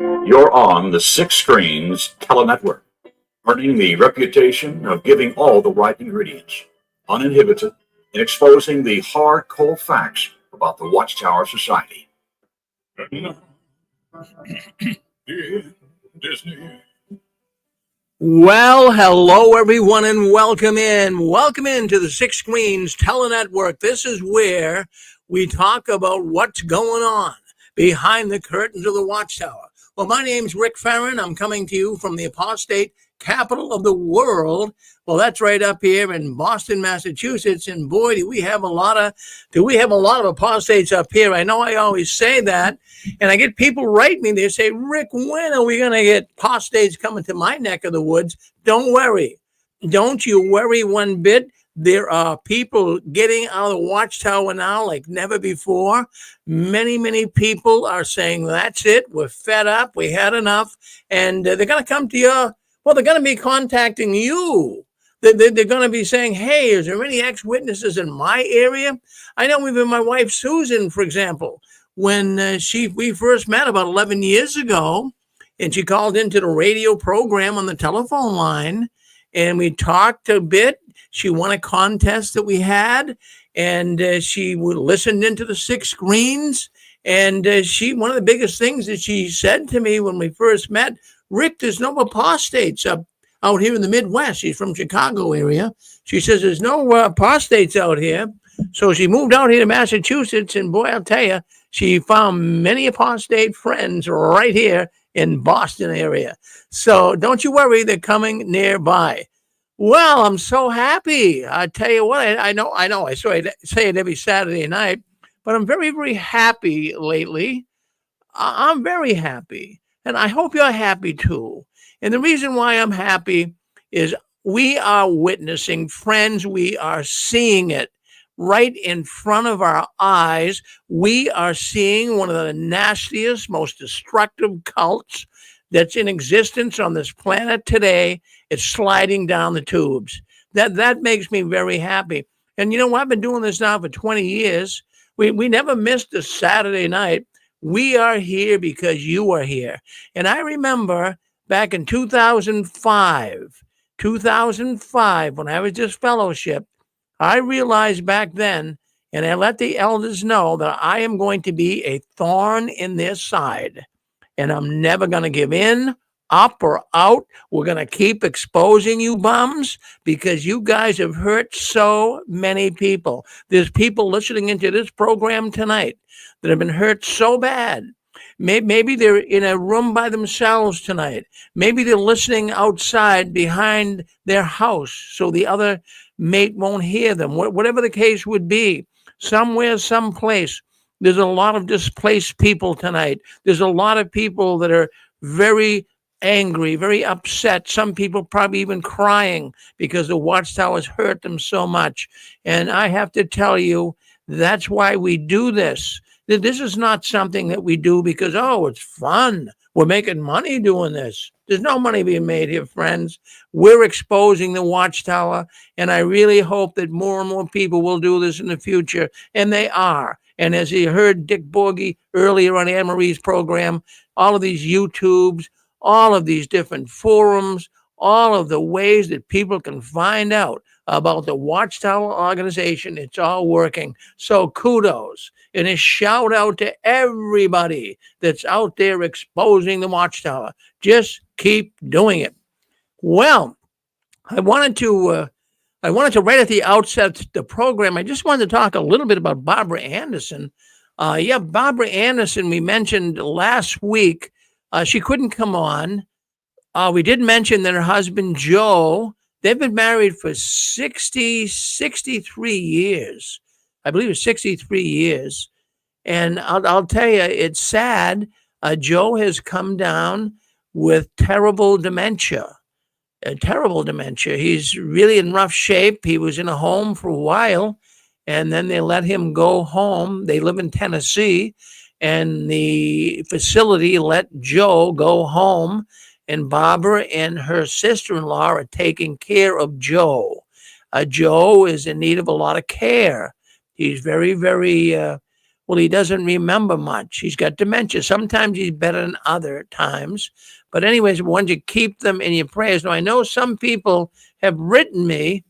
You're on the Six Screens Telenetwork, earning the reputation of giving all the right ingredients, uninhibited, and exposing the hard, cold facts about the Watchtower Society. Well, hello everyone and welcome in. Welcome into the Six Screens Telenetwork. This is where we talk about what's going on behind the curtains of the Watchtower. Well, my name's Rick Farron. I'm coming to you from the apostate capital of the world. Well, that's right up here in Boston, Massachusetts. And boy, do we have a lot of apostates up here. I know I always say that. And I get people write me. They say, Rick, when are we going to get apostates coming to my neck of the woods? Don't worry. Don't you worry one bit. There are people getting out of the Watchtower now like never before. Many, many people are saying, that's it. We're fed up. We had enough. And they're going to come to you. Well, they're going to be contacting you. They're going to be saying, hey, is there any ex-witnesses in my area? I know even my wife, Susan, for example, when we first met about 11 years ago, and she called into the radio program on the telephone line, and we talked a bit. She won a contest that we had, and she listened into the Six Screens. And one of the biggest things that she said to me when we first met, Rick, there's no apostates out here in the Midwest. She's from Chicago area. She says there's no apostates out here. So she moved out here to Massachusetts, and boy, I'll tell you, she found many apostate friends right here in Boston area. So don't you worry, they're coming nearby. Well, I'm so happy. I tell you what, I know. I say it every Saturday night, but I'm very, very happy lately. I'm very happy, and I hope you're happy too. And the reason why I'm happy is we are witnessing, friends, we are seeing it right in front of our eyes. We are seeing one of the nastiest, most destructive cults that's in existence on this planet today. It's sliding down the tubes. That makes me very happy. And you know, I've been doing this now for 20 years. We never missed a Saturday night. We are here because you are here. And I remember back in 2005, when I was just fellowship, I realized back then, and I let the elders know that I am going to be a thorn in their side. And I'm never going to give in, up or out. We're going to keep exposing you bums because you guys have hurt so many people. There's people listening into this program tonight that have been hurt so bad. Maybe they're in a room by themselves tonight. Maybe they're listening outside behind their house so the other mate won't hear them. Whatever the case would be, somewhere, someplace, there's a lot of displaced people tonight. There's a lot of people that are very angry, very upset. Some people probably even crying because the Watchtowers hurt them so much. And I have to tell you, that's why we do this. This is not something that we do because, oh, it's fun. We're making money doing this. There's no money being made here, friends. We're exposing the Watchtower, and I really hope that more and more people will do this in the future, and they are. And as you heard Dick Borgie earlier on Anne Marie's program, all of these YouTubes, all of these different forums, all of the ways that people can find out about the Watchtower organization, it's all working. So kudos and a shout out to everybody that's out there exposing the Watchtower. Just keep doing it. Well, I wanted to right at the outset of the program, I just wanted to talk a little bit about Barbara Anderson. Barbara Anderson, we mentioned last week. She couldn't come on. We did mention that her husband, Joe, they've been married for 63 years. I believe it's 63 years. And I'll tell you, it's sad. Joe has come down with terrible dementia. He's really in rough shape. He was in a home for a while, and then they let him go home. They live in Tennessee, and the facility let Joe go home, and Barbara and her sister-in-law are taking care of Joe. Joe is in need of a lot of care. He's very, very, Well, he doesn't remember much. He's got dementia. Sometimes he's better than other times. But anyways, I want you to keep them in your prayers. Now, I know some people have written me,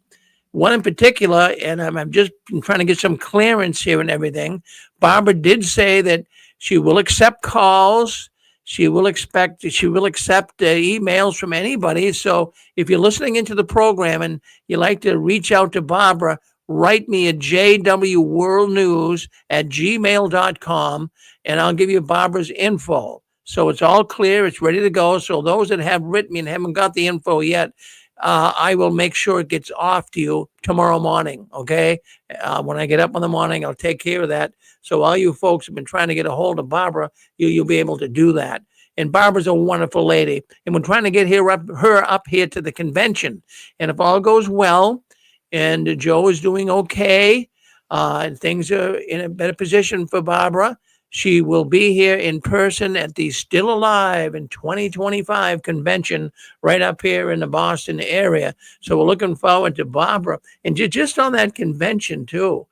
one in particular, and I'm just trying to get some clearance here and everything. Barbara did say that she will accept calls. She will accept emails from anybody. So if you're listening into the program and you like to reach out to Barbara, write me at jwworldnews@gmail.com, and I'll give you Barbara's info. So it's all clear. It's ready to go. So those that have written me and haven't got the info yet, I will make sure it gets off to you tomorrow morning, okay? When I get up in the morning, I'll take care of that. So all you folks have been trying to get a hold of Barbara, you'll be able to do that. And Barbara's a wonderful lady. And we're trying to get her up here to the convention. And if all goes well, and Joe is doing okay, and things are in a better position for Barbara, she will be here in person at the Still Alive in 2025 convention right up here in the Boston area. So we're looking forward to Barbara. And just on that convention, too,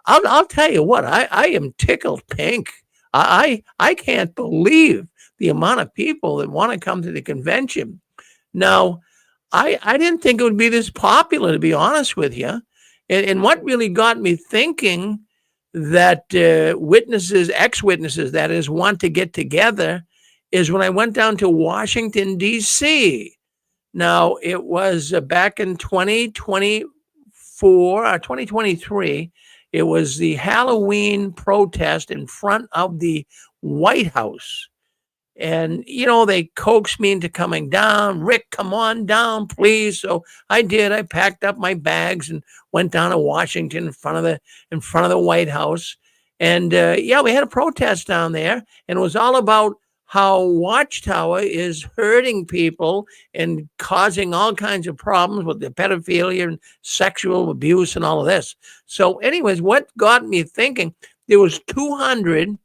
I'll tell you what, I am tickled pink. I can't believe the amount of people that want to come to the convention. Now, I didn't think it would be this popular, to be honest with you. And what really got me thinking that ex-witnesses, that is, want to get together, is when I went down to Washington, D.C. Now, it was back in 2024 or 2023. It was the Halloween protest in front of the White House. And, they coaxed me into coming down. Rick, come on down, please. So I did. I packed up my bags and went down to Washington in front of the White House. And we had a protest down there. And it was all about how Watchtower is hurting people and causing all kinds of problems with the pedophilia and sexual abuse and all of this. So anyways, what got me thinking, there was 200,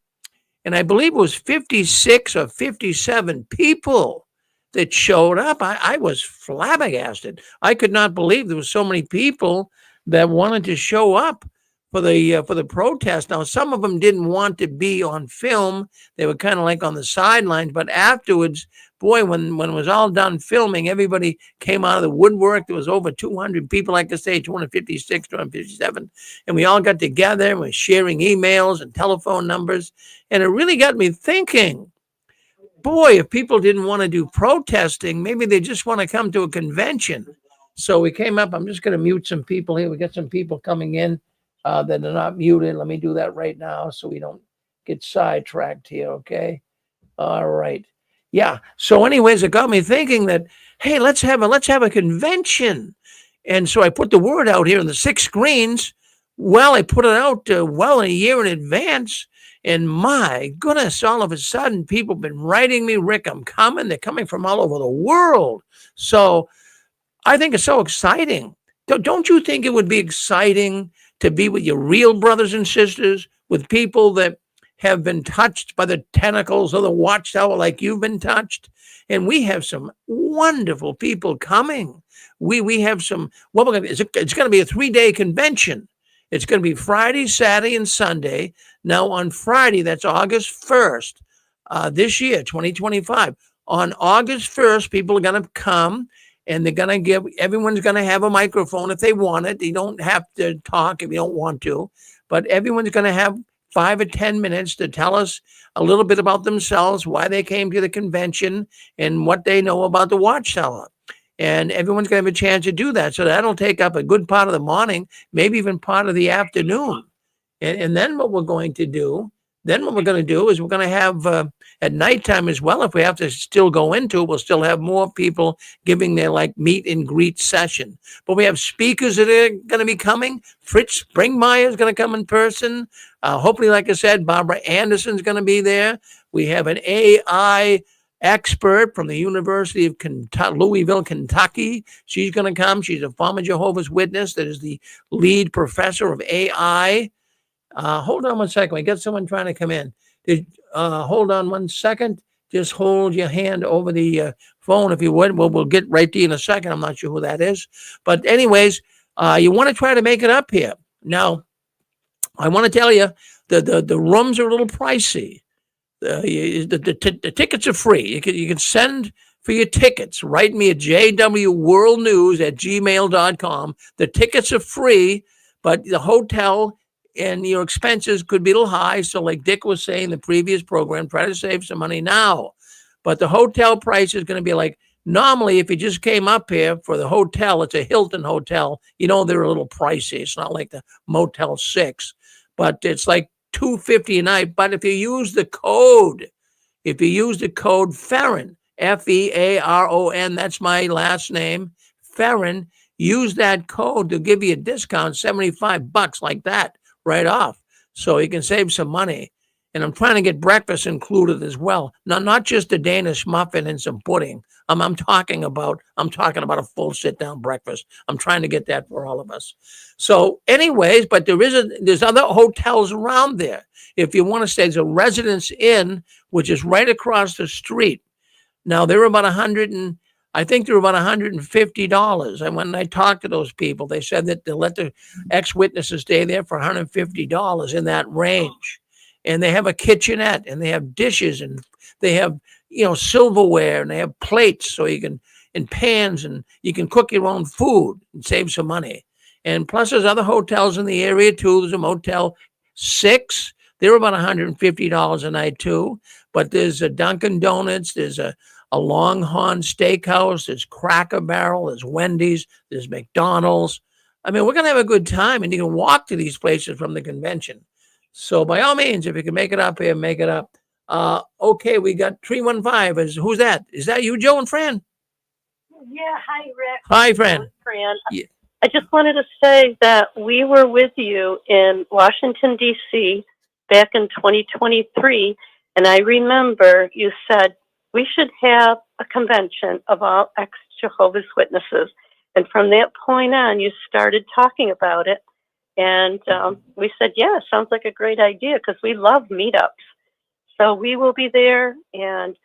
and I believe it was 56 or 57 people that showed up. I was flabbergasted. I could not believe there was so many people that wanted to show up for the protest. Now, some of them didn't want to be on film. They were kind of like on the sidelines. But afterwards, boy, when it was all done filming, everybody came out of the woodwork. There was over 200 people, like I say, 256, 257. And we all got together and we're sharing emails and telephone numbers. And it really got me thinking, boy, if people didn't want to do protesting, maybe they just want to come to a convention. So we came up. I'm just going to mute some people here. We got some people coming in that are not muted. Let me do that right now so we don't get sidetracked here, okay? All right. Yeah. So anyways, it got me thinking that, hey, let's have a convention. And so I put the word out here in the 6 screens. Well, I put it out a year in advance. And my goodness, all of a sudden, people have been writing me, Rick, I'm coming. They're coming from all over the world. So I think it's so exciting. Don't you think it would be exciting to be with your real brothers and sisters, with people that have been touched by the tentacles of the Watchtower like you've been touched? And we have some wonderful people coming. We have some, it's going to be a 3-day convention. It's going to be Friday, Saturday, and Sunday. Now, on Friday, that's August 1st, this year, 2025. On August 1st, people are going to come, and they're going to everyone's going to have a microphone if they want it. You don't have to talk if you don't want to, but everyone's going to have 5 or 10 minutes to tell us a little bit about themselves, why they came to the convention, and what they know about the Watchtower. And everyone's going to have a chance to do that. So that'll take up a good part of the morning, maybe even part of the afternoon. And then what we're going to do is we're going to have at nighttime as well. If we have to still go into it, we'll still have more people giving their meet and greet session. But we have speakers that are going to be coming. Fritz Springmeyer is going to come in person. Hopefully, like I said, Barbara Anderson's going to be there. We have an AI expert from the University of Louisville, Kentucky. She's going to come. She's a former Jehovah's Witness that is the lead professor of AI. Hold on one second. We got someone trying to come in. Hold on one second. Just hold your hand over the phone if you would. We'll get right to you in a second. I'm not sure who that is. But anyways, you want to try to make it up here. Now, I want to tell you, the rooms are a little pricey. The tickets are free. You can send for your tickets. Write me at jwworldnews@gmail.com. The tickets are free, but the hotel and your expenses could be a little high. So like Dick was saying in the previous program, try to save some money now. But the hotel price is going to be like, normally, if you just came up here for the hotel, it's a Hilton hotel. They're a little pricey. It's not like the Motel 6, but it's like $250 a night. But if you use the code Ferron, Fearon, that's my last name, Ferron, use that code to give you a discount, $75 like that right off. So you can save some money. And I'm trying to get breakfast included as well. Now, not just a Danish muffin and some pudding. I'm talking about a full sit-down breakfast. I'm trying to get that for all of us. So, anyways, but there's other hotels around there. If you want to stay, there's a Residence Inn, which is right across the street. Now they're about $150. And when I talked to those people, they said that they'll let the ex-witnesses stay there for $150 in that range. And they have a kitchenette, and they have dishes, and they have, silverware, and they have plates and pans, and you can cook your own food and save some money. And plus there's other hotels in the area too. There's a Motel 6. They're about $150 a night too. But there's a Dunkin' Donuts, there's a Longhorn Steakhouse, there's Cracker Barrel, there's Wendy's, there's McDonald's. I mean, we're going to have a good time, and you can walk to these places from the convention. So by all means, if you can make it up here, make it up. Okay, we got 315. Who's that? Is that you, Joe and Fran? Yeah, hi, Rick. Hi, Fran. Fran. Yeah. I just wanted to say that we were with you in Washington, D.C. back in 2023, and I remember you said we should have a convention of all ex-Jehovah's Witnesses. And from that point on, you started talking about it. And we said, yeah, sounds like a great idea because we love meetups. So we will be there. And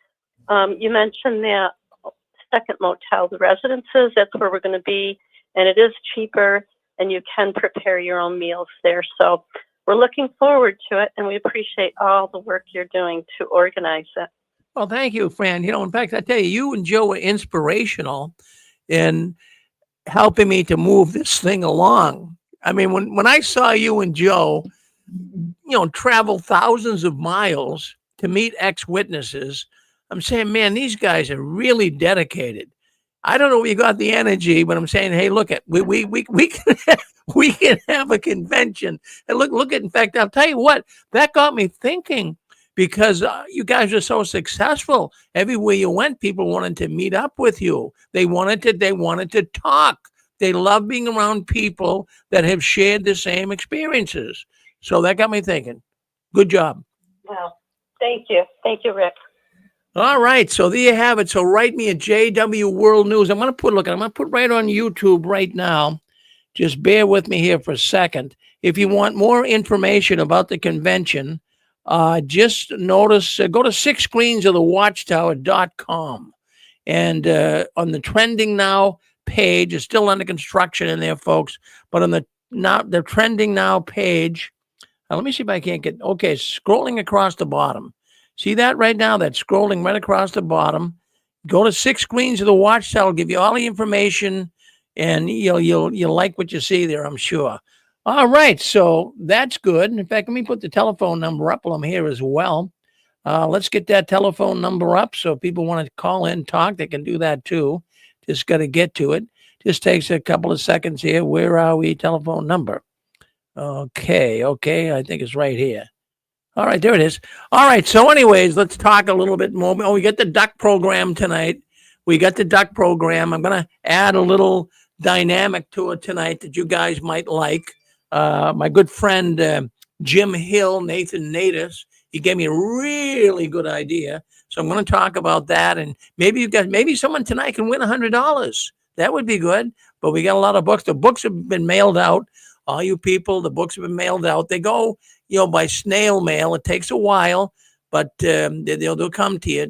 you mentioned that second motel, the Residences, that's where we're going to be. And it is cheaper, and you can prepare your own meals there. So we're looking forward to it, and we appreciate all the work you're doing to organize it. Well, thank you, Fran. In fact, I tell you, you and Joe were inspirational in helping me to move this thing along. I mean, when I saw you and Joe, travel thousands of miles to meet ex-witnesses, I'm saying, man, these guys are really dedicated. I don't know where you got the energy, but I'm saying, hey, look at we can have a convention. And look at. In fact, I'll tell you what, that got me thinking, because you guys are so successful. Everywhere you went, people wanted to meet up with you. They wanted to talk. They love being around people that have shared the same experiences. So that got me thinking. Good job. Wow. Thank you. Thank you, Rick. All right. So there you have it. So write me at JW World News. I'm going to put right on YouTube right now. Just bear with me here for a second. If you want more information about the convention, just notice, go to 6screensofthewatchtower.com. And on the Trending Now page, it's still under construction in there, folks. But on the Trending Now page, let me see if I can't get, okay, scrolling across the bottom. See that right now? That's scrolling right across the bottom. Go to 6 Screens of the Watchtower. I'll give you all the information, and you'll like what you see there, I'm sure. All right, so that's good. In fact, let me put the telephone number up while I'm here as well. Let's get that telephone number up, so if people want to call in and talk, they can do that too. Just got to get to it. Just takes a couple of seconds here. Where are we? Telephone number. Okay, I think it's right here. All right, there it is. All right, so anyways, let's talk a little bit more. Oh, we got the duck program tonight. I'm going to add a little dynamic to it tonight that you guys might like. My good friend Jim Hill, Nathan Natus, he gave me a really good idea. So I'm going to talk about that, and maybe someone tonight can win $100. That would be good. But we got a lot of books. The books have been mailed out. All you people, the books have been mailed out. They go, by snail mail. It takes a while, but they'll come to you.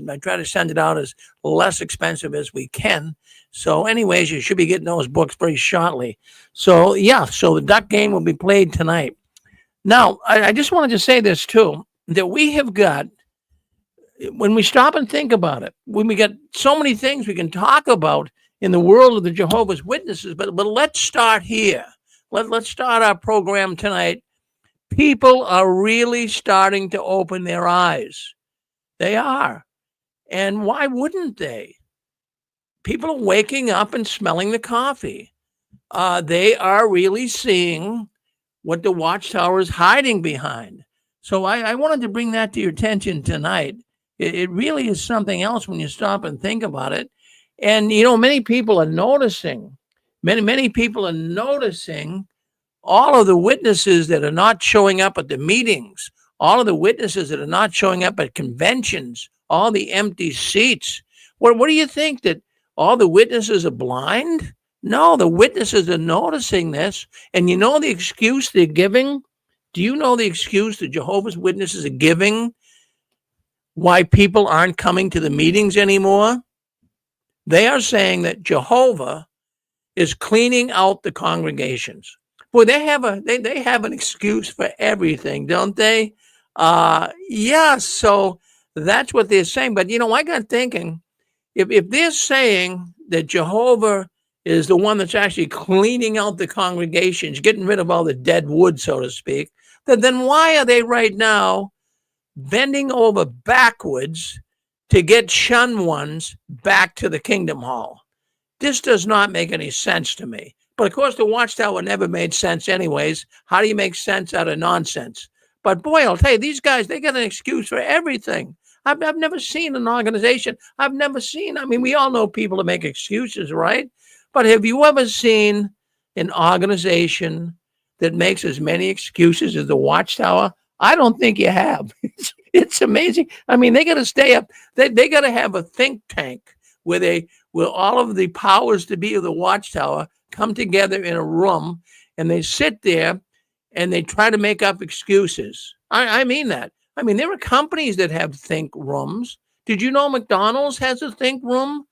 I try to send it out as less expensive as we can. So anyways, you should be getting those books very shortly. So yeah, so the duck game will be played tonight. Now, I just wanted to say this too, that we have got, when we stop and think about it, when we got so many things we can talk about in the world of the Jehovah's Witnesses, but let's start here. Let's start our program tonight. People are really starting to open their eyes. They are. And why wouldn't they? People are waking up and smelling the coffee. They are really seeing what the Watchtower is hiding behind. So I wanted to bring that to your attention tonight. It really is something else when you stop and think about it. And, many people are noticing, many people are noticing all of the witnesses that are not showing up at the meetings, all of the witnesses that are not showing up at conventions, all the empty seats. What do you think, that all the witnesses are blind? No, the witnesses are noticing this. And you know the excuse they're giving? Do you know the excuse the Jehovah's Witnesses are giving why people aren't coming to the meetings anymore? They are saying that Jehovah is cleaning out the congregations. Boy, they have an excuse for everything, don't they? Yeah, so that's what they're saying. But I got thinking, if they're saying that Jehovah is the one that's actually cleaning out the congregations, getting rid of all the dead wood, so to speak, then why are they right now bending over backwards to get shunned ones back to the Kingdom Hall? This does not make any sense to me. But of course, the Watchtower never made sense anyways. How do you make sense out of nonsense? But boy, I'll tell you, these guys, they got an excuse for everything. I've never seen an organization. We all know people that make excuses, right? But have you ever seen an organization that makes as many excuses as the Watchtower? I don't think you have. It's amazing. They got to stay up. They got to have a think tank where all of the powers to be of the Watchtower come together in a room, and they sit there and they try to make up excuses. I mean that. There are companies that have think rooms. Did you know McDonald's has a think room?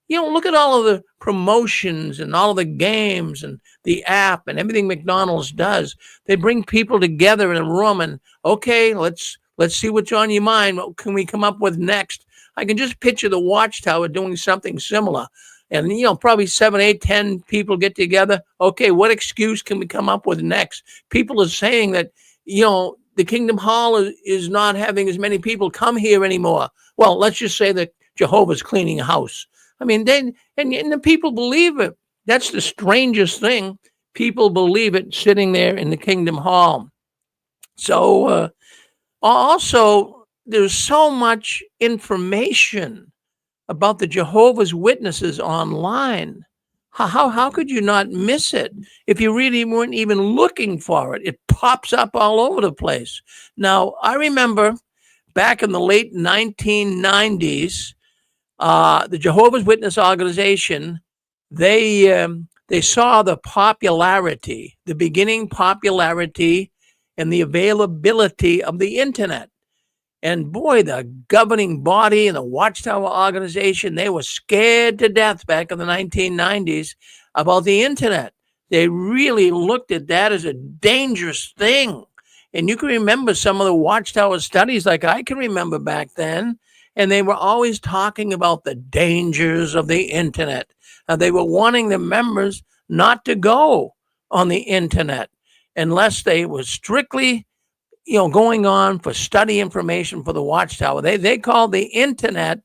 Look at all of the promotions and all of the games and the app and everything McDonald's does. They bring people together in a room and, okay, let's see what's on your mind. What can we come up with next? I can just picture the Watchtower doing something similar. And, probably 7, 8, 10 people get together. Okay, what excuse can we come up with next? People are saying that, the Kingdom Hall is not having as many people come here anymore. Well, let's just say that Jehovah's cleaning house. And the people believe it. That's the strangest thing. People believe it sitting there in the Kingdom Hall. So also, there's so much information about the Jehovah's Witnesses online. How could you not miss it if you really weren't even looking for it? It pops up all over the place. Now, I remember back in the late 1990s, the Jehovah's Witness organization, they saw the popularity, the beginning popularity and the availability of the internet. And boy, the governing body and the Watchtower organization, they were scared to death back in the 1990s about the internet. They really looked at that as a dangerous thing. And you can remember some of the Watchtower studies like I can remember back then. And they were always talking about the dangers of the internet. They were wanting the members not to go on the internet unless they were strictly going on for study information for the Watchtower. They called the internet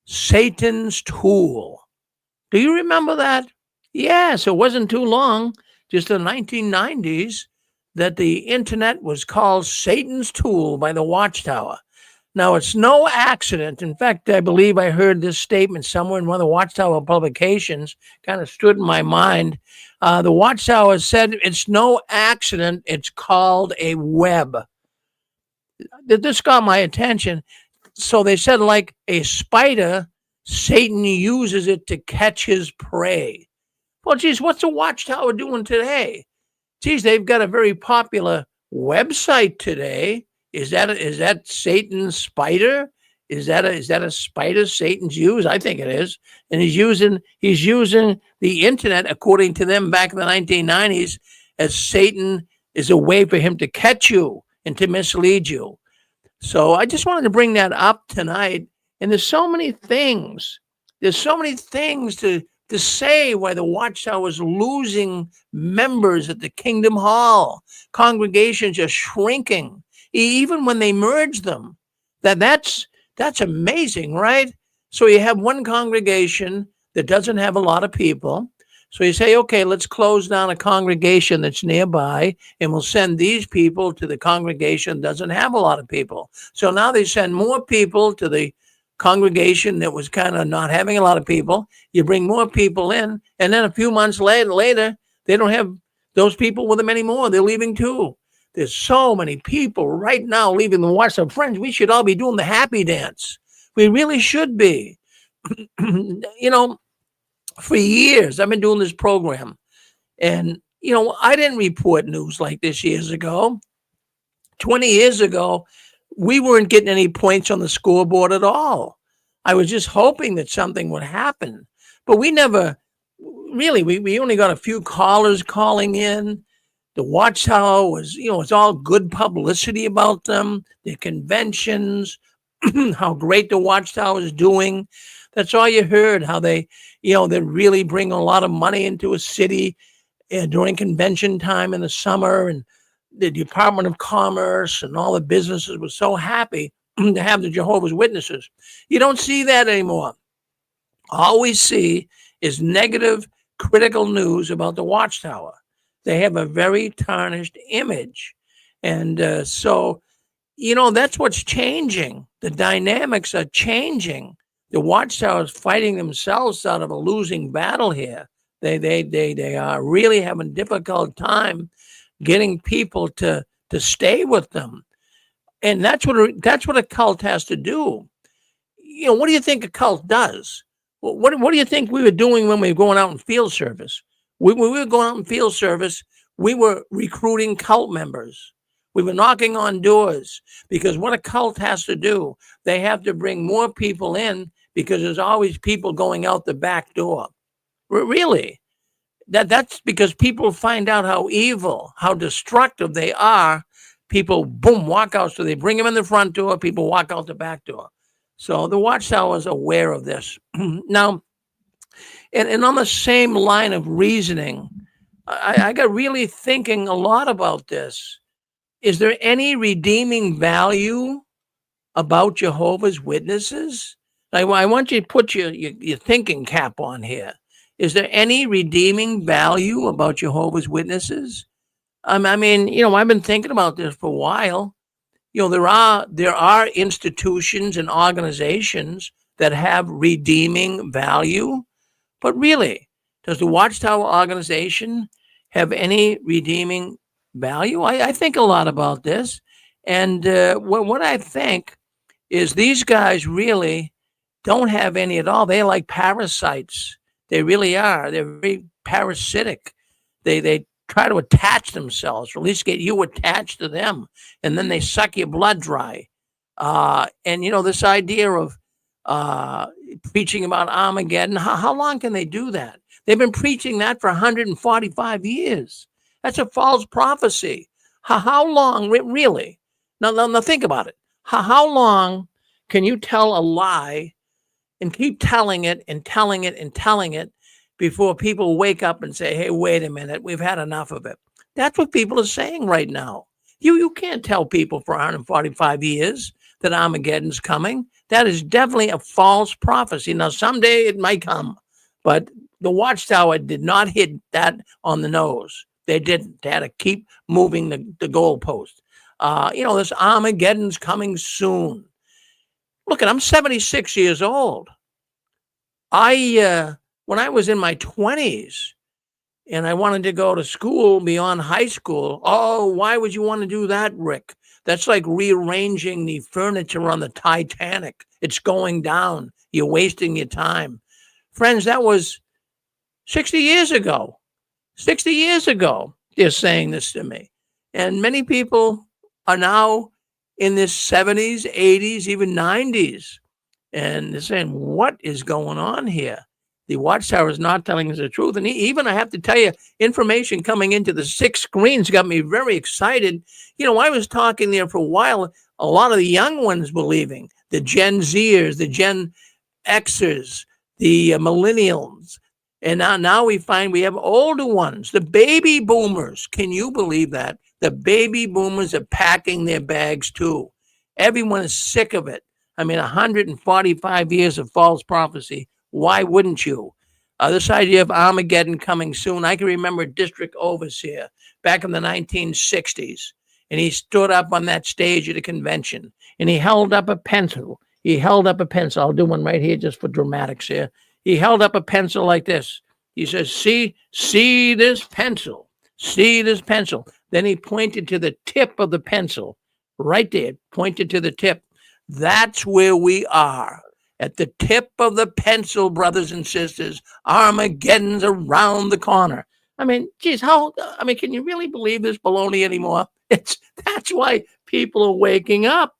Satan's tool. Do you remember that? Yes, it wasn't too long, just in the 1990s, that the internet was called Satan's tool by the Watchtower. Now, it's no accident. In fact, I believe I heard this statement somewhere in one of the Watchtower publications, kind of stood in my mind. The Watchtower said it's no accident. It's called a web. This got my attention. So they said, like a spider, Satan uses it to catch his prey. Well, geez, what's the Watchtower doing today? Geez, they've got a very popular website today. Is that Satan's spider? Is that a spider Satan's use? I think it is. And he's using the internet, according to them back in the 1990s, as Satan is a way for him to catch you and to mislead you. So I just wanted to bring that up tonight. And there's so many things. There's so many things to say why the Watchtower is losing members at the Kingdom Hall. Congregations are shrinking, even when they merge them. That's amazing, right? So you have one congregation that doesn't have a lot of people. So you say, okay, let's close down a congregation that's nearby, and we'll send these people to the congregation that doesn't have a lot of people. So now they send more people to the congregation that was kind of not having a lot of people. You bring more people in, and then a few months later, they don't have those people with them anymore. They're leaving too. There's so many people right now leaving the Watchtower. Friends, we should all be doing the happy dance. We really should be. For years, I've been doing this program. And, I didn't report news like this years ago. 20 years ago, we weren't getting any points on the scoreboard at all. I was just hoping that something would happen. But we never, really, we only got a few callers calling in. The Watchtower was, it's all good publicity about them, their conventions, how great the Watchtower is doing. That's all you heard, how they really bring a lot of money into a city during convention time in the summer, and the Department of Commerce and all the businesses were so happy to have the Jehovah's Witnesses. You don't see that anymore. All we see is negative, critical news about the Watchtower. They have a very tarnished image. And so, that's what's changing. The dynamics are changing. The Watchtower is fighting themselves out of a losing battle here. They are really having a difficult time getting people to stay with them. And that's what a cult has to do. What do you think a cult does? What do you think we were doing when we were going out in field service? When we were going out in field service, we were recruiting cult members. We were knocking on doors, because what a cult has to do, they have to bring more people in, because there's always people going out the back door. Really. That's because people find out how evil, how destructive they are. People, boom, walk out. So they bring them in the front door. People walk out the back door. So the Watchtower is aware of this. Now, and on the same line of reasoning, I got really thinking a lot about this. Is there any redeeming value about Jehovah's Witnesses? I want you to put your thinking cap on here. Is there any redeeming value about Jehovah's Witnesses? I've been thinking about this for a while. There are institutions and organizations that have redeeming value, but really, does the Watchtower organization have any redeeming value? I think a lot about this, and what I think is these guys really don't have any at all. They're like parasites. They really are. They're very parasitic. They try to attach themselves, or at least get you attached to them, and then they suck your blood dry. And this idea of preaching about Armageddon, how long can they do that? They've been preaching that for 145 years. That's a false prophecy. How long, really? Now think about it. How long can you tell a lie and keep telling it and telling it and telling it before people wake up and say, hey, wait a minute, we've had enough of it? That's what people are saying right now. You can't tell people for 145 years that Armageddon's coming. That is definitely a false prophecy. Now, someday it might come, but the Watchtower did not hit that on the nose. They didn't. They had to keep moving the goalpost. This Armageddon's coming soon. Look, I'm 76 years old. When I was in my 20s and I wanted to go to school beyond high school, why would you want to do that, Rick? That's like rearranging the furniture on the Titanic. It's going down. You're wasting your time. Friends, that was 60 years ago. 60 years ago, they're saying this to me. And many people are now in the 70s, 80s, even 90s. And they're saying, what is going on here? The Watchtower is not telling us the truth. And even, I have to tell you, information coming into the 6 screens got me very excited. I was talking there for a while. A lot of the young ones believing, the Gen Zers, the Gen Xers, the millennials. And now we find we have older ones, the baby boomers. Can you believe that? The baby boomers are packing their bags too. Everyone is sick of it. 145 years of false prophecy. Why wouldn't you? This idea of Armageddon coming soon. I can remember a district overseer back in the 1960s, and he stood up on that stage at a convention, and he held up a pencil. I'll do one right here just for dramatics here. He held up a pencil like this. He says, see this pencil. See this pencil. Then he pointed to the tip of the pencil. Right there, pointed to the tip. That's where we are. At the tip of the pencil, brothers and sisters. Armageddon's around the corner. Can you really believe this baloney anymore? That's why people are waking up.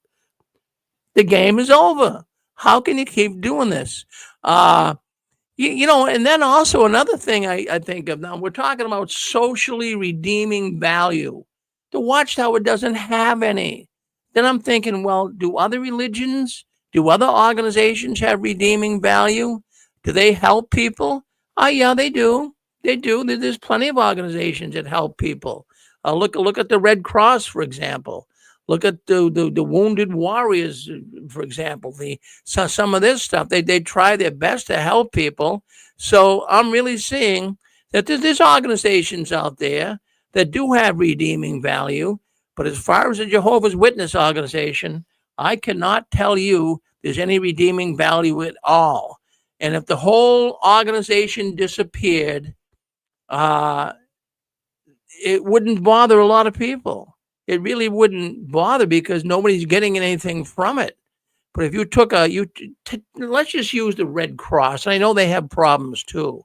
The game is over. How can you keep doing this? And then also another thing I think of now, we're talking about socially redeeming value. The Watchtower doesn't have any. Then I'm thinking, well, do other religions, do other organizations have redeeming value? Do they help people? Yeah, they do. They do. There's plenty of organizations that help people. Look at the Red Cross, for example. Look at the Wounded Warriors, for example. Some of this stuff, they try their best to help people. So I'm really seeing that there's organizations out there that do have redeeming value. But as far as the Jehovah's Witness organization, I cannot tell you there's any redeeming value at all. And if the whole organization disappeared, it wouldn't bother a lot of people. It really wouldn't bother because nobody's getting anything from it. But if you took let's just use the Red Cross. I know they have problems too,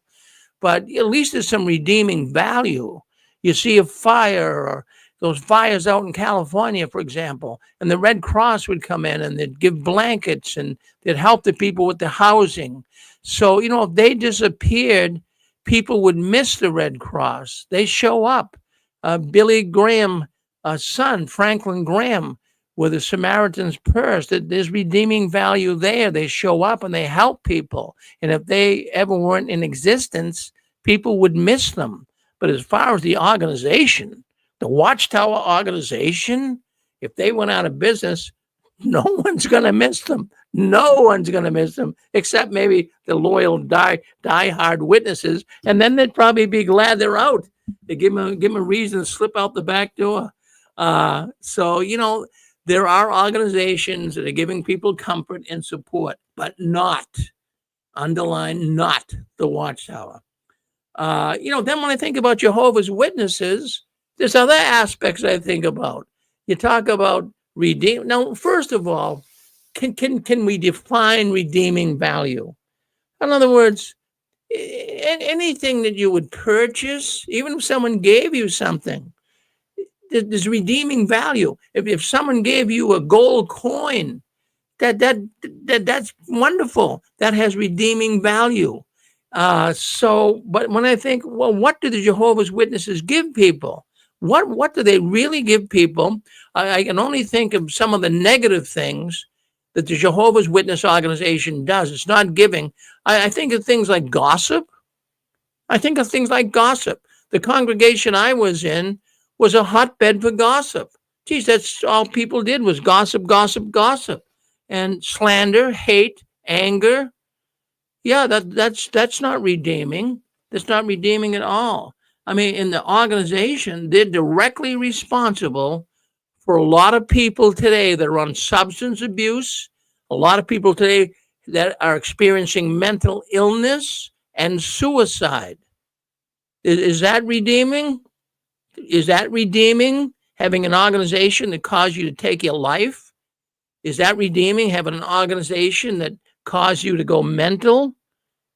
but at least there's some redeeming value. You see a fire or those fires out in California, for example, and the Red Cross would come in and they'd give blankets and they'd help the people with the housing. So, if they disappeared, people would miss the Red Cross. They show up. Billy Graham, son, Franklin Graham, with a Samaritan's Purse, that there's redeeming value there. They show up and they help people. And if they ever weren't in existence, people would miss them. But as far as the organization, the Watchtower organization, if they went out of business, no one's going to miss them. No one's going to miss them, except maybe the loyal, die-hard witnesses. And then they'd probably be glad they're out. They give them a reason to slip out the back door. So, there are organizations that are giving people comfort and support, but not, underline, not the Watchtower. Then when I think about Jehovah's Witnesses, there's other aspects I think about. You talk about redeem. Now, first of all, can we define redeeming value? In other words, anything that you would purchase, even if someone gave you something, there's redeeming value. If someone gave you a gold coin, that's wonderful. That has redeeming value. But when I think, well, what do the Jehovah's Witnesses give people? What do they really give people? I can only think of some of the negative things that the Jehovah's Witness organization does. It's not giving. I think of things like gossip. The congregation I was in was a hotbed for gossip. Geez, that's all people did was gossip, and slander, hate, anger. Yeah, that's not redeeming. That's not redeeming at all. In the organization, they're directly responsible for a lot of people today that are on substance abuse, a lot of people today that are experiencing mental illness and suicide. Is that redeeming? Is that redeeming, having an organization that caused you to take your life? Is that redeeming, having an organization that caused you to go mental?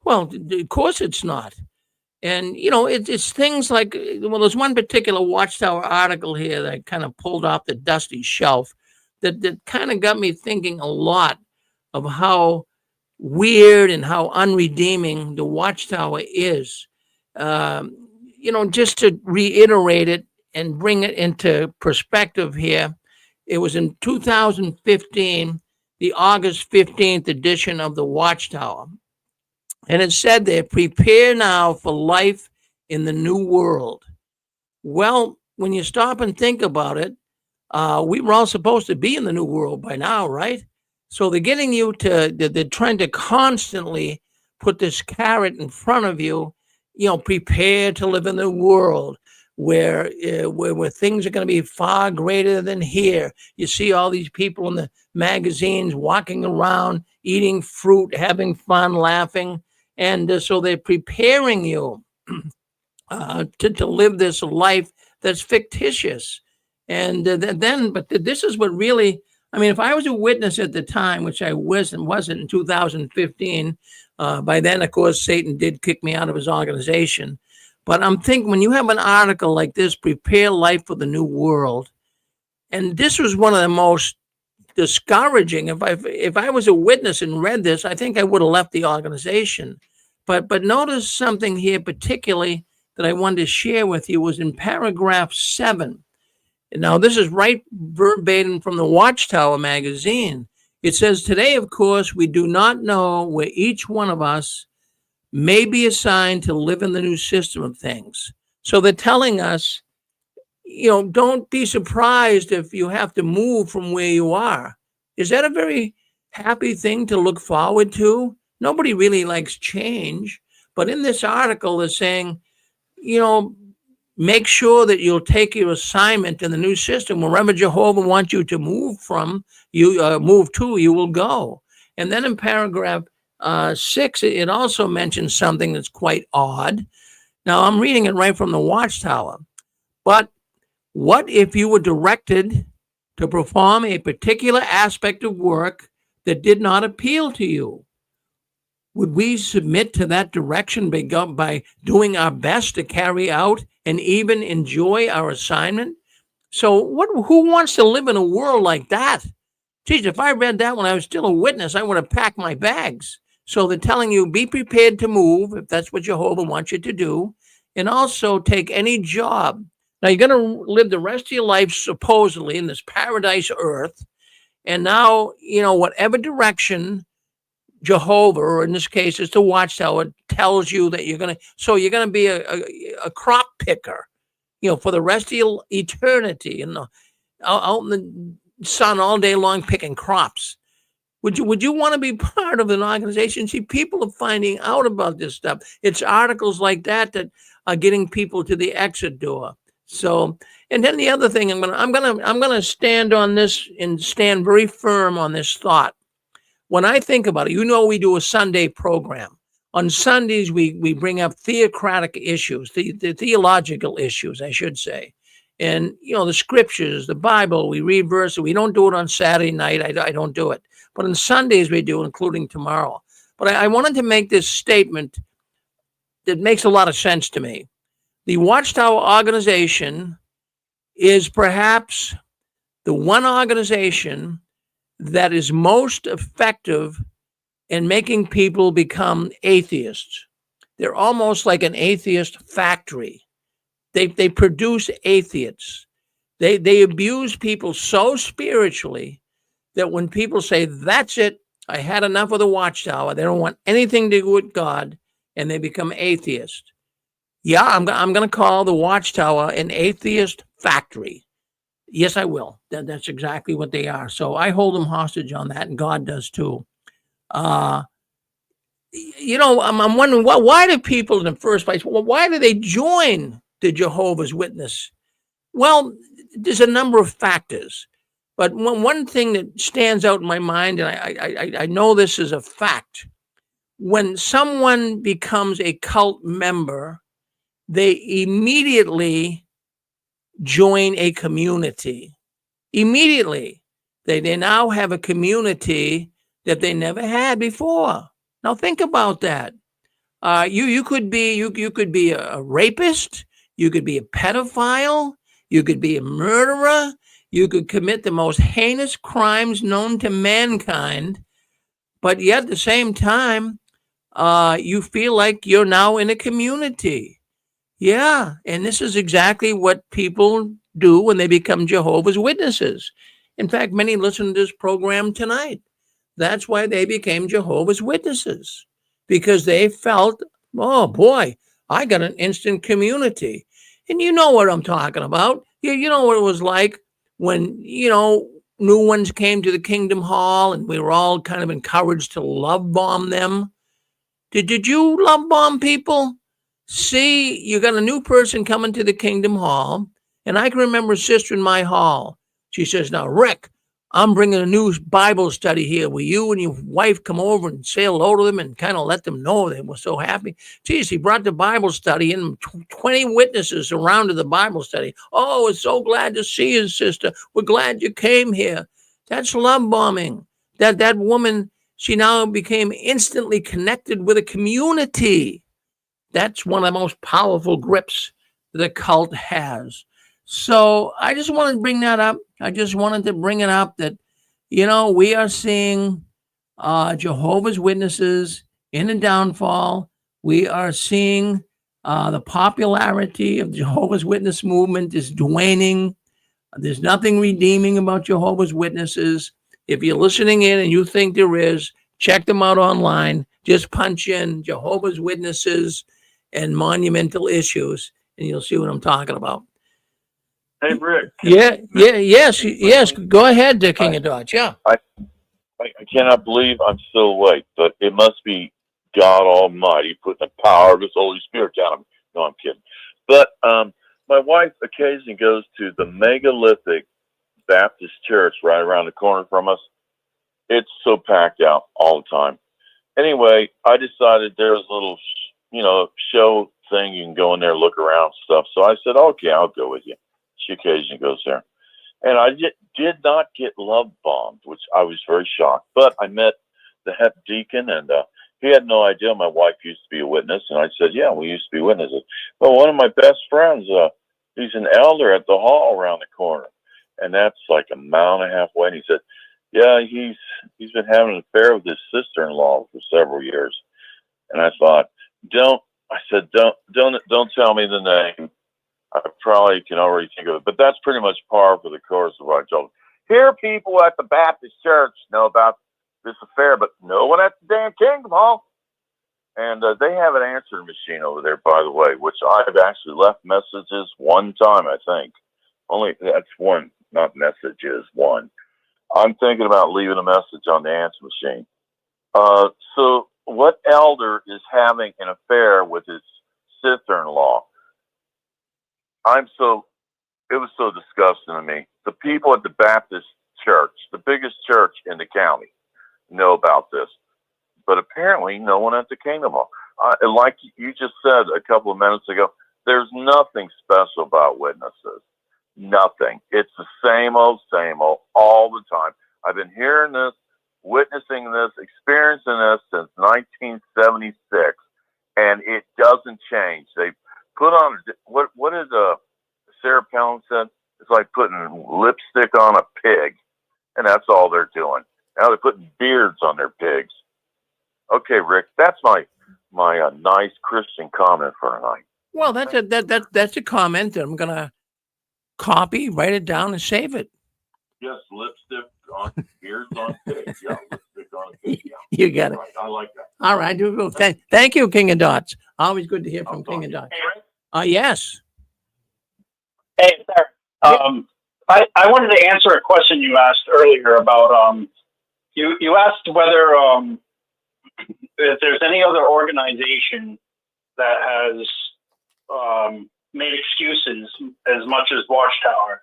Well, of course it's not. And, it's things like, well, there's one particular Watchtower article here that I kind of pulled off the dusty shelf that kind of got me thinking a lot of how weird and how unredeeming the Watchtower is. Just to reiterate it and bring it into perspective here, it was in 2015, the August 15th edition of the Watchtower. And it said there, prepare now for life in the new world. Well, when you stop and think about it, we were all supposed to be in the new world by now, right? So they're getting you they're trying to constantly put this carrot in front of you, prepare to live in the world where things are going to be far greater than here. You see all these people in the magazines walking around, eating fruit, having fun, laughing. And so they're preparing you to live this life that's fictitious. And but this is what really, I mean, if I was a witness at the time, which I wasn't in 2015, by then, of course, Satan did kick me out of his organization. But I'm thinking when you have an article like this, prepare life for the new world. And this was one of the most discouraging. If I was a witness and read this, I think I would have left the organization. But notice something here particularly that I wanted to share with you was in paragraph 7. Now, this is right verbatim from the Watchtower magazine. It says, today, of course, we do not know where each one of us may be assigned to live in the new system of things. So they're telling us, don't be surprised if you have to move from where you are. Is that a very happy thing to look forward to? Nobody really likes change. But in this article, they're saying, make sure that you'll take your assignment in the new system. Wherever Jehovah wants you to move from, you will go. And then in paragraph 6, it also mentions something that's quite odd. Now, I'm reading it right from the Watchtower. But what if you were directed to perform a particular aspect of work that did not appeal to you? Would we submit to that direction by doing our best to carry out and even enjoy our assignment? So who wants to live in a world like that? Geez, if I read that when I was still a witness, I would have packed my bags. So they're telling you, be prepared to move if that's what Jehovah wants you to do, and also take any job. Now, you're going to live the rest of your life supposedly in this paradise earth, and now, whatever direction Jehovah, or in this case, it's the Watchtower, tells you that you're going to be a crop picker, for the rest of your eternity, and out in the sun all day long picking crops. Would you want to be part of an organization? See, people are finding out about this stuff. It's articles like that are getting people to the exit door. So, and then the other thing, I'm gonna stand on this and stand very firm on this thought. When I think about it, we do a Sunday program. On Sundays, we bring up theocratic issues, the theological issues, I should say. And, the scriptures, the Bible, we read verses. We don't do it on Saturday night. I don't do it. But on Sundays, we do, including tomorrow. But I wanted to make this statement that makes a lot of sense to me. The Watchtower organization is perhaps the one organization that is most effective in making people become atheists. They're almost like an atheist factory. They produce atheists. They abuse people so spiritually that when people say, that's it, I had enough of the Watchtower, they don't want anything to do with God, and they become atheists. Yeah, I'm going to call the Watchtower an atheist factory. Yes, I will. That's exactly what they are. So I hold them hostage on that, and God does too. I'm wondering, why do people in the first place, why do they join the Jehovah's Witness? Well, there's a number of factors. But one thing that stands out in my mind, and I know this is a fact, when someone becomes a cult member, they immediately join a community. Immediately. They now have a community that they never had before. Now think about that. You could be a rapist, you could be a pedophile, you could be a murderer, You could commit the most heinous crimes known to mankind, but yet at the same time, you feel like you're now in a community. Yeah, and this is exactly what people do when they become Jehovah's Witnesses. In fact, many listen to this program tonight. That's why they became Jehovah's Witnesses, because they felt, oh boy, I got an instant community. And you know what I'm talking about. You know what it was like when, new ones came to the Kingdom Hall and we were all kind of encouraged to love bomb them. Did you love bomb people? See, you got a new person coming to the Kingdom Hall, and I can remember a sister in my hall. She says, "Now, Rick, I'm bringing a new Bible study here. Will you and your wife come over and say hello to them and kind of let them know they were so happy?" Geez, he brought the Bible study and 20 witnesses around to the Bible study. "Oh, we're so glad to see you, sister. We're glad you came here." That's love bombing. That woman, she now became instantly connected with a community. That's one of the most powerful grips the cult has. So I just wanted to bring that up. I just wanted to bring it up that, we are seeing Jehovah's Witnesses in a downfall. We are seeing the popularity of the Jehovah's Witness movement is waning. There's nothing redeeming about Jehovah's Witnesses. If you're listening in and you think there is, check them out online. Just punch in Jehovah's Witnesses and monumental issues, and you'll see what I'm talking about. Hey, Rick. Yes. Go ahead, King of Dodge. Yeah. I cannot believe I'm still awake, but it must be God Almighty putting the power of His Holy Spirit down on me. No, I'm kidding. But my wife occasionally goes to the megalithic Baptist church right around the corner from us. It's so packed out all the time. Anyway, I decided there was a little, show thing. You can go in there, look around stuff. So I said, okay, I'll go with you. She occasionally goes there. And I did not get love bombed, which I was very shocked. But I met the head deacon, and he had no idea my wife used to be a witness. And I said, yeah, we used to be witnesses. Well, one of my best friends, he's an elder at the hall around the corner. And that's like a mile and a half away. And he said, yeah, he's been having an affair with his sister-in-law for several years. And I thought, don't tell me the name. I probably can already think of it, but that's pretty much par for the course of what I told them. Here, people at the Baptist church know about this affair, but no one at the damn Kingdom Hall. And they have an answering machine over there, by the way, which I've actually left messages one time, I think. Only that's one, not messages, one. I'm thinking about leaving a message on the answer machine. So what elder is having an affair with his sister-in-law? It was so disgusting to me. The people at the Baptist church, the biggest church in the county, know about this. But apparently no one at the Kingdom Hall. Like you just said a couple of minutes ago, there's nothing special about witnesses. Nothing. It's the same old all the time. I've been hearing this, witnessing this, experiencing this since 1976, and it doesn't change. They put on what is Sarah Palin said? It's like putting lipstick on a pig, and that's all they're doing. Now they're putting beards on their pigs. Okay, Rick, that's my nice Christian comment for tonight. Well, that's a comment that I'm gonna copy, write it down, and save it. Yes, lipstick on beards on pigs. Yeah, lipstick on a pig. Yeah. You got it. Right. I like that. All right, do thank you, King of Dots. Always good to hear from King of Dots. Yes. Hey, sir. I wanted to answer a question you asked earlier about you asked whether if there's any other organization that has made excuses as much as Watchtower,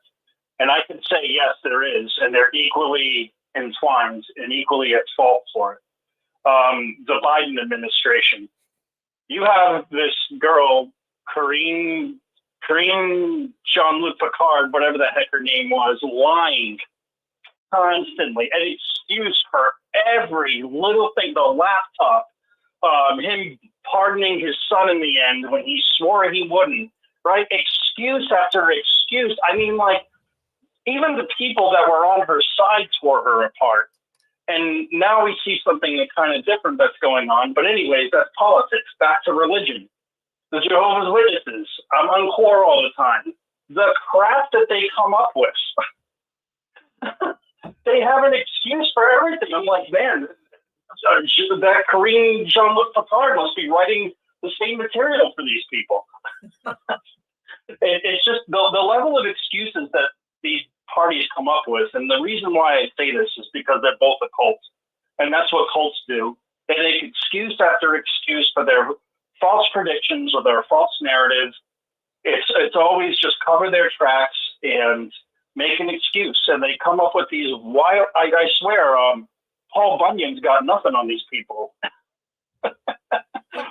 and I can say yes, there is, and they're equally entwined and equally at fault for it. The Biden administration. You have this girl, Karine Jean-Luc Picard, whatever the heck her name was, lying constantly, an excuse for every little thing. The laptop, him pardoning his son in the end when he swore he wouldn't, right? Excuse after excuse. I mean, like, even the people that were on her side tore her apart. And now we see something kind of different that's going on. But anyways, that's politics. Back to religion. The Jehovah's Witnesses, I'm on core all the time. The crap that they come up with. They have an excuse for everything. I'm like, man, that Kareem Jean-Luc Picard must be writing the same material for these people. It's just the level of excuses that these parties come up with. And the reason why I say this is because they're both a cult. And that's what cults do. They make excuse after excuse for their false predictions or their false narratives. It's always just cover their tracks and make an excuse. And they come up with these wild, I swear, Paul Bunyan's got nothing on these people.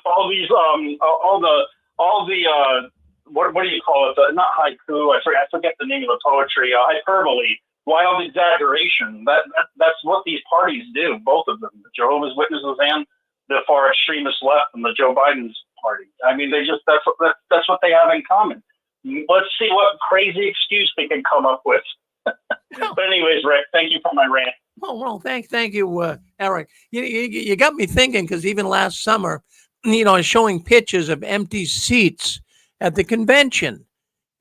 All these, all the what do you call it? Not haiku. I forget the name of the poetry. Hyperbole, wild exaggeration. That's what these parties do. Both of them, the Jehovah's Witnesses and the far extremist left, and the Joe Biden's party. I mean, that's what they have in common. Let's see what crazy excuse they can come up with. But anyways, Rick, thank you for my rant. Well, thank you, Eric. You got me thinking, because even last summer, I was showing pictures of empty seats at the convention.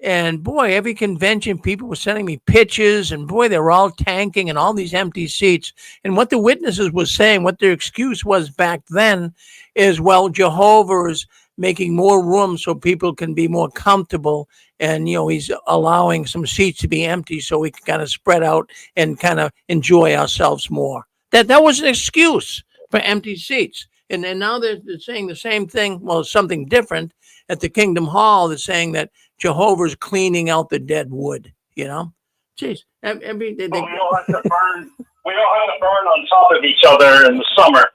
And boy, every convention, people were sending me pictures, and boy, they were all tanking and all these empty seats. And what the witnesses were saying, what their excuse was back then is, well, Jehovah's making more room so people can be more comfortable. And, he's allowing some seats to be empty so we can kind of spread out and kind of enjoy ourselves more. That was an excuse for empty seats. And now they're saying the same thing, well, something different at the Kingdom Hall. They're saying that Jehovah's cleaning out the dead wood, Jeez. We don't have to burn. We don't have to burn on top of each other in the summer.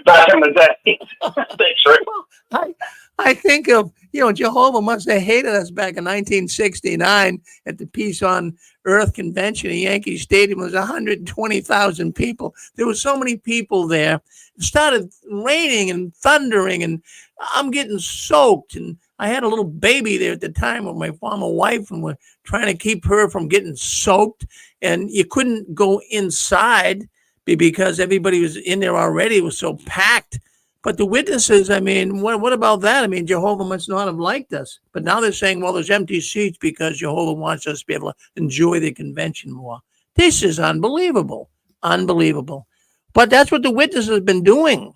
Back in the day. Thanks, Rick. Well, I think of, Jehovah must have hated us back in 1969 at the Peace on Earth convention at Yankee Stadium. It was 120,000 people. There were so many people there. It started raining and thundering, and I'm getting soaked. And I had a little baby there at the time with my former wife, and we're trying to keep her from getting soaked. And you couldn't go inside because everybody was in there already. It was so packed. But the witnesses, I mean, what about that? I mean, Jehovah must not have liked us. But now they're saying, well, there's empty seats because Jehovah wants us to be able to enjoy the convention more. This is unbelievable. Unbelievable. But that's what the witnesses have been doing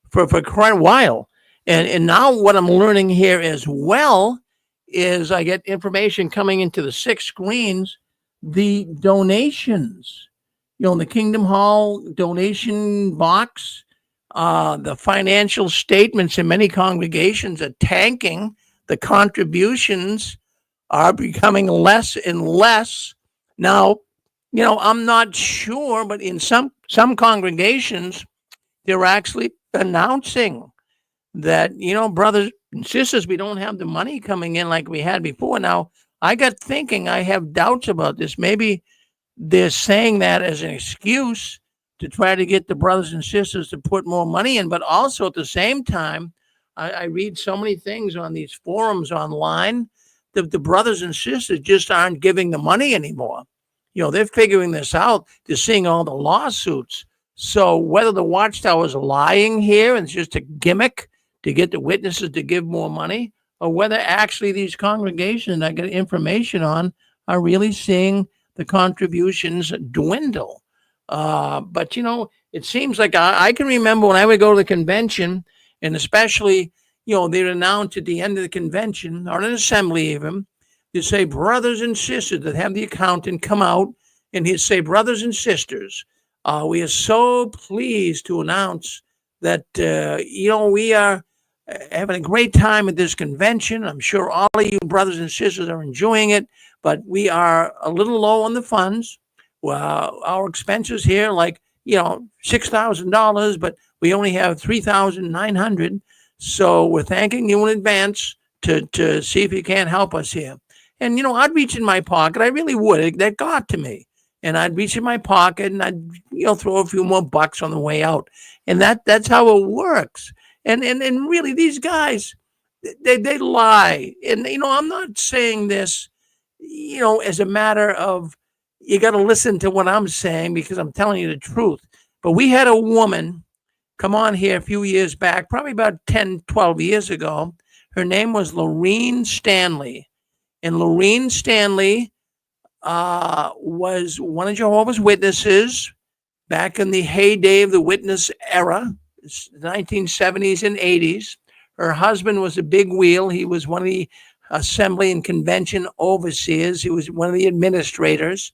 for quite a while. And now what I'm learning here as well is I get information coming into the 6 screens, the donations, in the Kingdom Hall donation box. The financial statements in many congregations are tanking. The contributions are becoming less and less. Now, I'm not sure, but in some congregations, they're actually announcing that, brothers and sisters, we don't have the money coming in like we had before. Now, I got thinking, I have doubts about this. Maybe they're saying that as an excuse to try to get the brothers and sisters to put more money in. But also at the same time, I read so many things on these forums online that the brothers and sisters just aren't giving the money anymore. They're figuring this out. They're seeing all the lawsuits. So whether the Watchtower is lying here and it's just a gimmick to get the witnesses to give more money, or whether actually these congregations I get information on are really seeing the contributions dwindle. But, it seems like I can remember when I would go to the convention, and especially, they'd announce at the end of the convention, or an assembly even, they'd say, brothers and sisters, that have the accountant come out, and he'd say, brothers and sisters, we are so pleased to announce that, we are having a great time at this convention. I'm sure all of you brothers and sisters are enjoying it, but we are a little low on the funds. Well, our expenses here, like, $6,000, but we only have $3,900. So we're thanking you in advance to see if you can't help us here. And, I'd reach in my pocket. I really would. That got to me. And I'd reach in my pocket and I'd, throw a few more bucks on the way out. And that's how it works. And really, these guys, they lie. And, I'm not saying this as a matter of, you got to listen to what I'm saying because I'm telling you the truth. But we had a woman come on here a few years back, probably about 10, 12 years ago. Her name was Lorene Stanley. And Lorene Stanley was one of Jehovah's Witnesses back in the heyday of the witness era, 1970s and 80s. Her husband was a big wheel. He was one of the assembly and convention overseers. He was one of the administrators.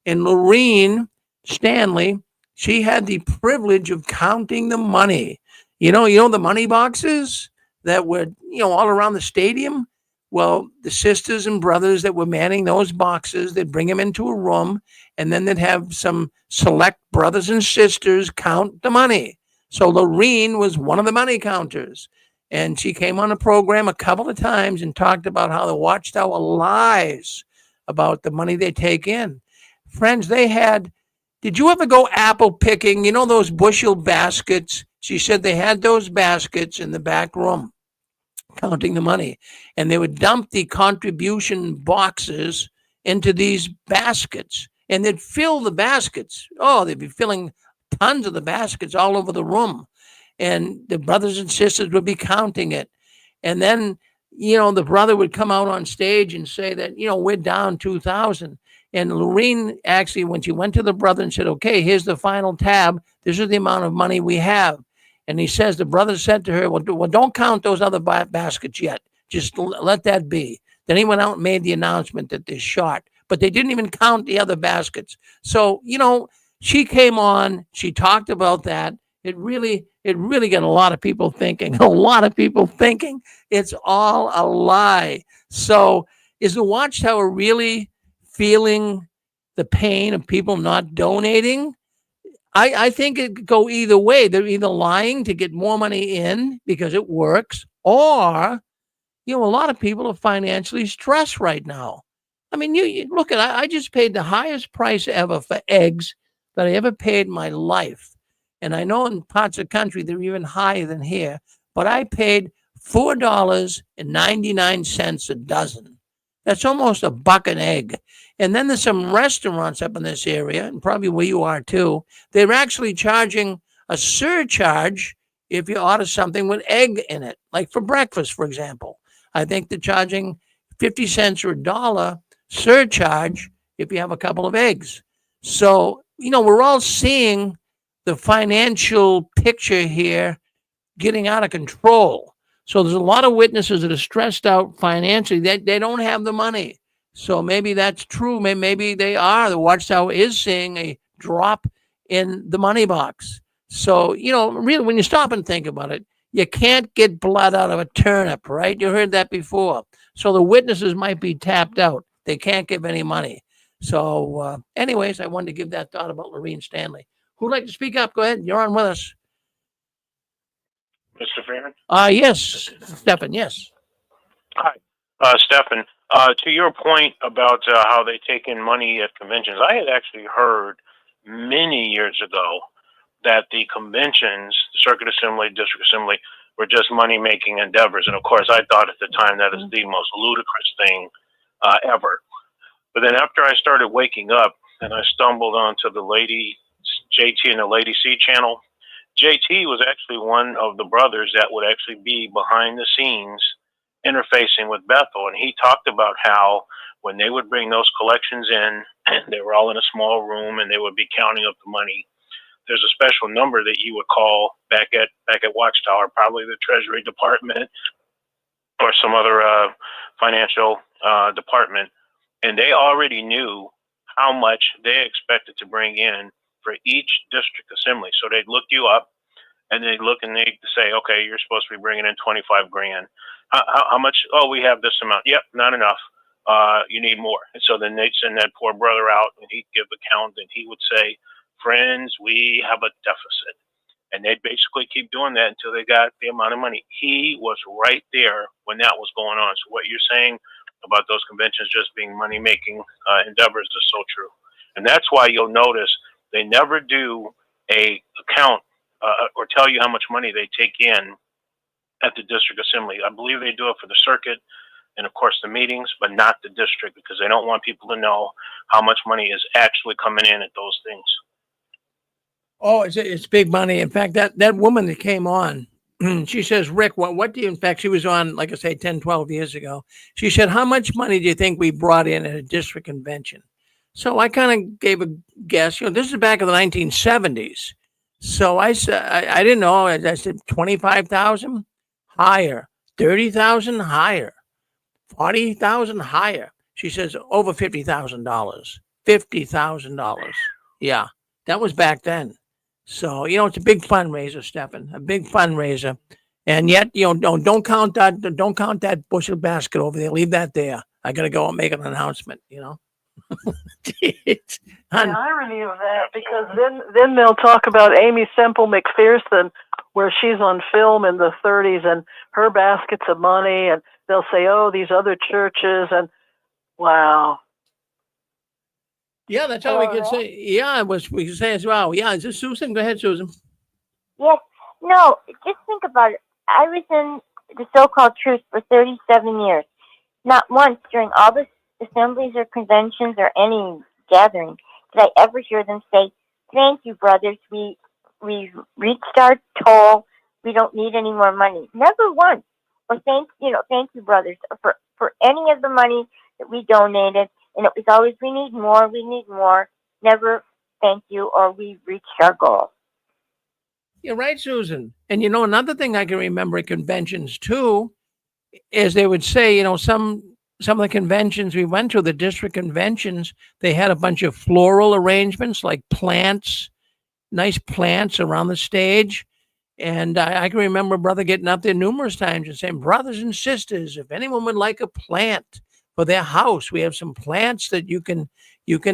And Lorene Stanley, she had the privilege of counting the money. You know the money boxes that were, all around the stadium? Well, the sisters and brothers that were manning those boxes, they'd bring them into a room, and then they'd have some select brothers and sisters count the money. So Lorene was one of the money counters. And she came on a program a couple of times and talked about how the Watchtower lies about the money they take in. Friends, did you ever go apple picking? You know those bushel baskets? She said they had those baskets in the back room counting the money, and they would dump the contribution boxes into these baskets, and they'd fill the baskets. Oh, they'd be filling tons of the baskets all over the room, and the brothers and sisters would be counting it. And then, the brother would come out on stage and say that, we're down 2,000. And Lorene actually, when she went to the brother and said, okay, here's the final tab, this is the amount of money we have. And he says, the brother said to her, well, don't count those other baskets yet. Just let that be. Then he went out and made the announcement that they're short, but they didn't even count the other baskets. So, she came on, she talked about that. It really got a lot of people thinking, it's all a lie. So is the Watchtower really feeling the pain of people not donating? I think it could go either way. They're either lying to get more money in because it works, or, a lot of people are financially stressed right now. I mean, you look at, I just paid the highest price ever for eggs that I ever paid in my life. And I know in parts of the country, they're even higher than here, but I paid $4.99 a dozen. That's almost $1 an egg. And then there's some restaurants up in this area, and probably where you are too. They're actually charging a surcharge if you order something with egg in it, like for breakfast, for example. I think they're charging 50 cents or $1 surcharge if you have a couple of eggs. So, we're all seeing the financial picture here getting out of control. So there's a lot of witnesses that are stressed out financially. They don't have the money. So maybe that's true. Maybe they are. The Watchtower is seeing a drop in the money box. So, really, when you stop and think about it, you can't get blood out of a turnip, right? You heard that before. So the witnesses might be tapped out. They can't give any money. So anyways, I wanted to give that thought about Lorene Stanley. Who'd like to speak up? Go ahead. You're on with us. Mr. Freeman? Yes, Stefan, yes. Hi, Stefan. To your point about how they take in money at conventions, I had actually heard many years ago that the conventions, the Circuit Assembly, District Assembly, were just money-making endeavors. And of course, I thought at the time that is the most ludicrous thing ever. But then after I started waking up and I stumbled onto the Lady JT and the Lady C channel, JT was actually one of the brothers that would actually be behind the scenes interfacing with Bethel. And he talked about how when they would bring those collections in, they were all in a small room and they would be counting up the money. There's a special number that you would call back at Watchtower, probably the Treasury Department or some other financial department. And they already knew how much they expected to bring in for each district assembly. So they'd look you up and they'd look and they'd say, okay, you're supposed to be bringing in 25 grand. How much? Oh, we have this amount. Yep, not enough. You need more. And so then they'd send that poor brother out and he'd give the count and he would say, friends, we have a deficit. And they'd basically keep doing that until they got the amount of money. He was right there when that was going on. So what you're saying about those conventions just being money-making endeavors is so true. And that's why you'll notice they never do a count or tell you how much money they take in at the district assembly. I believe they do it for the circuit. and of course the meetings, but not the district, because they don't want people to know how much money is actually coming in at those things. Oh, it's big money. In fact, that woman that came on, she says, Rick, what do you, in fact, she was on, like I say, 10, 12 years ago. She said, how much money do you think we brought in at a district convention? So I kind of gave a guess. This is back in the 1970s. So I said, I didn't know. I said 25,000 higher, 30,000 higher, 40,000 higher. She says over $50,000, $50,000. Yeah, that was back then. So, it's a big fundraiser, Stefan, a big fundraiser. And yet, don't count that bushel basket over there. Leave that there. I got to go and make an announcement, The irony of that, because then they'll talk about Amy Semple McPherson, where she's on film in the 30s and her baskets of money, and they'll say, oh, these other churches, and wow. Yeah, that's all we could say. Yeah, we could say as well. Yeah, is this Susan? Go ahead, Susan. Yes. No, just think about it. I was in the so-called truth for 37 years. Not once during all the assemblies or conventions or any gathering did I ever hear them say, thank you, brothers. We've reached our toll. We don't need any more money. Never once. Or thank you, brothers, for any of the money that we donated. And it was always, we need more. Never thank you, or we've reached our goal. You're right, Susan. And another thing I can remember at conventions too, is they would say, some of the conventions we went to, the district conventions, they had a bunch of floral arrangements, like plants, nice plants around the stage. And I can remember Brother getting up there numerous times and saying, brothers and sisters, if anyone would like a plant for their house, we have some plants that you can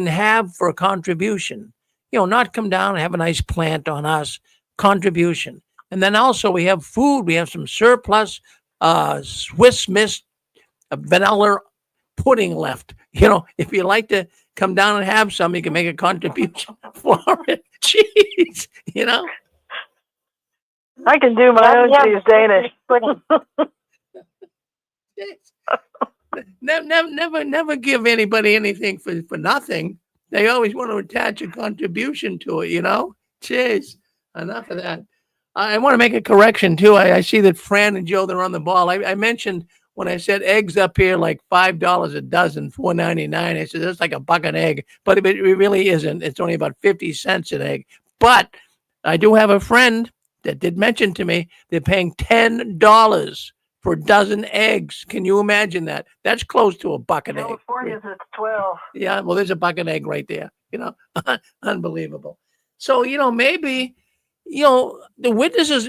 have for a contribution. Not come down and have a nice plant on us, contribution. And then also we have food. We have some surplus Swiss Miss vanilla pudding left. If you like to come down and have some, you can make a contribution for it. Jeez, I can do my own cheese Danish. Never give anybody anything for nothing. They always want to attach a contribution to it, Jeez, enough of that. I want to make a correction too. I see that Fran and Joe, they're on the ball. I mentioned when I said eggs up here like $5 a dozen, $4.99. I said that's like a buck an egg, but it really isn't. It's only about 50 cents an egg. But I do have a friend that did mention to me they're paying $10 for a dozen eggs. Can you imagine that? That's close to a buck an egg. California's at 12. Yeah, well, there's a buck an egg right there. Unbelievable. So maybe the witnesses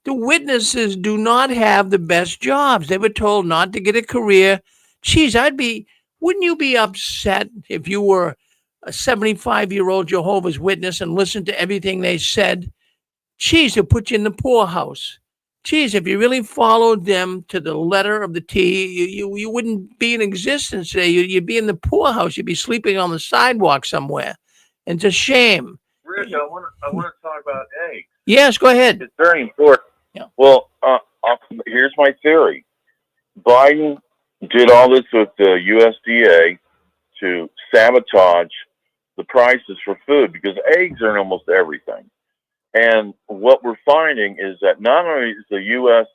the witnesses do not have the best jobs. They were told not to get a career. Geez, wouldn't you be upset if you were a 75-year-old Jehovah's Witness and listened to everything they said? Geez, they'll put you in the poorhouse. Geez, if you really followed them to the letter of the T, you wouldn't be in existence today. You'd be in the poorhouse. You'd be sleeping on the sidewalk somewhere. And it's a shame. Rick, I want to talk about eggs. Yes, go ahead. It's very important. Yeah. Well, here's my theory. Biden did all this with the USDA to sabotage the prices for food because eggs are in almost everything. And what we're finding is that not only is the U.S.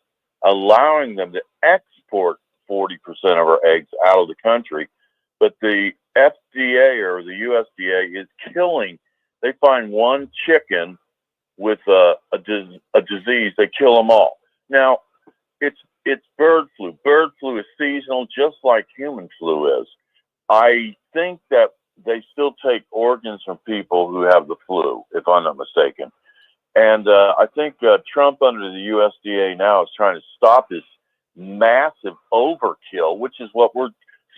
allowing them to export 40% of our eggs out of the country, but the FDA or the USDA is killing. They find one chicken with a disease, they kill them all. Now, it's bird flu. Bird flu is seasonal, just like human flu is. I think that they still take organs from people who have the flu, if I'm not mistaken. And I think Trump under the USDA now is trying to stop this massive overkill, which is what we're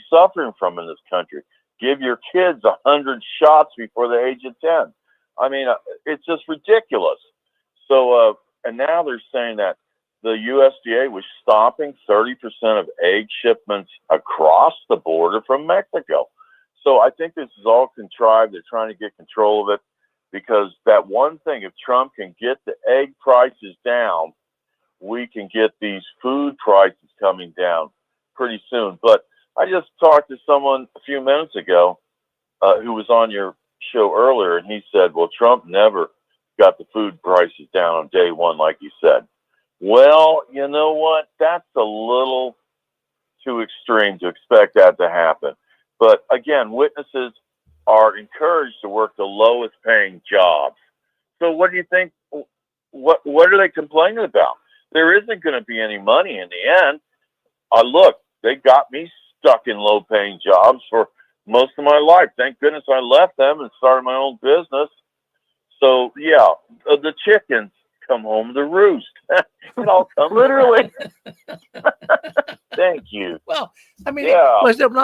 suffering from in this country. Give your kids 100 shots before the age of 10. I mean, it's just ridiculous. So, and now they're saying that the USDA was stopping 30% of egg shipments across the border from Mexico. So I think this is all contrived. They're trying to get control of it because that one thing, if Trump can get the egg prices down, we can get these food prices coming down pretty soon. But I just talked to someone a few minutes ago who was on your show earlier, and he said, well, Trump never got the food prices down on day one, like you said. Well, you know what? That's a little too extreme to expect that to happen. But again, witnesses are encouraged to work the lowest paying jobs. So what do you think? What are they complaining about? There isn't going to be any money in the end. Look, they got me stuck in low paying jobs for most of my life. Thank goodness I left them and started my own business. So yeah, the chickens come home to roost. It all comes Literally. Thank you. Well, I mean, Yeah. listen,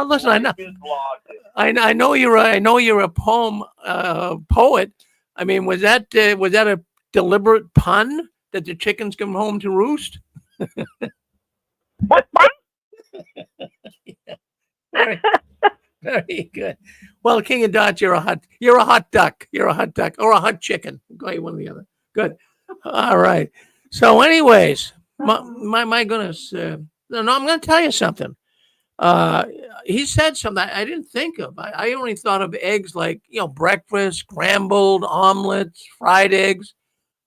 I know you're a poem poet. I mean, was that a deliberate pun that the chickens come home to roost? Yeah. Very good. Well, King of Dots, you're a hot duck. You're a hot duck or a hot chicken. Go ahead, one or the other. Good. All right. So, anyways, my goodness. No, I'm going to tell you something. He said something I didn't think of. I only thought of eggs like, breakfast, scrambled, omelets, fried eggs.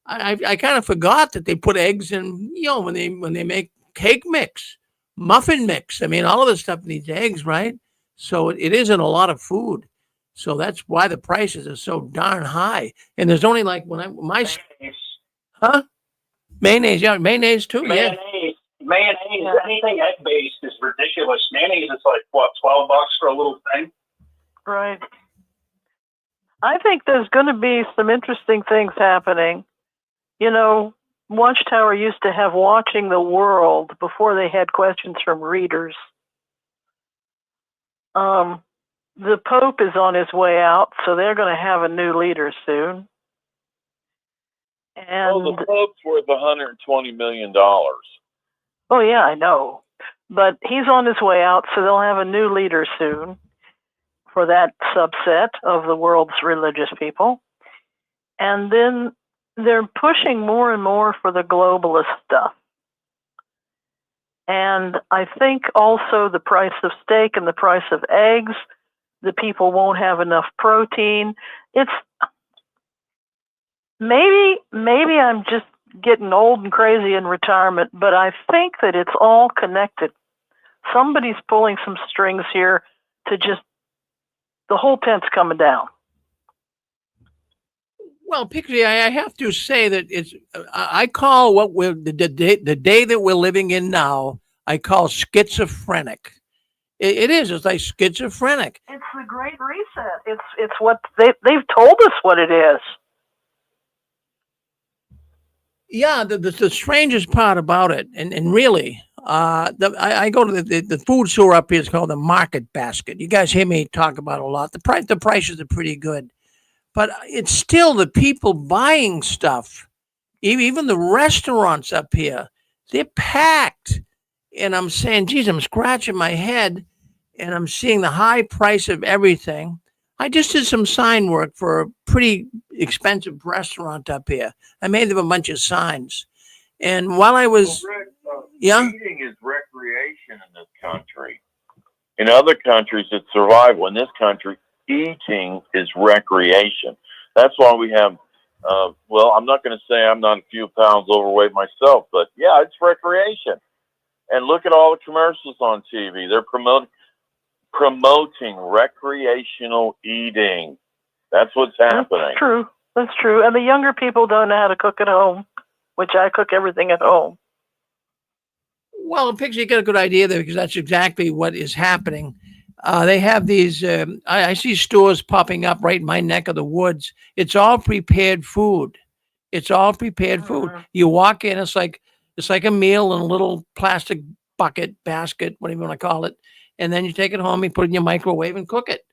I kind of forgot that they put eggs in, when they make cake mix, muffin mix. I mean, all of this stuff needs eggs, right? So it isn't a lot of food. So that's why the prices are so darn high. And there's only like mayonnaise, yeah, mayonnaise too, yeah. Mayonnaise, anything egg based is ridiculous. Mayonnaise is like what, $12 for a little thing? Right. I think there's going to be some interesting things happening. Watchtower used to have Watching the World before they had questions from readers. The Pope is on his way out, so they're going to have a new leader soon. And the Pope's worth $120 million. Oh, yeah, I know. But he's on his way out, so they'll have a new leader soon for that subset of the world's religious people. And then they're pushing more and more for the globalist stuff. And I think also the price of steak and the price of eggs, the people won't have enough protein. It's maybe I'm just getting old and crazy in retirement, but I think that it's all connected. Somebody's pulling some strings here to just, the whole tent's coming down. Well, Pixie, I have to say that I call what we're the day that we're living in now, I call schizophrenic. It is. It's like schizophrenic. It's the Great Reset. It's what they've told us what it is. Yeah, the strangest part about it, and really, I go to the food store up here. It's called the Market Basket. You guys hear me talk about it a lot. The prices are pretty good, but it's still the people buying stuff. Even the restaurants up here, they're packed. And I'm saying, geez, I'm scratching my head, and I'm seeing the high price of everything. I just did some sign work for a pretty expensive restaurant up here. I made them a bunch of signs. And while I was... Eating is recreation in this country. In other countries, it's survival. In this country, eating is recreation. That's why we have... I'm not going to say I'm not a few pounds overweight myself, but yeah, it's recreation. And look at all the commercials on TV. They're promoting recreational eating. That's what's happening. That's true. And the younger people don't know how to cook at home, which I cook everything at home. Well, Pixie, you got a good idea there, because that's exactly what is happening. They have these, I see stores popping up right in my neck of the woods. It's all prepared food. It's all prepared food. You walk in, it's like a meal in a little plastic basket, whatever you want to call it. And then you take it home, you put it in your microwave and cook it.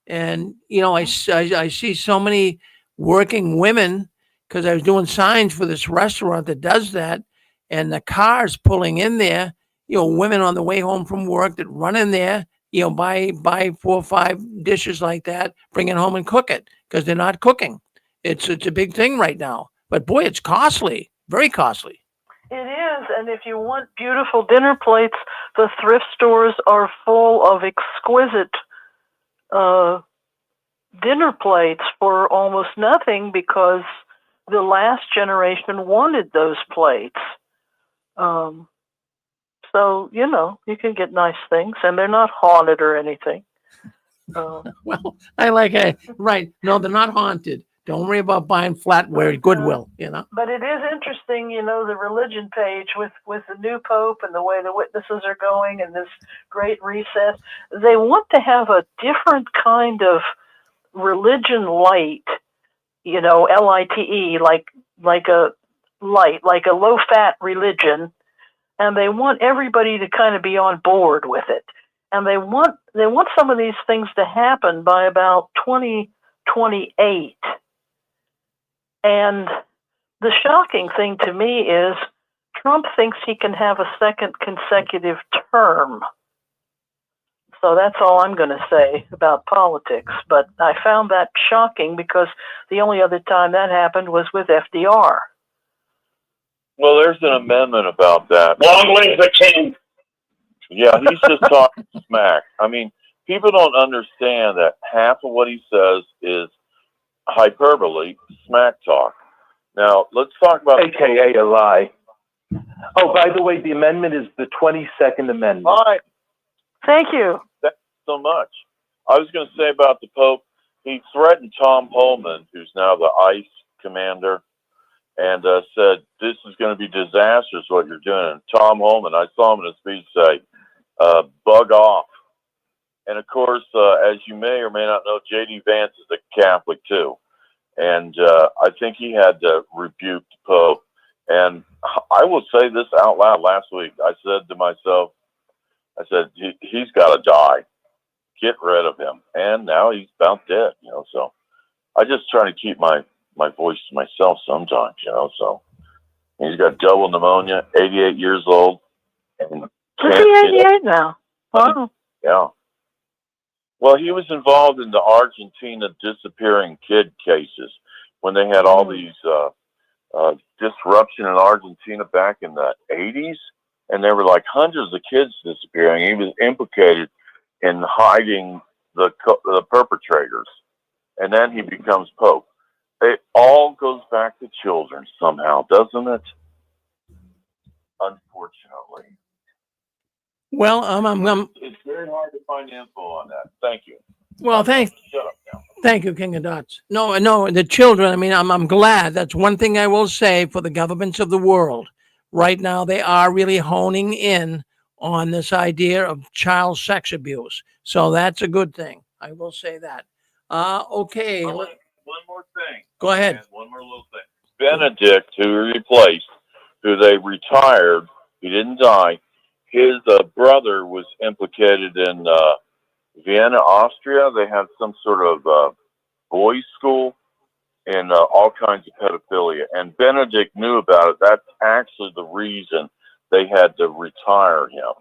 And, I see so many working women, because I was doing signs for this restaurant that does that. And the cars pulling in there, women on the way home from work that run in there, buy 4 or 5 dishes like that, bring it home and cook it, because they're not cooking. It's a big thing right now. But boy, it's costly, very costly. It is. is, and if you want beautiful dinner plates, the thrift stores are full of exquisite dinner plates for almost nothing because the last generation wanted those plates. So, you know, you can get nice things, and they're not haunted or anything. Well, I like it. Right. No, they're not haunted. Don't worry about buying flatware at Goodwill, you know. But it is interesting, you know, the religion page with the new pope and the way the witnesses are going and this great reset. They want to have a different kind of religion light, you know, LITE, like a light, like a low-fat religion, and they want everybody to kind of be on board with it. And they want some of these things to happen by about 2028. And the shocking thing to me is Trump thinks he can have a second consecutive term. So that's all I'm going to say about politics. But I found that shocking because the only other time that happened was with FDR. Well, there's an amendment about that. Long live the king. Yeah, he's just talking smack. I mean, people don't understand that half of what he says is hyperbole, smack talk. Now, let's talk about... AKA a lie. Oh, by the way, the amendment is the 22nd Amendment. All right. Thank you. Thanks so much. I was going to say about the Pope, he threatened Tom Holman, who's now the ICE commander, and said, this is going to be disastrous what you're doing. And Tom Holman, I saw him in a speech say, bug off. And of course, as you may or may not know, J.D. Vance is a Catholic too. And I think he had to rebuke the Pope. And I will say this out loud last week. I said to myself, I said, he's got to die. Get rid of him. And now he's about dead, you know. So I just try to keep my voice to myself sometimes, you know. So he's got double pneumonia, 88 years old. And Is he 88 now? Wow. Yeah. Well, he was involved in the Argentina disappearing kid cases when they had all these disruption in Argentina back in the 80s. And there were like hundreds of kids disappearing. He was implicated in hiding the perpetrators. And then he becomes Pope. It all goes back to children somehow, doesn't it? Unfortunately. Well, it's very hard to find info on that. Thank you. Well, thank you, King of Dots. No, the children. I mean, I'm glad. That's one thing I will say for the governments of the world. Right now, they are really honing in on this idea of child sex abuse. So that's a good thing. I will say that. Okay. One more thing. Go ahead. One more little thing. Benedict, who replaced, who they retired, he didn't die. His brother was implicated in Vienna, Austria. They had some sort of boys' school and all kinds of pedophilia. And Benedict knew about it. That's actually the reason they had to retire him.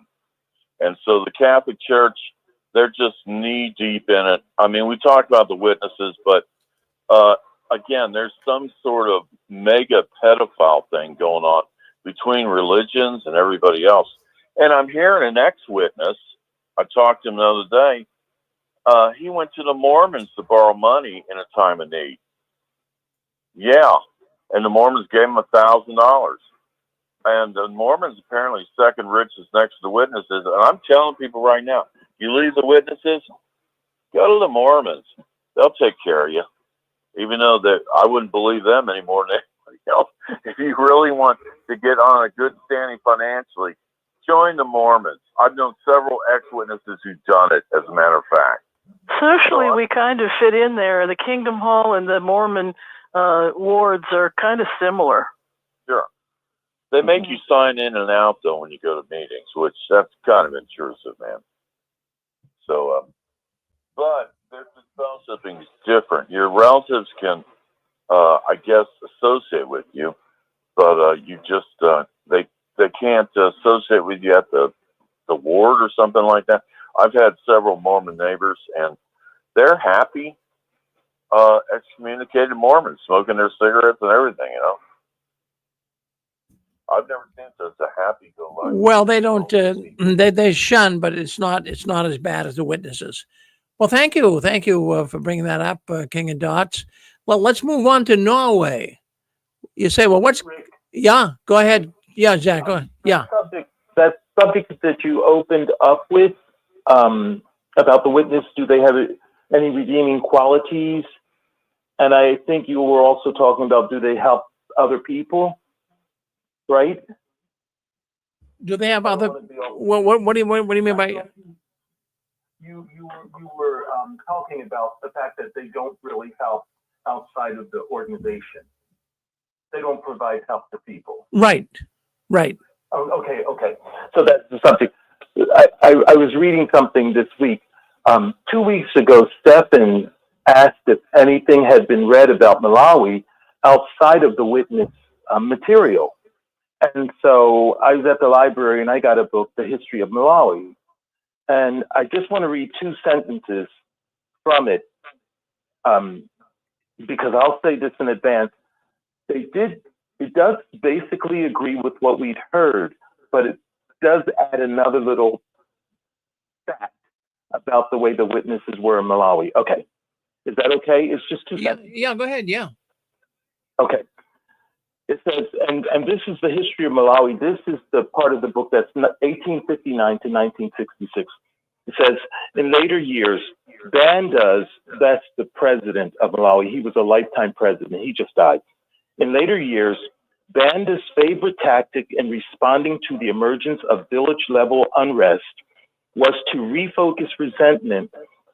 And so the Catholic Church, they're just knee deep in it. I mean, we talked about the witnesses, but again, there's some sort of mega pedophile thing going on between religions and everybody else. And I'm hearing an ex-witness, I talked to him the other day, he went to the Mormons to borrow money in a time of need. Yeah, and the Mormons gave him $1,000. And the Mormons apparently second richest next to the witnesses. And I'm telling people right now, you leave the witnesses, go to the Mormons. They'll take care of you. Even though that I wouldn't believe them any more than anybody else. If you really want to get on a good standing financially, join the Mormons. I've known several ex-witnesses who've done it, as a matter of fact. Socially, we kind of fit in there. The Kingdom Hall and the Mormon wards are kind of similar. Sure. They make you sign in and out, though, when you go to meetings, which that's kind of intrusive, man. So, but there's this fellowshipping is different. Your relatives can, I guess, associate with you, but you just, they can't associate with you at the ward or something like that. I've had several Mormon neighbors, and they're happy excommunicated Mormons, smoking their cigarettes and everything, you know. I've never seen such a happy-go-lucky. Well, they don't. They shun, but it's not as bad as the witnesses. Well, thank you for bringing that up, King of Dots. Well, let's move on to Norway. You say, well, what's? Yeah, go ahead. Yeah, Jack, go ahead. Yeah. That subject that you opened up with about the witness, do they have any redeeming qualities? And I think you were also talking about, do they help other people? Right? Do they have other? What do you mean by? You were talking about the fact that they don't really help outside of the organization. They don't provide help to people. Right. Oh, okay. So that's the subject. I was reading something this week. 2 weeks ago, Stefan asked if anything had been read about Malawi outside of the witness material. And so I was at the library and I got a book, The History of Malawi. And I just want to read 2 sentences from it, because I'll say this in advance. It does basically agree with what we'd heard, but it does add another little fact about the way the witnesses were in Malawi. Okay. Is that okay? It's just 2 sentences. Yeah, go ahead. Yeah. Okay. It says, and this is the history of Malawi. This is the part of the book that's 1859 to 1966. It says, in later years, Bandas, that's the president of Malawi. He was a lifetime president. He just died. In later years, Banda's favorite tactic in responding to the emergence of village-level unrest was to refocus resentment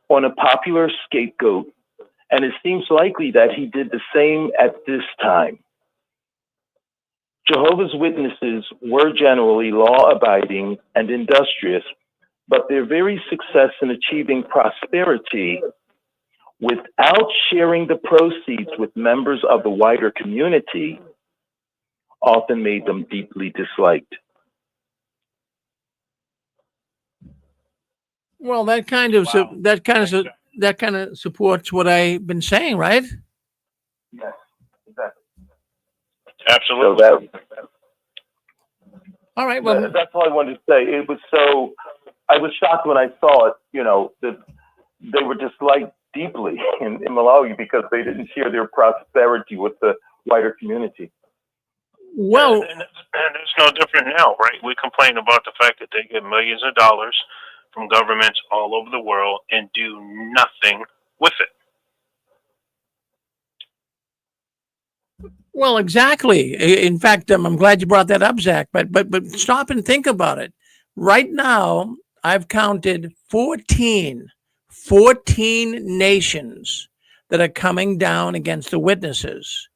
on a popular scapegoat, and it seems likely that he did the same at this time. Jehovah's Witnesses were generally law-abiding and industrious, but their very success in achieving prosperity without sharing the proceeds with members of the wider community often made them deeply disliked. Well, that kind of supports what I've been saying, right? Yes, exactly. Absolutely. So All right. Well, that's all I wanted to say. It was so, I was shocked when I saw it, that they were disliked deeply in Malawi because they didn't share their prosperity with the wider community. Well, and it's no different now, right? We complain about the fact that they get millions of dollars from governments all over the world and do nothing with it. Well, exactly. In fact, I'm glad you brought that up, Zach. But stop and think about it. Right now, I've counted 14 nations that are coming down against the witnesses.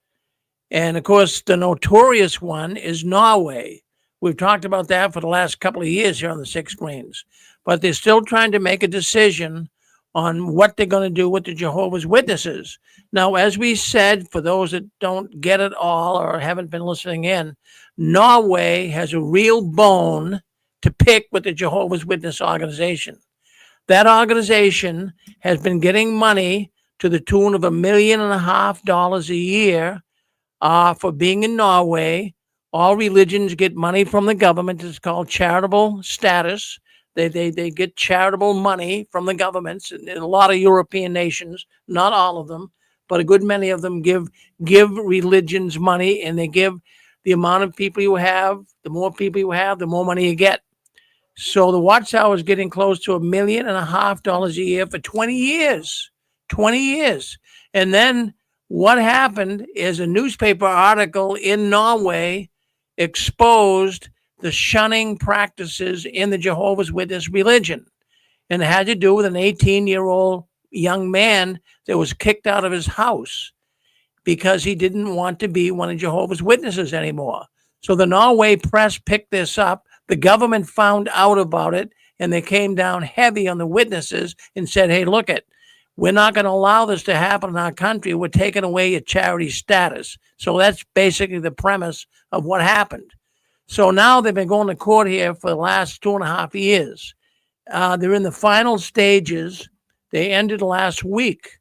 And of course, the notorious one is Norway. We've talked about that for the last couple of years here on the Six Screens. But they're still trying to make a decision on what they're going to do with the Jehovah's Witnesses. Now, as we said, for those that don't get it all or haven't been listening in, Norway has a real bone to pick with the Jehovah's Witness organization. That organization has been getting money to the tune of $1.5 million a year for being in Norway. All religions get money from the government. It's called charitable status. They get charitable money from the governments in a lot of European nations, not all of them, but a good many of them give religions money, and they give the amount of people you have, the more people you have, the more money you get. So the Watchtower is getting close to $1.5 million a year for 20 years. 20 years. And then what happened is a newspaper article in Norway exposed the shunning practices in the Jehovah's Witness religion. And it had to do with an 18-year-old young man that was kicked out of his house because he didn't want to be one of Jehovah's Witnesses anymore. So the Norway press picked this up. The government found out about it, and they came down heavy on the witnesses and said, hey, look it, we're not going to allow this to happen in our country. We're taking away your charity status. So that's basically the premise of what happened. So now they've been going to court here for the last 2.5 years. They're in the final stages. They ended last week.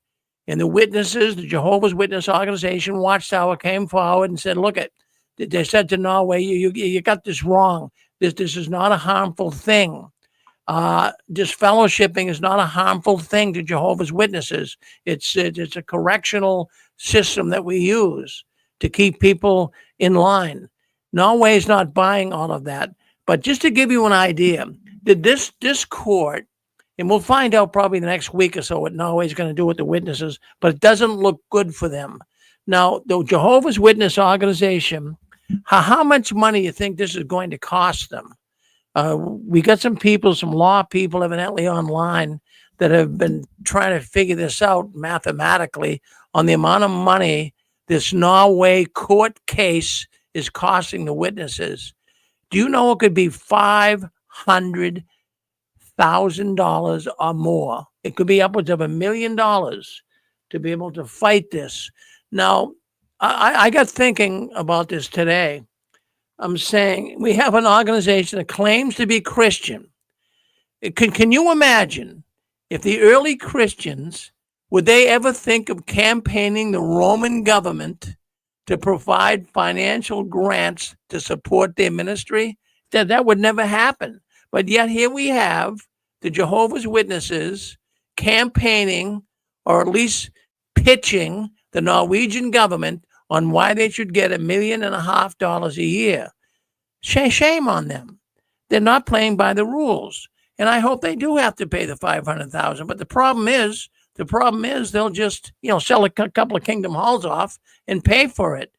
And the witnesses, the Jehovah's Witness organization, Watchtower, came forward and said, look it, They said to Norway, you got this wrong. This is not a harmful thing. Disfellowshipping is not a harmful thing to Jehovah's Witnesses. It's a correctional system that we use to keep people in line. Norway is not buying all of that. But just to give you an idea, this court, and we'll find out probably the next week or so what Norway is going to do with the witnesses, but it doesn't look good for them. Now, the Jehovah's Witness organization, how much money you think this is going to cost them? We got some people, some law people evidently online that have been trying to figure this out mathematically on the amount of money this Norway court case is costing the witnesses. Do you know it could be $500,000 or more? It could be upwards of $1 million to be able to fight this. Now, I got thinking about this today. I'm saying we have an organization that claims to be Christian. Can you imagine if the early Christians, would they ever think of campaigning the Roman government to provide financial grants to support their ministry? That would never happen. But yet here we have the Jehovah's Witnesses campaigning, or at least pitching the Norwegian government on why they should get $1.5 million a year. Shame on them. They're not playing by the rules. And I hope they do have to pay the $500,000. But the problem is they'll just, sell a couple of Kingdom Halls off and pay for it.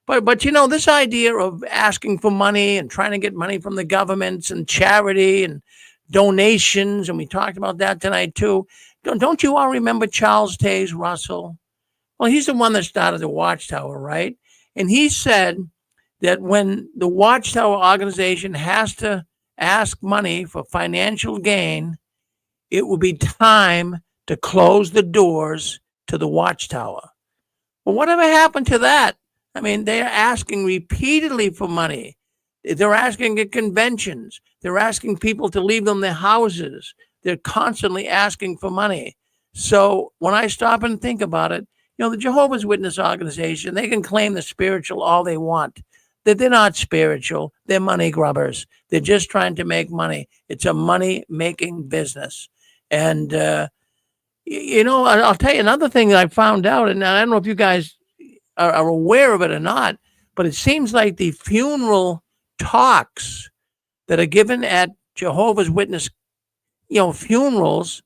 But this idea of asking for money and trying to get money from the governments and charity and donations, and we talked about that tonight too. Don't you all remember Charles Taze Russell? Well, he's the one that started the Watchtower, right? And he said that when the Watchtower organization has to ask money for financial gain, it will be time to close the doors to the Watchtower. Well, whatever happened to that? I mean, they're asking repeatedly for money. They're asking at conventions. They're asking people to leave them their houses. They're constantly asking for money. So when I stop and think about it, the Jehovah's Witness organization, they can claim the spiritual all they want. They're not spiritual. They're money grubbers. They're just trying to make money. It's a money-making business. And, I'll tell you another thing that I found out, and I don't know if you guys are aware of it or not, but it seems like the funeral talks that are given at Jehovah's Witness, funerals,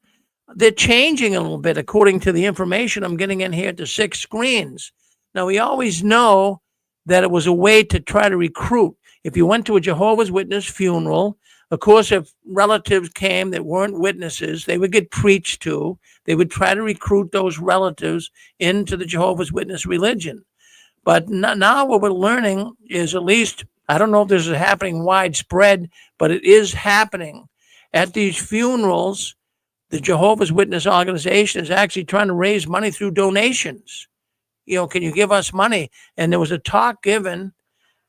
they're changing a little bit according to the information I'm getting in here at the 6 screens. Now, we always know that it was a way to try to recruit. If you went to a Jehovah's Witness funeral, of course, if relatives came that weren't witnesses, they would get preached to. They would try to recruit those relatives into the Jehovah's Witness religion. But now what we're learning is, at least, I don't know if this is happening widespread, but it is happening. At these funerals, the Jehovah's Witness organization is actually trying to raise money through donations. Can you give us money? And there was a talk given.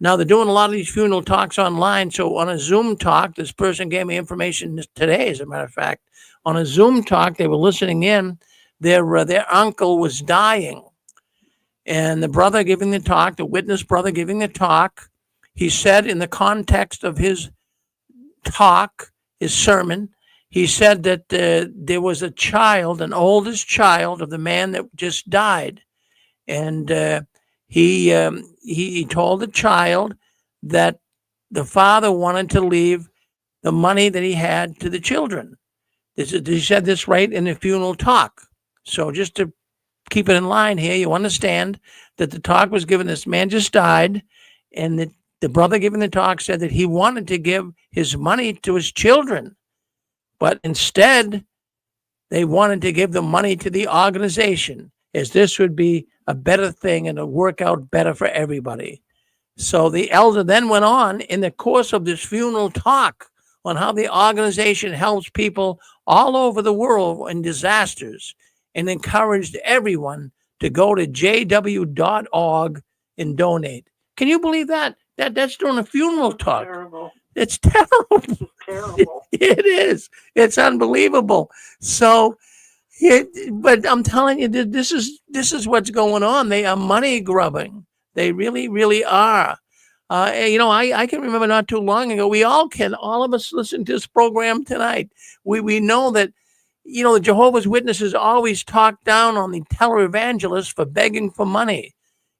Now, they're doing a lot of these funeral talks online. So on a Zoom talk, this person gave me information today, as a matter of fact. On a Zoom talk, they were listening in. Their uncle was dying. And the brother giving the talk, the witness brother giving the talk, he said in the context of his talk, his sermon, he said that there was a child, an oldest child of the man that just died. And he told the child that the father wanted to leave the money that he had to the children. He said this right in the funeral talk. So just to keep it in line here, you understand that the talk was given, this man just died, and the brother giving the talk said that he wanted to give his money to his children, but instead they wanted to give the money to the organization, as this would be a better thing and it'll work out better for everybody. So the elder then went on in the course of this funeral talk on how the organization helps people all over the world in disasters, and encouraged everyone to go to jw.org and donate. Can you believe that? That's during a funeral talk. Terrible. It's terrible. Terrible. It is. It's unbelievable. So, but I'm telling you, this is what's going on. They are money grubbing. They really, really are. I can remember not too long ago, all of us listen to this program tonight. We know that, the Jehovah's Witnesses always talk down on the televangelists for begging for money.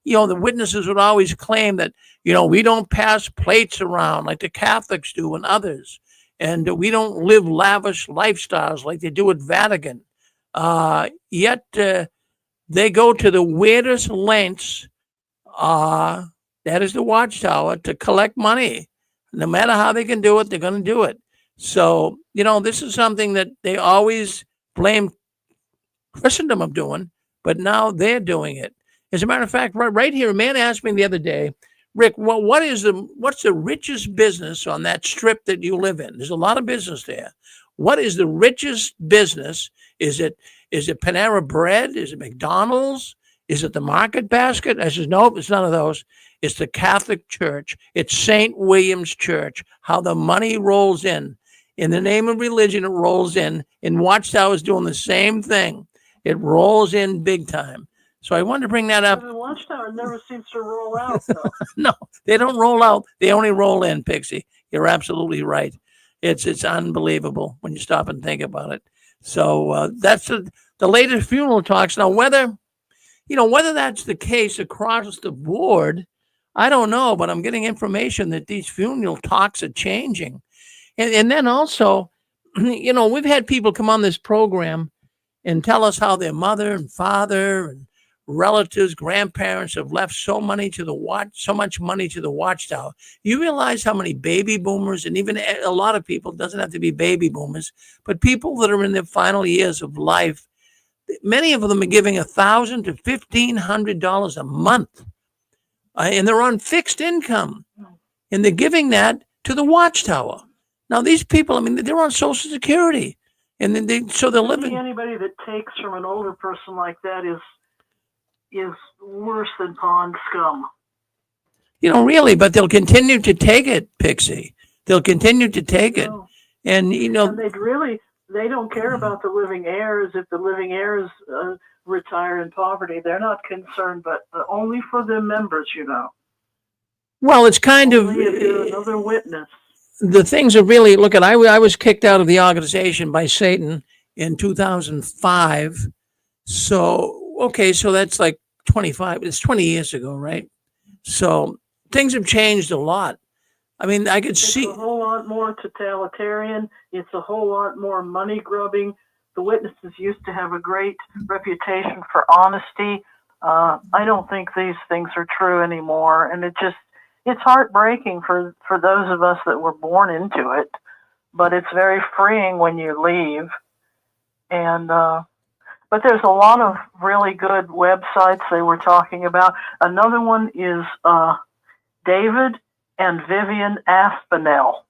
The witnesses would always claim that, we don't pass plates around like the Catholics do and others. And we don't live lavish lifestyles like they do at Vatican. Yet they go to the weirdest lengths, that is the Watchtower, to collect money. No matter how they can do it, they're going to do it. So, this is something that they always blame Christendom of doing, but now they're doing it. As a matter of fact, right here, a man asked me the other day, Rick, what's the richest business on that strip that you live in? There's a lot of business there. What is the richest business? Is it Panera Bread? Is it McDonald's? Is it the Market Basket? I says, nope, it's none of those. It's the Catholic Church. It's St. William's Church, how the money rolls in. In the name of religion, it rolls in. And Watchtower is doing the same thing. It rolls in big time. So I wanted to bring that up. The Watchtower never seems to roll out, though. No, they don't roll out. They only roll in, Pixie. You're absolutely right. It's unbelievable when you stop and think about it. So that's the latest funeral talks. Now, whether that's the case across the board, I don't know, but I'm getting information that these funeral talks are changing. And then also, we've had people come on this program and tell us how their mother and father and relatives, grandparents have left so much money to the Watchtower. You realize how many baby boomers, and even a lot of people, doesn't have to be baby boomers, but people that are in their final years of life, many of them are giving $1,000 to $1,500 a month, and they're on fixed income, and they're giving that to the Watchtower. Now, these people, they're on Social Security, and then they're living. Anybody that takes from an older person like that is worse than pond scum. Really, but they'll continue to take it, Pixie. They'll continue to take it, and they don't care about the living heirs. If the living heirs retire in poverty, they're not concerned, but only for their members, Well, it's kind only of if you're another witness. The things are really, look at, I was kicked out of the organization by Satan in 2005. So that's like it's 20 years ago, right? So things have changed a lot. I could see. It's a whole lot more totalitarian. It's a whole lot more money grubbing. The witnesses used to have a great reputation for honesty. I don't think these things are true anymore. And it's heartbreaking for those of us that were born into it, but it's very freeing when you leave. And, but there's a lot of really good websites they were talking about. Another one is David and Vivian Aspinall.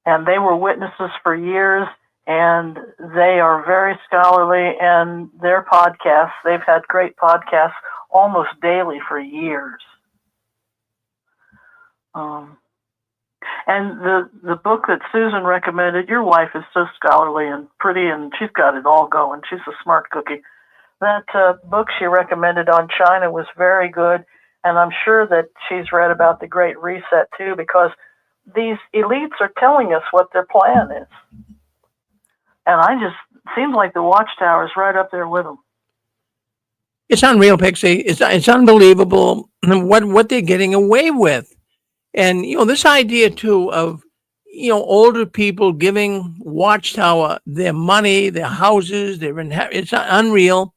And they were witnesses for years, and they are very scholarly, and their podcasts, they've had great podcasts almost daily for years. And the book that Susan recommended, your wife is so scholarly and pretty, and she's got it all going. She's a smart cookie. That book she recommended on China was very good, and I'm sure that she's read about the Great Reset too, because these elites are telling us what their plan is. And seems like the Watchtower is right up there with them. It's unreal, Pixie. It's unbelievable what they're getting away with. And, this idea too of, older people giving Watchtower their money, their houses, it's unreal.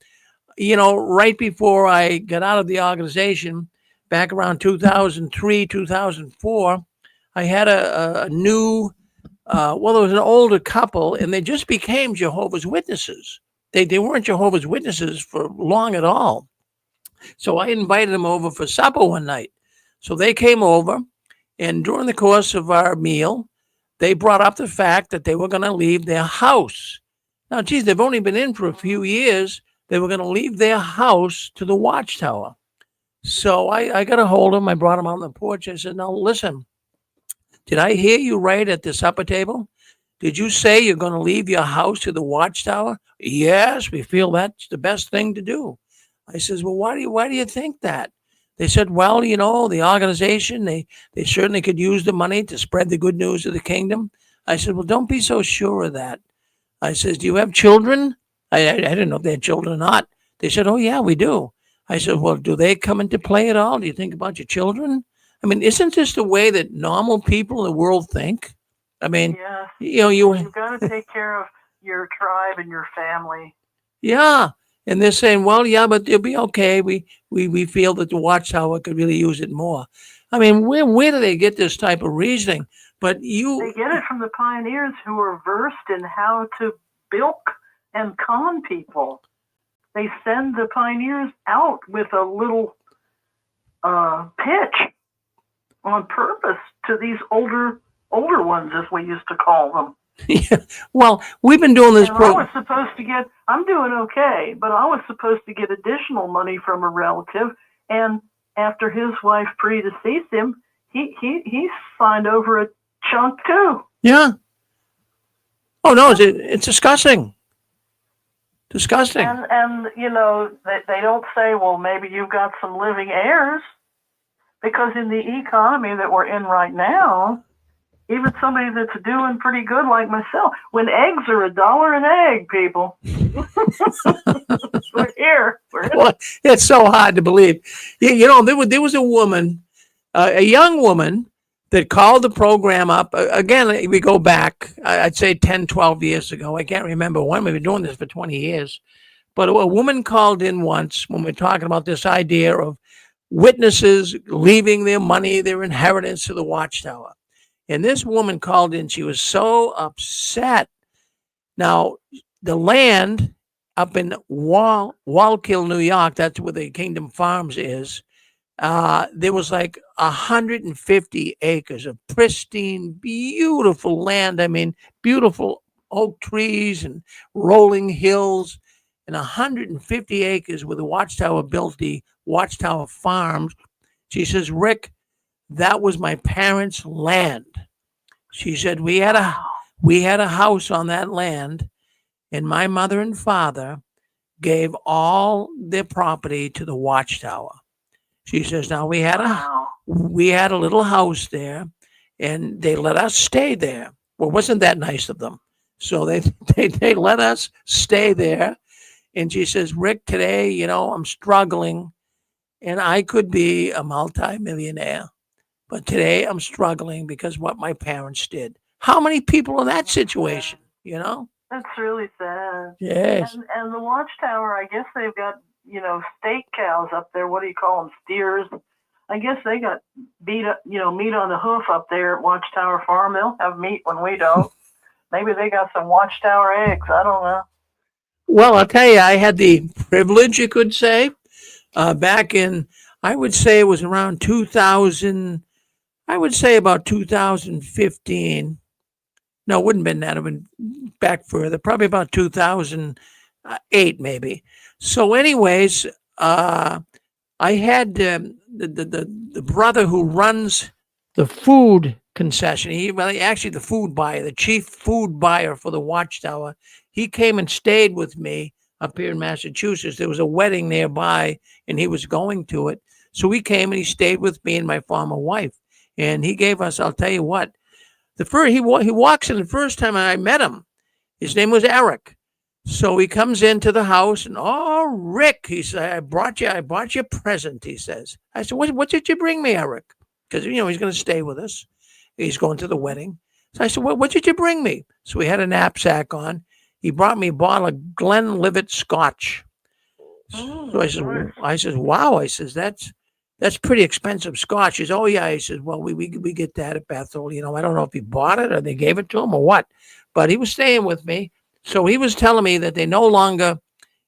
Right before I got out of the organization back around 2003, 2004, I had a new, there was an older couple, and they just became Jehovah's Witnesses. They weren't Jehovah's Witnesses for long at all. So I invited them over for supper one night. So they came over. And during the course of our meal, they brought up the fact that they were going to leave their house. Now, geez, they've only been in for a few years. They were going to leave their house to the Watchtower. So I got a hold of them. I brought them out on the porch. I said, now, listen, did I hear you right at the supper table? Did you say you're going to leave your house to the Watchtower? Yes, we feel that's the best thing to do. I says, well, why do you think that? They said, well, the organization, they certainly could use the money to spread the good news of the kingdom. I said, well, don't be so sure of that. I says, do you have children? I didn't know if they had children or not. They said, oh, yeah, we do. I said, well, do they come into play at all? Do you think about your children? I mean, isn't this the way that normal people in the world think? I mean, Yes. you've got to take care of your tribe and your family. Yeah. And they're saying, well, yeah, but they'll be okay. We feel that the Watchtower could really use it more. I mean, where do they get this type of reasoning? But They get it from the pioneers who are versed in how to bilk and con people. They send the pioneers out with a little pitch on purpose to these older ones, as we used to call them. Yeah. Well, we've been doing this I was supposed to get, I'm doing okay, but I was supposed to get additional money from a relative. And after his wife predeceased him, he signed over a chunk too. Yeah. Oh, no, it's disgusting. Disgusting. And they don't say, well, maybe you've got some living heirs. Because in the economy that we're in right now, even somebody that's doing pretty good like myself, when eggs are $1 an egg, people, we're here. Well, it's so hard to believe. There was a woman, a young woman, that called the program up. Again, we go back, I'd say 10, 12 years ago. I can't remember when. We've been doing this for 20 years. But a woman called in once when we're talking about this idea of witnesses leaving their money, their inheritance to the Watchtower. And this woman called in. She was so upset. Now, the land up in Wallkill, New York, that's where the Kingdom Farms is. There was like 150 acres of pristine, beautiful land. I mean, beautiful oak trees and rolling hills, and 150 acres where the Watchtower built the Watchtower Farms. She says, Rick, that was my parents' land. She said, we had a house on that land, and my mother and father gave all their property to the Watchtower. She says, now we had a little house there, and they let us stay there. Well, wasn't that nice of them? So they let us stay there. And she says, Rick, today, I'm struggling, and I could be a multimillionaire. But today I'm struggling because what my parents did. How many people in that situation, That's really sad. Yes. And the Watchtower, I guess they've got, steak cows up there. What do you call them? Steers. I guess they got meat on the hoof up there at Watchtower Farm. They'll have meat when we don't. Maybe they got some Watchtower eggs. I don't know. Well, I'll tell you, I had the privilege, you could say, back in, I would say it was around 2000, I would say about 2015. No, it wouldn't have been that. It would have been back further, probably about 2008, maybe. So anyways, I had the brother who runs the food concession. Actually the food buyer, the chief food buyer for the Watchtower. He came and stayed with me up here in Massachusetts. There was a wedding nearby, and he was going to it. So he came and he stayed with me and my former wife. And he gave us, I'll tell you what, he walks in the first time I met him. His name was Eric. So he comes into the house and, oh, Rick, he said, I brought you a present, he says. I said, what did you bring me, Eric? Because, he's going to stay with us. He's going to the wedding. So I said, what did you bring me? So we had a knapsack on. He brought me a bottle of Glenlivet Scotch. So I said, wow. I says, that's pretty expensive Scotch. He says, oh, yeah. He says, well, we get that at Bethel. I don't know if he bought it or they gave it to him or what. But he was staying with me. So he was telling me that they no longer,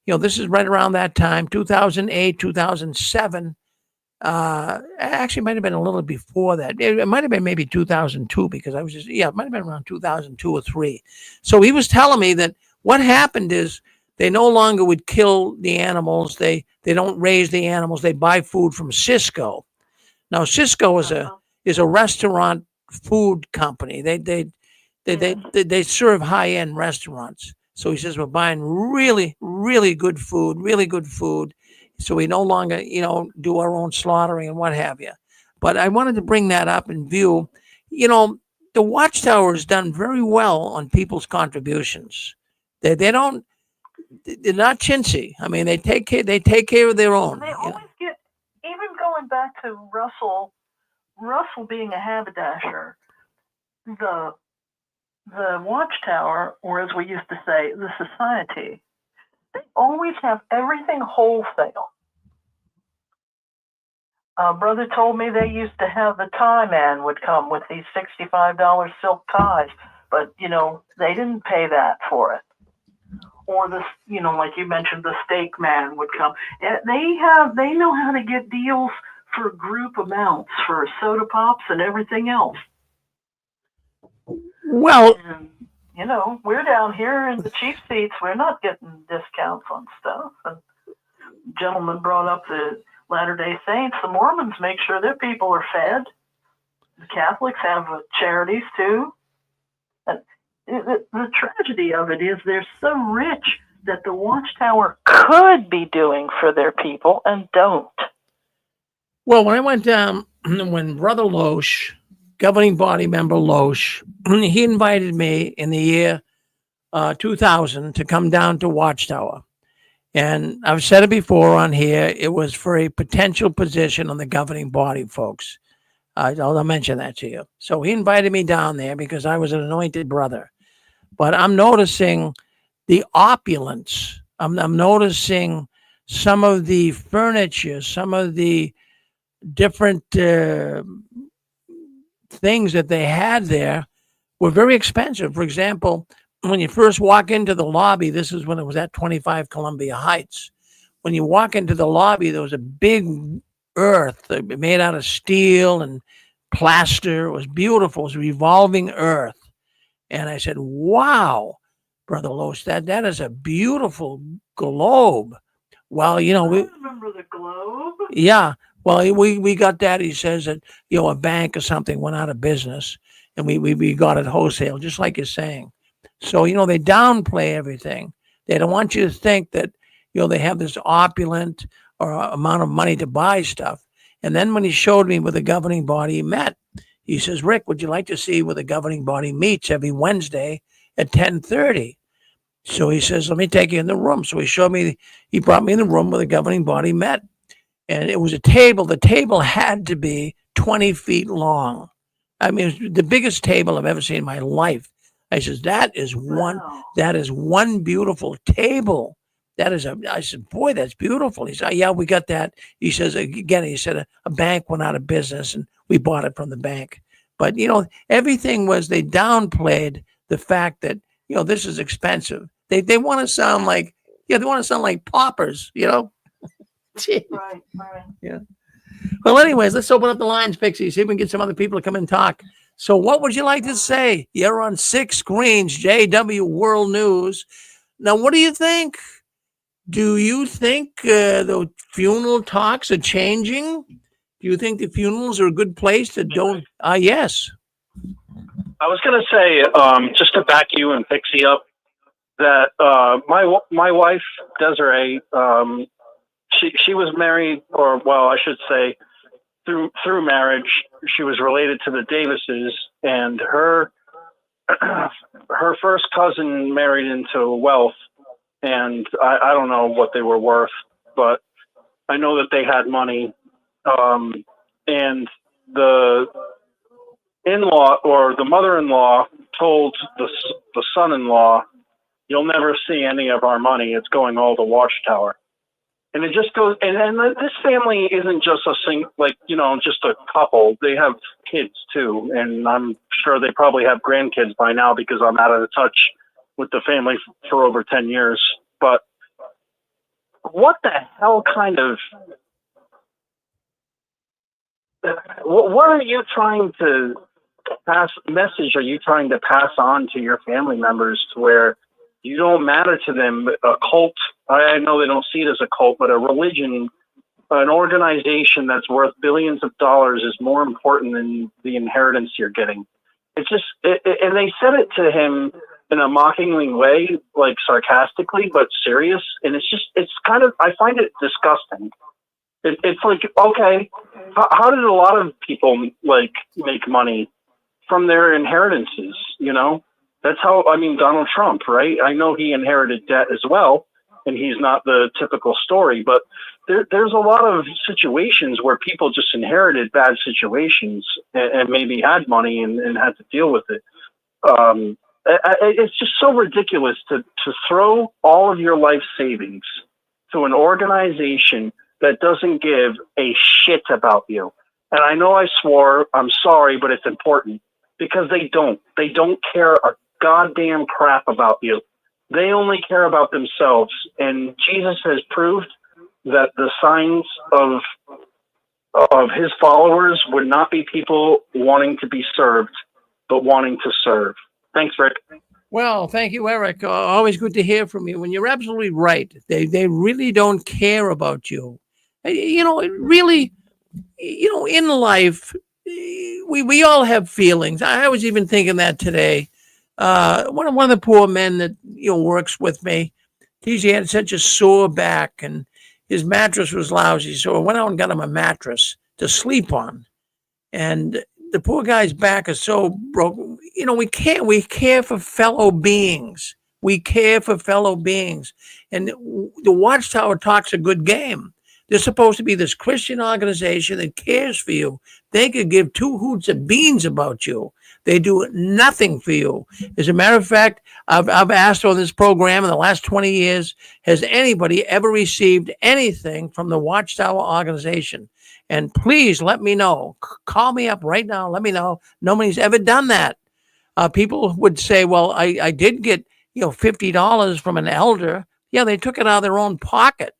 this is right around that time, 2008, 2007. Actually, it might have been a little before that. It might have been maybe 2002 because it might have been around 2002 or 3. So he was telling me that what happened is they no longer would kill the animals. They don't raise the animals. They buy food from Cisco. Now, Cisco is a restaurant food company. They serve high-end restaurants. So he says, we're buying really, really good food, so we no longer, do our own slaughtering and what have you. But I wanted to bring that up in view. The Watchtower has done very well on people's contributions. They're not chintzy. I mean, they take care of their own. They always get, even going back to Russell being a haberdasher, the Watchtower, or as we used to say, the society, they always have everything wholesale. Brother told me they used to have the tie man would come with these $65 silk ties, but they didn't pay that for it. Or the, like you mentioned, the steak man would come. They know how to get deals for group amounts for soda pops and everything else. Well, and, we're down here in the cheap seats. We're not getting discounts on stuff. And gentleman brought up the Latter-day Saints. The Mormons make sure their people are fed. The Catholics have charities too. And the tragedy of it is they're so rich that the Watchtower could be doing for their people and don't. Well, when I went down, when Brother Loesch, governing body member Loesch, he invited me in the year 2000 to come down to Watchtower. And I've said it before on here, it was for a potential position on the governing body, folks. I'll mention that to you. So he invited me down there because I was an anointed brother. But I'm noticing the opulence. I'm noticing some of the furniture, some of the different things that they had there were very expensive. For example, when you first walk into the lobby, this is when it was at 25 Columbia Heights. When you walk into the lobby, there was a big earth made out of steel and plaster. It was beautiful. It was revolving earth. And I said, wow, Brother Loesch, that is a beautiful globe. Well, I remember the globe. Yeah. Well, we got that. He says that, a bank or something went out of business and we got it wholesale, just like you're saying. So, they downplay everything. They don't want you to think that, they have this opulent or amount of money to buy stuff. And then when he showed me where the governing body met, he says, Rick, would you like to see where the governing body meets every Wednesday at 10:30? So he says, let me take you in the room. So he brought me in the room where the governing body met. And it was a table. The table had to be 20 feet long. I mean, it was the biggest table I've ever seen in my life. I says, that is one beautiful table. I said, boy, that's beautiful. He said, yeah, we got that. He says, again, a bank went out of business and we bought it from the bank. But, everything was, they downplayed the fact that, this is expensive. They want to sound like, paupers, Right. Yeah. Well, anyways, let's open up the lines, Pixie. See if we can get some other people to come and talk. So what would you like to say? You're on 6 Screens, JW World News. Now, what do you think? Do you think the funeral talks are changing? Do you think the funerals are a good place to don't? Yes. I was going to say, just to back you and Pixie up, that my wife, Desiree, she was married, or well, I should say, through marriage, she was related to the Davises, and her first cousin married into wealth, and I don't know what they were worth, but I know that they had money, and the in-law or the mother-in-law told the son-in-law, "You'll never see any of our money. It's going all to Watchtower." And it just goes, and this family isn't just just a couple. They have kids too, and I'm sure they probably have grandkids by now because I'm out of touch with the family for over 10 years. But what the hell kind of, what are you trying to message are you trying to pass on to your family members to where you don't matter to them? A cult, I know they don't see it as a cult, but a religion, an organization that's worth billions of dollars is more important than the inheritance you're getting. It's just, and they said it to him in a mockingly way, like sarcastically, but serious. And it's kind of, I find it disgusting. It's like, okay, how did a lot of people like make money from their inheritances? You know, that's how, I mean, Donald Trump, right? I know he inherited debt as well, and he's not the typical story, but there's a lot of situations where people just inherited bad situations and maybe had money and had to deal with it. It's just so ridiculous to throw all of your life savings to an organization that doesn't give a shit about you. And I know I swore, I'm sorry, but it's important because they don't care a goddamn crap about you. They only care about themselves. And Jesus has proved that the signs of his followers would not be people wanting to be served, but wanting to serve. Thanks, Rick. Well, thank you, Eric. Always good to hear from you. And you're absolutely right. They really don't care about you. You know, it really, you know, in life, we all have feelings. I was even thinking that today. One of the poor men that, you know, works with me, he had such a sore back and his mattress was lousy. So I went out and got him a mattress to sleep on. And the poor guy's back is so broken. You know, we care for fellow beings. We care for fellow beings. And the Watchtower talks a good game. They're supposed to be this Christian organization that cares for you. They could give two hoots of beans about you. They do nothing for you. As a matter of fact, I've asked on this program in the last 20 years, has anybody ever received anything from the Watchtower organization? And please let me know. Call me up right now. Let me know. Nobody's ever done that. People would say, well, I did get, you know, $50 from an elder. Yeah, they took it out of their own pocket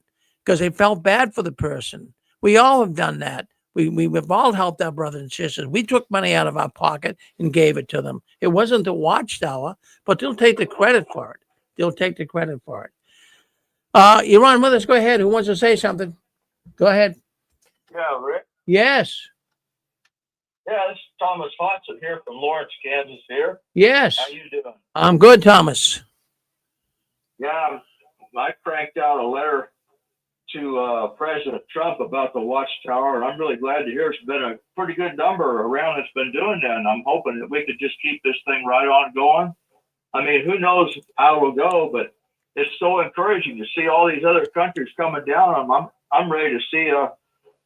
because they felt bad for the person. We all have done that. We've all helped our brothers and sisters. We took money out of our pocket and gave it to them. It wasn't the Watchtower, but they'll take the credit for it. They'll take the credit for it. You're on with us. Go ahead. Who wants to say something? Go ahead. Yeah, Rick. Yes. Yeah, this is Thomas Hodson here from Lawrence, Kansas here. Yes. How you doing? I'm good, Thomas. Yeah, I cranked out a letter to President Trump about the Watchtower, and I'm really glad to hear it's been a pretty good number around that's been doing that, and I'm hoping that we could just keep this thing right on going. I mean, who knows how it'll go, but it's so encouraging to see all these other countries coming down on them. I'm ready to see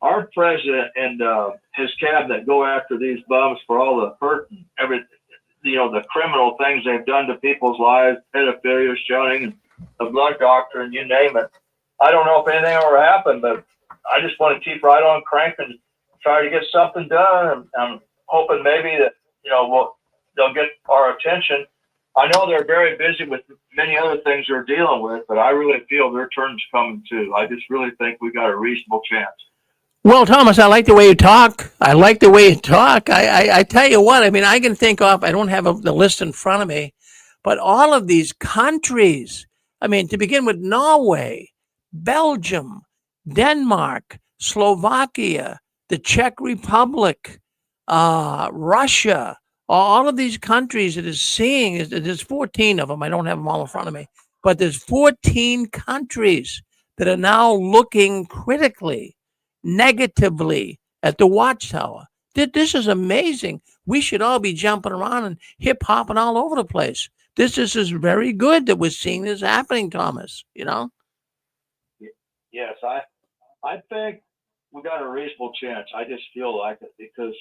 our president and his cabinet go after these bums for all the hurt and the criminal things they've done to people's lives, pedophilia, shunning, the blood doctrine, you name it. I don't know if anything will ever happen, but I just want to keep right on cranking, try to get something done. And I'm hoping maybe that, they'll get our attention. I know they're very busy with many other things they're dealing with, but I really feel their turn's coming too. I just really think we got a reasonable chance. Well, Thomas, I like the way you talk. I tell you what, I mean, I can think of, I don't have the list in front of me, but all of these countries, I mean, to begin with, Norway, Belgium, Denmark, Slovakia, the Czech Republic, Russia, all of these countries that is seeing, there's 14 of them. I don't have them all in front of me, but there's 14 countries that are now looking critically, negatively at the Watchtower. This is amazing. We should all be jumping around and hip-hopping all over the place. This is very good that we're seeing this happening, Thomas, Yes, I think we got a reasonable chance. I just feel like it because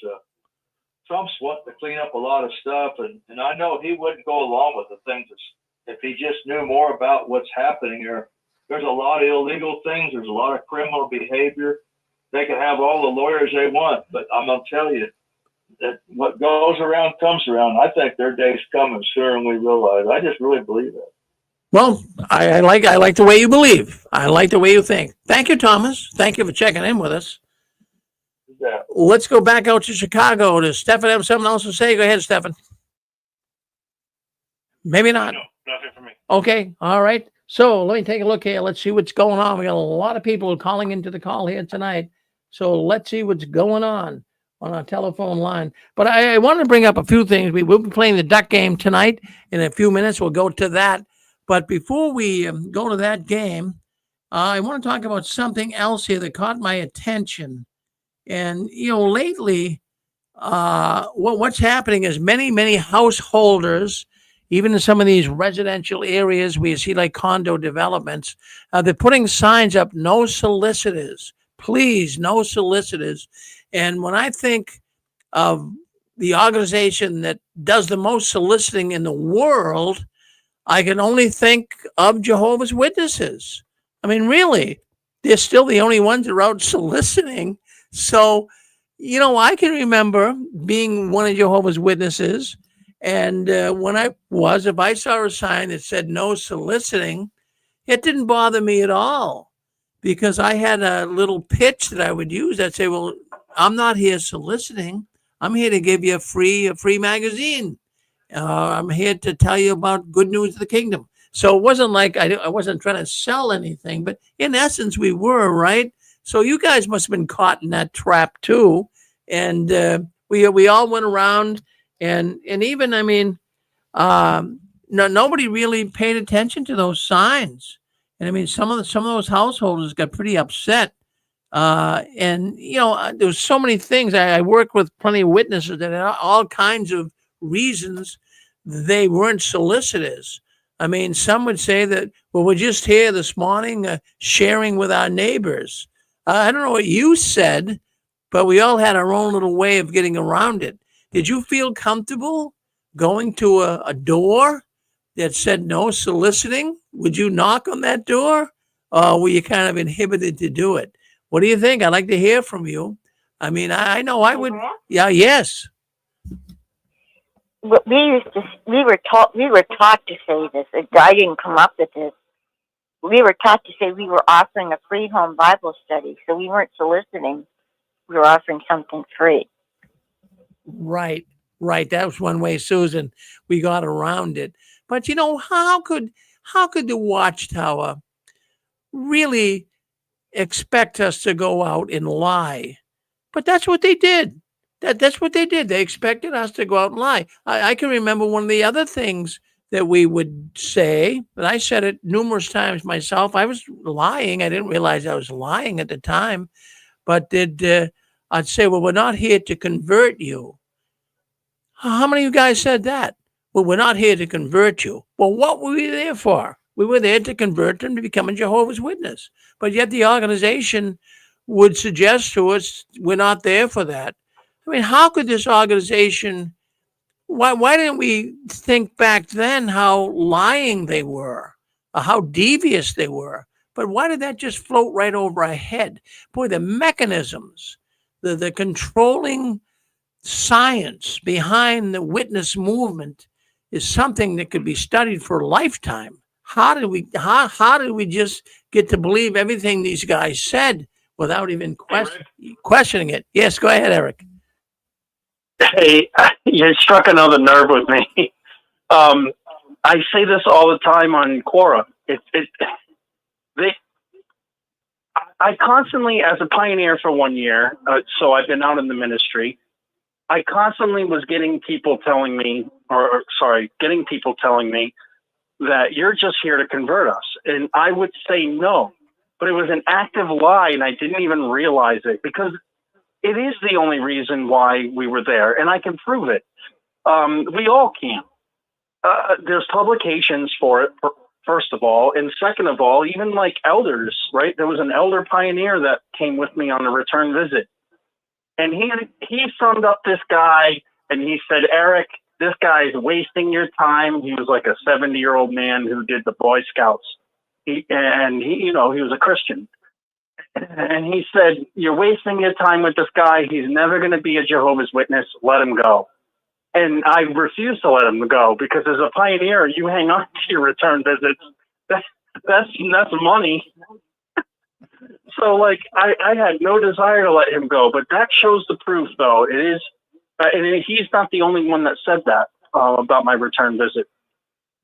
Trump's wanting to clean up a lot of stuff, and I know he wouldn't go along with the things if he just knew more about what's happening here. There's a lot of illegal things. There's a lot of criminal behavior. They can have all the lawyers they want, but I'm going to tell you that what goes around comes around. I think their day's coming sooner than we realize. I just really believe that. Well, I like the way you believe. I like the way you think. Thank you, Thomas. Thank you for checking in with us. Yeah. Let's go back out to Chicago. Does Stefan have something else to say? Go ahead, Stefan. Maybe not. No, nothing for me. Okay. All right. So let me take a look here. Let's see what's going on. We got a lot of people calling into the call here tonight. So let's see what's going on. on our telephone line. But I wanted to bring up a few things. We will be playing the duck game tonight. In a few minutes, we'll go to that. But before we go to that game, I want to talk about something else here that caught my attention. And, lately, what's happening is many householders, even in some of these residential areas where you see like condo developments, they're putting signs up, no solicitors, please, no solicitors. And when I think of the organization that does the most soliciting in the world, I can only think of Jehovah's Witnesses. I mean, really, they're still the only ones that are out soliciting. So, I can remember being one of Jehovah's Witnesses. And if I saw a sign that said no soliciting, it didn't bother me at all, because I had a little pitch that I would use. I'd say, well, I'm not here soliciting. I'm here to give you a free magazine. I'm here to tell you about good news of the kingdom. So it wasn't like I wasn't trying to sell anything, but in essence, we were, right? So you guys must have been caught in that trap too. And we all went around, and even, I mean, nobody really paid attention to those signs. And I mean, some of those householders got pretty upset. And there was so many things. I worked with plenty of witnesses that had all kinds of reasons they weren't solicitors. I mean, some would say that, well, we're just here this morning sharing with our neighbors. I don't know what you said, but we all had our own little way of getting around it. Did you feel comfortable going to a door that said no soliciting? Would you knock on that door, or were you kind of inhibited to do it? What do you think? I'd like to hear from you. I mean, I know I would. Yeah, yes. We were taught to say this. I didn't come up with this. We were taught to say we were offering a free home Bible study, so we weren't soliciting. We were offering something free. Right. That was one way, Susan, we got around it. But how could the Watchtower really expect us to go out and lie? But that's what they did. That's what they did. They expected us to go out and lie. I can remember one of the other things that we would say, and I said it numerous times myself. I was lying. I didn't realize I was lying at the time. But I'd say, well, we're not here to convert you. How many of you guys said that? Well, we're not here to convert you. Well, what were we there for? We were there to convert them to become a Jehovah's Witness. But yet the organization would suggest to us, we're not there for that. I mean, how could this organization, why didn't we think back then how lying they were, or how devious they were? But why did that just float right over our head? Boy, the mechanisms, the controlling science behind the witness movement is something that could be studied for a lifetime. How did we just get to believe everything these guys said without even questioning it? Yes, go ahead, Eric. Hey, you struck another nerve with me. I say this all the time on Quora. I constantly, as a pioneer for 1 year, so I've been out in the ministry, I constantly was getting people telling me that you're just here to convert us. And I would say no, but it was an active lie, and I didn't even realize it, because it is the only reason why we were there, and I can prove it. We all can. There's publications for it, first of all, and second of all, even like elders, right? There was an elder pioneer that came with me on a return visit, and he summed up this guy, and he said, Eric, this guy is wasting your time. He was like a 70-year-old man who did the Boy Scouts. He was a Christian. And he said, you're wasting your time with this guy. He's never going to be a Jehovah's Witness. Let him go. And I refused to let him go, because as a pioneer, you hang on to your return visits. That's money. So, like, I had no desire to let him go. But that shows the proof, though. It is, and he's not the only one that said that about my return visit.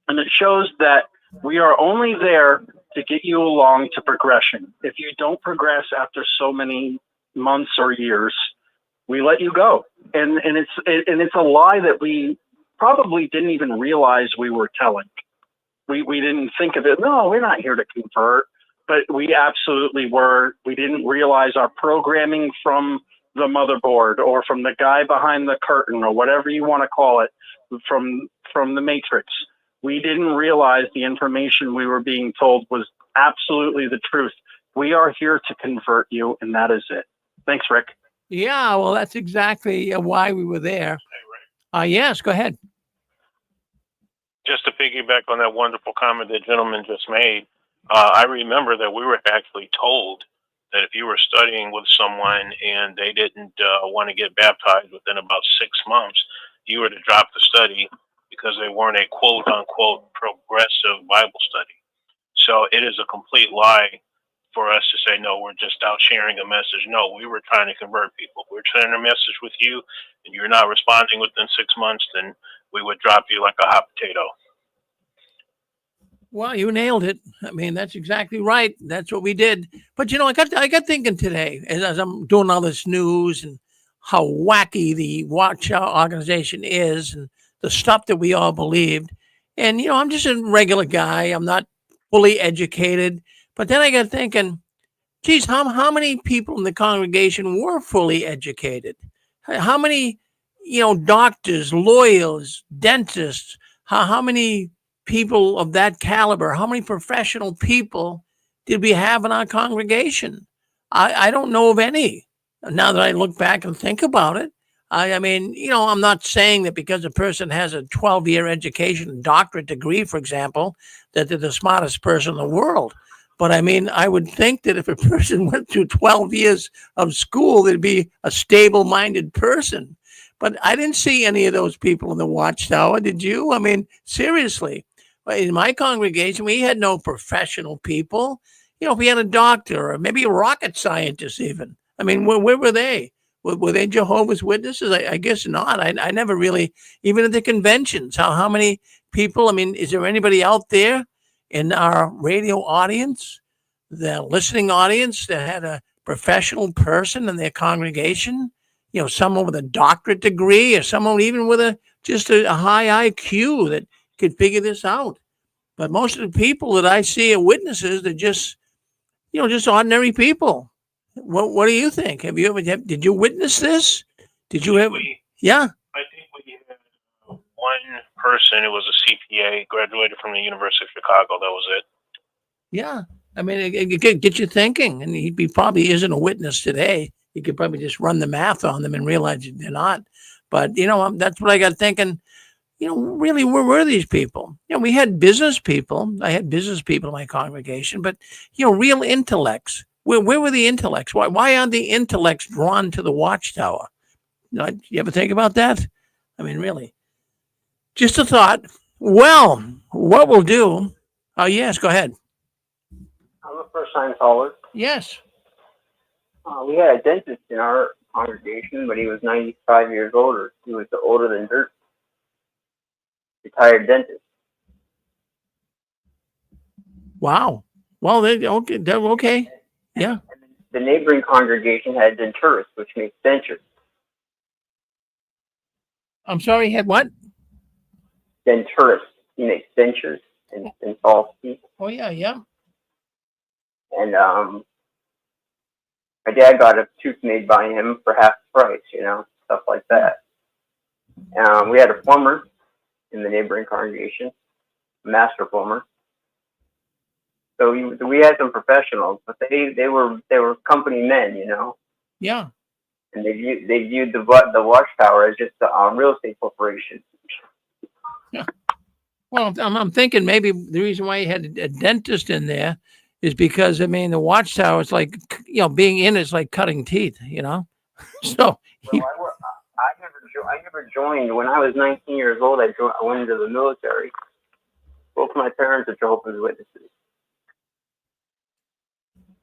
And it shows that we are only there to get you along to progression. If you don't progress after so many months or years, we let you go. And it's a lie that we probably didn't even realize we were telling. We didn't think of it. No, we're not here to convert, but we absolutely were. We didn't realize our programming from the motherboard or from the guy behind the curtain or whatever you want to call it, from the matrix. We didn't realize the information we were being told was absolutely the truth. We are here to convert you, and that is it. Thanks, Rick. Yeah, well, that's exactly why we were there. Yes, go ahead. Just to piggyback on that wonderful comment the gentleman just made, I remember that we were actually told that if you were studying with someone and they didn't want to get baptized within about 6 months, you were to drop the study because they weren't a quote unquote progressive Bible study. So it is a complete lie for us to say, no, we're just out sharing a message. No, we were trying to convert people. We're sharing a message with you and you're not responding within 6 months, then we would drop you like a hot potato. Well, you nailed it. I mean, that's exactly right. That's what we did. But I got thinking today as I'm doing all this news and how wacky the Watchtower organization is and the stuff that we all believed. And I'm just a regular guy. I'm not fully educated. But then I got thinking, geez, how many people in the congregation were fully educated? How many, doctors, lawyers, dentists, how many people of that caliber, how many professional people did we have in our congregation? I don't know of any. Now that I look back and think about it, I mean, I'm not saying that because a person has a 12-year education, doctorate degree, for example, that they're the smartest person in the world. But I mean, I would think that if a person went through 12 years of school, they'd be a stable-minded person. But I didn't see any of those people in the Watchtower. Did you? I mean, seriously. In my congregation, we had no professional people. If we had a doctor or maybe a rocket scientist even. I mean, where were they? Were they Jehovah's Witnesses? I guess not. I never really, even at the conventions, how many people? I mean, is there anybody out there in our radio audience, the listening audience, that had a professional person in their congregation? Someone with a doctorate degree or someone even with just a high IQ that could figure this out. But most of the people that I see are witnesses, they're just, just ordinary people. What do you think? Did you witness this? Did you ever? Yeah. I think we had one person who was a CPA, graduated from the University of Chicago. That was it. Yeah. I mean, it get you thinking, and he probably isn't a witness today. You could probably just run the math on them and realize they're not. But, that's what I got thinking. Really, where were these people? We had business people. I had business people in my congregation, but, real intellects. Where were the intellects? Why aren't the intellects drawn to the Watchtower? You ever think about that? I mean, really. Just a thought. Well, what we'll do. Oh, yes, go ahead. I'm a first-time caller. Yes. We had a dentist in our congregation, but he was 95 years older. He was older than dirt. Retired dentist. Wow. Well, okay. Yeah. The neighboring congregation had denturists, which makes dentures. I'm sorry, had what? Denturists. He makes dentures and false teeth. Oh, yeah. And my dad got a tooth made by him for half the price, stuff like that. We had a plumber in the neighboring congregation, a master plumber. So we had some professionals, but they were company men, Yeah. And they viewed the Watchtower as just a real estate corporation. Yeah. Well, I'm thinking maybe the reason why you had a dentist in there is because, I mean, the Watchtower is like, being in it's like cutting teeth, So I never joined. When I was 19 years old, I went into the military. Both my parents are Jehovah's Witnesses.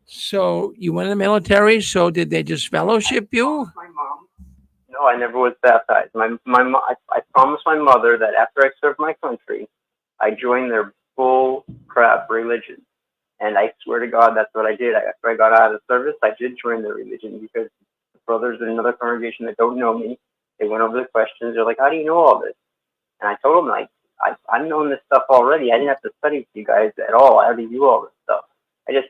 So you went in the military. So did they just fellowship you? My mom. No, I never was baptized. I promised my mother that after I served my country, I joined their bull crap religion. And I swear to God, that's what I did. After I got out of the service, I did join their religion because brothers in another congregation that don't know me. They went over the questions. They're like, "How do you know all this?" And I told them, like, I've known this stuff already. I didn't have to study with you guys at all. I already knew all this stuff. I just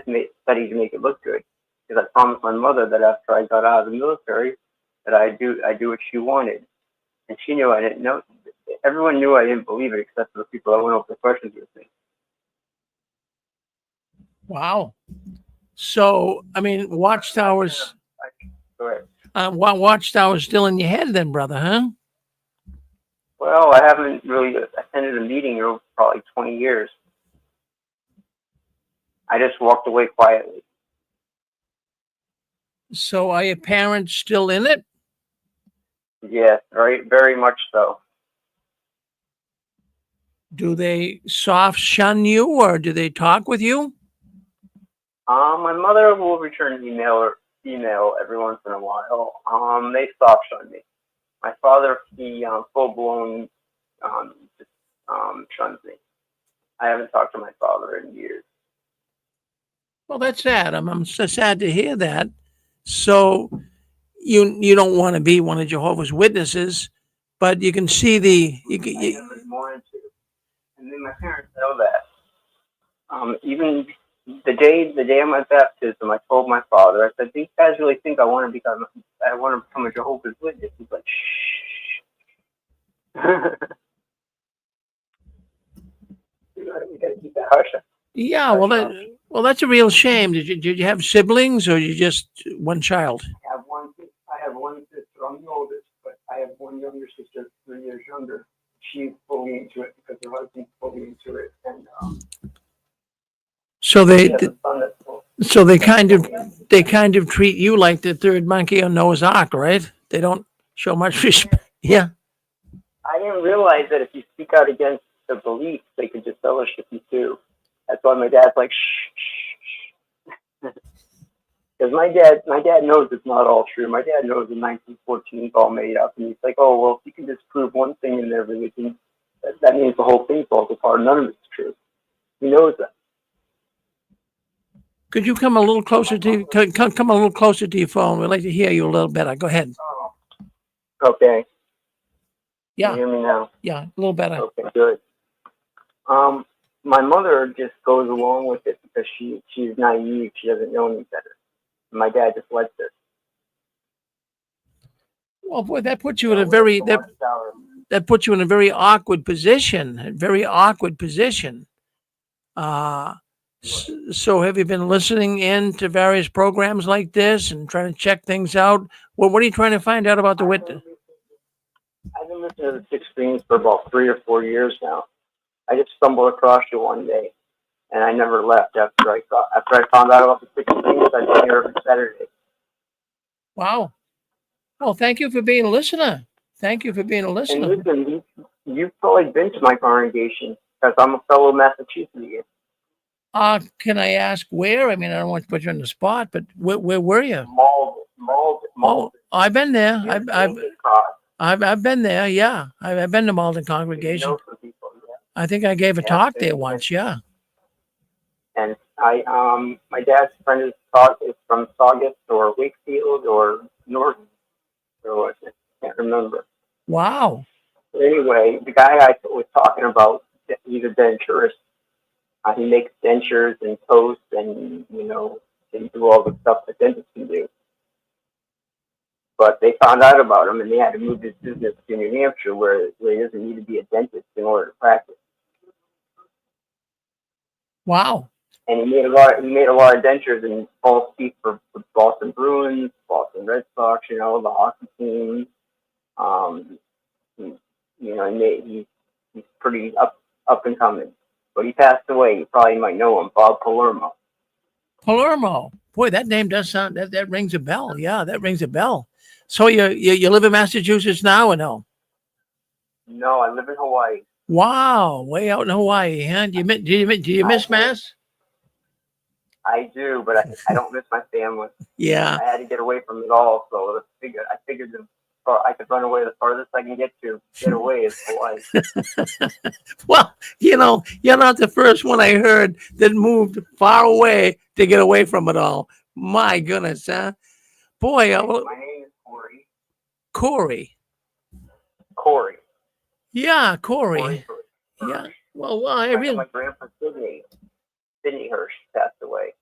made study to make it look good, because I promised my mother that after I got out of the military, that I do what she wanted, and she knew I didn't know. Everyone knew I didn't believe it, except for the people that went over the questions with me. Wow. So, I mean, Watchtower's Watchtower's still in your head, then, brother, huh? Well, I haven't really attended a meeting in probably 20 years. I just walked away quietly. So, are your parents still in it? Yes, very much so. Do they soft shun you, or do they talk with you? My mother will return email every once in a while. They soft shun me. My father, he full blown shuns me. I haven't talked to my father in years. Well, that's sad. I'm so sad to hear that. So you don't want to be one of Jehovah's Witnesses, but you can see I never wanted to, and then my parents know that. Even the day of my baptism, I told my father, I said, "These guys really think I want to become a Jehovah's Witness." He's like, "Shh." We gotta keep that hush. Yeah, well, that's a real shame. Did you have siblings, or you just one child? I have one sister. I'm the oldest, but I have one younger sister, 3 years younger. She's fully into it because her husband's fully into it, and so they they kind of treat you like the third monkey on Noah's Ark, right? They don't show much respect. Yeah. I didn't realize that if you speak out against the beliefs, they could just fellowship you too. That's why my dad's like, shh. Because my dad knows it's not all true. My dad knows the 1914 is all made up, and he's like, "Oh, well, if you can disprove one thing in their religion, that means the whole thing falls apart. None of it's true." He knows that. Could you come a little closer to come a little closer to your phone? We'd like to hear you a little better. Go ahead. Okay. Yeah. Can you hear me now? Yeah, a little better. Okay, good. My mother just goes along with it because she's naive. She doesn't know any better. My dad just lets her. Well, boy, that puts you in a very that puts you in a very awkward position. A very awkward position. So have you been listening in to various programs like this and trying to check things out? Well, what are you trying to find out about the witness? I've been listening to the Six Screens for about 3 or 4 years now. I just stumbled across you one day, and I never left after I found out about the Six Screens. I've been here every Saturday. Wow. Well, thank you for being a listener. Thank you for being a listener. And listen, you've probably been to my congregation because I'm a fellow Massachusettsian. Can I ask where? I mean, I don't want to put you on the spot, but where were you? Malden. Oh, I've been there. I've been there. Yeah, I've been to Malden congregation. I think I gave a talk there once. Yeah. And my dad's friend is from Saugus or Wakefield or North, or what? I can't remember. Wow. But anyway, the guy I was talking about, he's a denturist. He makes dentures and toast, and they do all the stuff that dentists can do. But they found out about him, and they had to move his business to New Hampshire, where he doesn't need to be a dentist in order to practice. Wow. And he made a lot of dentures and false teeth for Boston Bruins, Boston Red Sox, the hockey team. He's pretty up and coming. But he passed away. You probably might know him, Bob Palermo. Palermo. Boy, that name does sound, that rings a bell. Yeah, that rings a bell. So you live in Massachusetts now, or no? No, I live in Hawaii. Wow, way out in Hawaii, huh? Do you miss Mass? I do, but I don't miss my family. Yeah. I had to get away from it all, so I figured I could run away the farthest I can get away is Hawaii. Well, you're not the first one I heard that moved far away to get away from it all. My goodness, huh? Boy, My name is Corey. Corey. Corey. Yeah, Corey. Corey Hirsch. Yeah. Well, I really. My grandpa Sidney Hirsch passed away.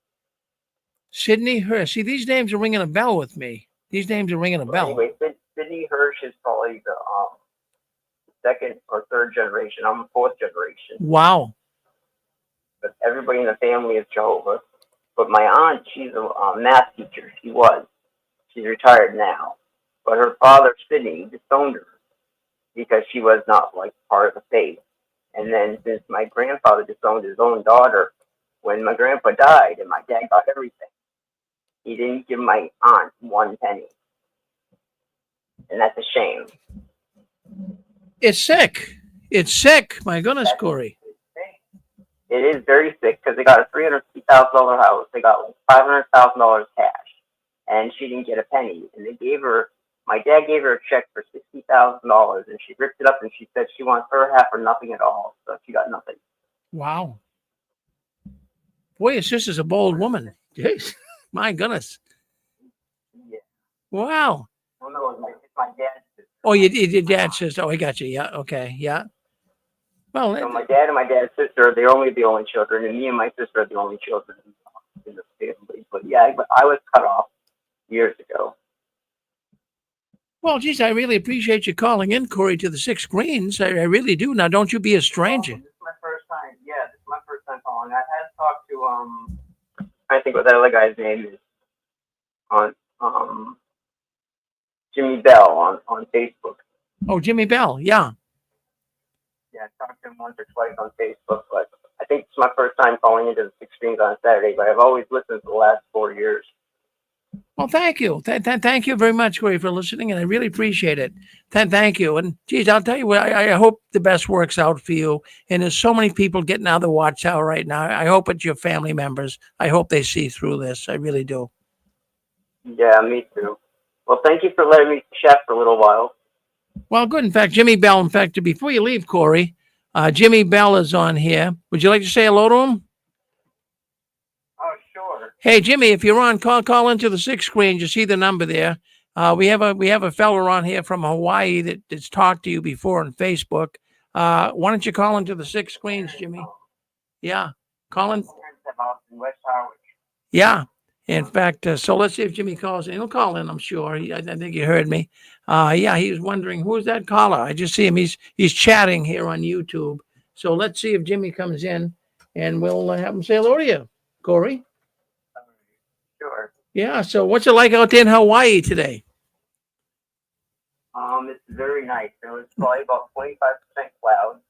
Sidney Hirsch. See, these names are ringing a bell with me. These names are ringing a bell. Anyway, Sidney Hirsch is probably the second or third generation. I'm the fourth generation. Wow. But everybody in the family is Jehovah. But my aunt, she's a math teacher. She's retired now. But her father, Sidney, disowned her because she was not like part of the faith. And then since my grandfather disowned his own daughter, when my grandpa died and my dad got everything, he didn't give my aunt 1 penny. And that's a shame. It's sick. It's sick. My goodness, Corey. It is very sick because they got a $350,000 house. They got like $500,000 cash, and she didn't get a penny. And they gave her, my dad gave her a check for $60,000, and she ripped it up and she said she wants her half or nothing at all. So she got nothing. Wow. Boy, your sister's a bold woman. Jeez. My goodness. Yeah. Wow. Well, no, it's my dad's sister. Oh, your dad's sister. Oh, I got you. Yeah. Okay. Yeah. Well, So my dad and my dad's sister, they're only the only children, and me and my sister are the only children in the family. But yeah, I was cut off years ago. well, geez, I really appreciate you calling in, Corey, to the Six Greens. I really do. Now, don't you be a stranger. This is my first time. Yeah, this is my first time calling. I had talked to I think what that other guy's name is on Jimmy Bell on Facebook. Oh, Jimmy Bell. Yeah. Yeah, I talked to him once or twice on Facebook, but I think it's my first time calling into the Six Greens on Saturday. But I've always listened for the last 4 years. Well, thank you. Thank you very much, Corey, for listening, and I really appreciate it. Thank you. And, geez, I'll tell you what, I hope the best works out for you. And there's so many people getting out of the Watchtower right now. I hope it's your family members. I hope they see through this. I really do. Yeah, me too. Well, thank you for letting me chat for a little while. Well, good. In fact, Jimmy Bell, before you leave, Corey, Jimmy Bell is on here. Would you like to say hello to him? Oh, sure. Hey, Jimmy, if you're on, call into the Six Screen. You see the number there. We have a fella on here from Hawaii that's talked to you before on Facebook. Why don't you call into the Six Screens, Jimmy? Yeah, call in. Yeah. In fact, so let's see if Jimmy calls in. He'll call in, I'm sure. I think you heard me. Yeah, he was wondering, who's that caller? I just see him. He's chatting here on YouTube. So let's see if Jimmy comes in, and we'll have him say hello to you, Corey. Sure. Yeah, so what's it like out there in Hawaii today? It's very nice. It was probably about 25% cloud,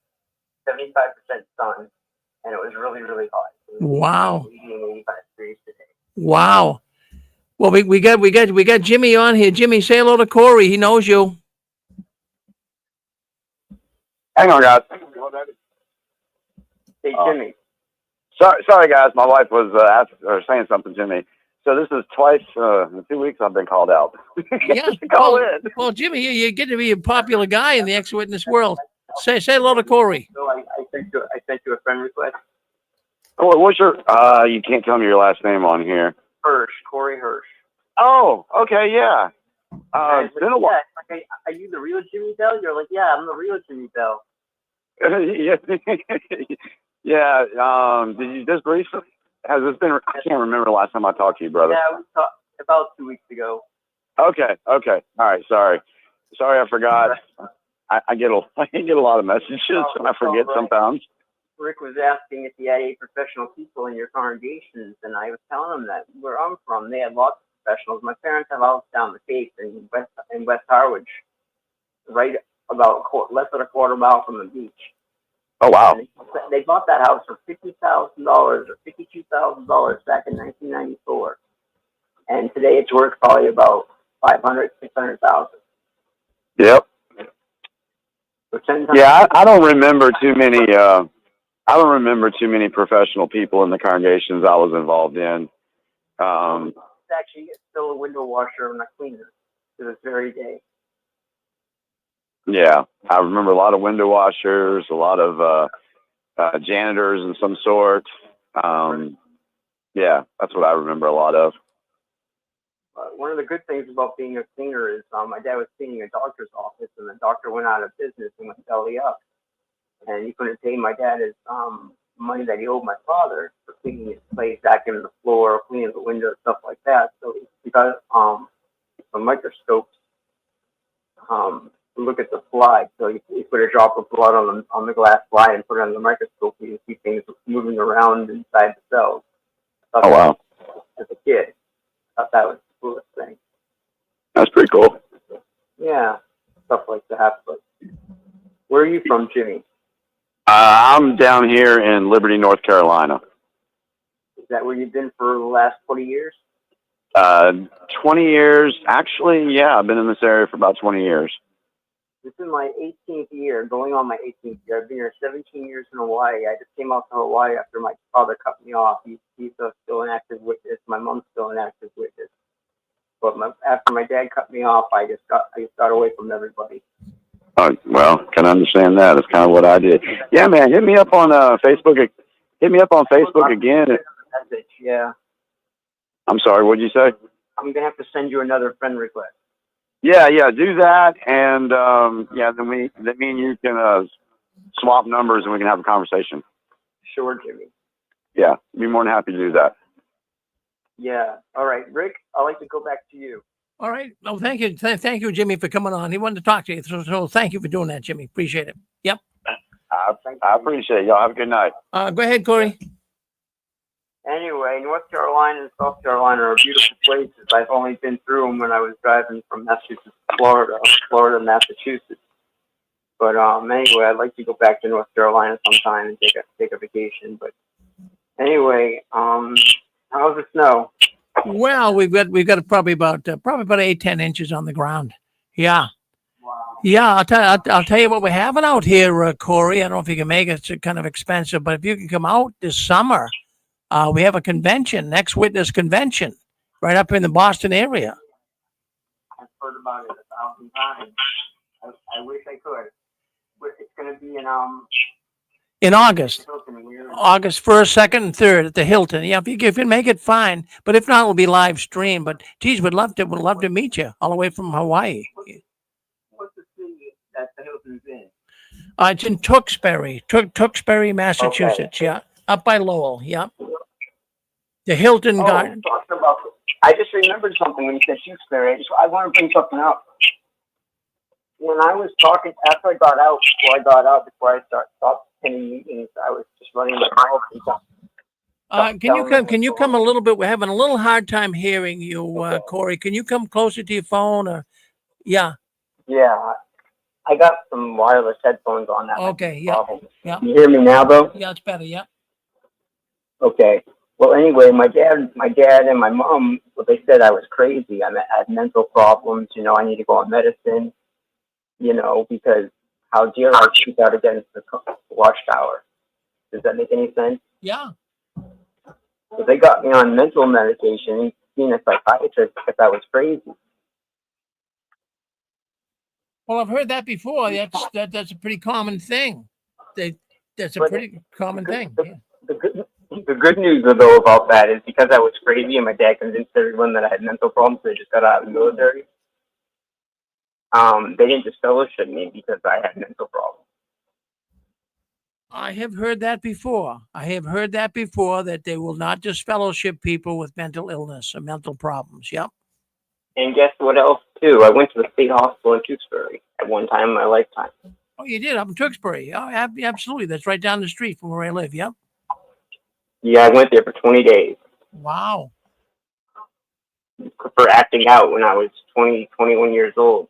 75% sun, and it was really, really hot. Wow. 85 degrees today. Wow. Well, we got Jimmy on here. Jimmy, say hello to Corey. He knows you. Hang on, guys. Hey, Jimmy. Sorry, guys. My wife was saying something to me. So this is twice in 2 weeks I've been called out. Yeah. Call in. Well, Jimmy, you get to be a popular guy in the ex-witness world. Say hello to Corey. So I sent you a friend request. Oh, what's your? You can't tell me your last name on here. Hirsch, Corey Hirsch. Oh, okay, yeah. It's been a while. Yeah, like, are you the real Jimmy Bell? You're like, yeah, I'm the real Jimmy Bell. Yeah. Did you just recently? Has this been? I can't remember the last time I talked to you, brother. Yeah, we talked about 2 weeks ago. Okay. All right. Sorry, I forgot. I get a lot of messages and I forget sometimes. Rick was asking if he had any professional people in your congregations, and I was telling him that where I'm from, they had lots of professionals. My parents have a house down the Cape in West Harwich, right about less than a quarter mile from the beach. Oh, wow. And they bought that house for $50,000 or $52,000 back in 1994. And today it's worth probably about $500,000, $600,000. Yep. So 10 times. Yeah, I don't remember too many. I don't remember too many professional people in the congregations I was involved in. It's actually still a window washer and a cleaner to this very day. Yeah, I remember a lot of window washers, a lot of janitors of some sort. Yeah, that's what I remember a lot of. one of the good things about being a cleaner is my dad was cleaning a doctor's office, and the doctor went out of business and went belly up, and he couldn't pay my dad his money that he owed my father for cleaning his place, vacuuming the floor, cleaning the windows, stuff like that. So he got some microscopes to look at the slide. So he put a drop of blood on the glass slide and put it on the microscope. You can see things moving around inside the cells. Oh, wow. As a kid, I thought that was the coolest thing. That's pretty cool. Yeah, stuff like that. But where are you from, Jimmy? I'm down here in Liberty, North Carolina. Is that where you've been for the last 20 years? 20 years. Actually, yeah, I've been in this area for about 20 years. This is my 18th year, going on my 18th year. I've been here 17 years in Hawaii. I just came out to Hawaii after my father cut me off. He's still an active witness. My mom's still an active witness. But after my dad cut me off, I just got away from everybody. Well, can understand that. That's kind of what I did. Yeah, man, hit me up on Facebook. Hit me up on Facebook again. Yeah. I'm sorry, what'd you say? I'm gonna have to send you another friend request. Yeah, do that, and then me and you can swap numbers and we can have a conversation. Sure, Jimmy. Yeah, be more than happy to do that. Yeah. All right, Rick. I'd like to go back to you. All right. Oh, thank you. Thank you, Jimmy, for coming on. He wanted to talk to you. So thank you for doing that, Jimmy. Appreciate it. Yep. I appreciate it. Y'all have a good night. Go ahead, Corey. Anyway, North Carolina and South Carolina are beautiful places. I've only been through them when I was driving from Massachusetts to Florida, Massachusetts. But anyway, I'd like to go back to North Carolina sometime and take a vacation. But anyway, how's the snow? Well, we've got probably about 8-10 inches on the ground. Yeah. Wow. Yeah, I'll tell you what we're having out here, Corey. I don't know if you can make it. It's kind of expensive, but if you can come out this summer, we have a convention, Next Witness Convention, right up in the Boston area. I've heard about it 1,000 times. I wish I could. But it's going to be In August. Hilton. August 1st, 2nd, and 3rd at the Hilton. Yeah, if you can make it, fine. But if not, it'll be live stream. But geez, we'd love to meet you all the way from Hawaii. What's the city that the Hilton's in? It's in Tewksbury, Massachusetts. Okay. Yeah, up by Lowell. Yeah. The Hilton Garden. I just remembered something when you said Tewksbury. I want to bring something up. When I was talking after I got out, before I stopped attending meetings, I was just running my mouth and stuff. Can you come a little bit? We're having a little hard time hearing you, Corey. Can you come closer to your phone? Or yeah. Yeah, I got some wireless headphones on that. Okay. Yeah. Yeah. You hear me now, though? Yeah, it's better. Yeah. Okay. Well, anyway, my dad and my mom, well, they said I was crazy. I had mental problems. I need to go on medicine. Because how dare I speak out against the Watchtower? Does that make any sense? Yeah. So they got me on mental medication, seeing a psychiatrist if I was crazy. Well, I've heard that before. That's a pretty common thing. That's a pretty common thing. The good news, though, about that is because I was crazy and my dad convinced everyone that I had mental problems, so they just got out of the military. They didn't just fellowship me because I had mental problems. I have heard that before. That they will not just fellowship people with mental illness or mental problems. Yep. And guess what else, too? I went to the state hospital in Tewksbury at one time in my lifetime. Oh, you did? Up in Tewksbury? Oh, absolutely. That's right down the street from where I live. Yep. Yeah, I went there for 20 days. Wow. For acting out when I was 21 years old.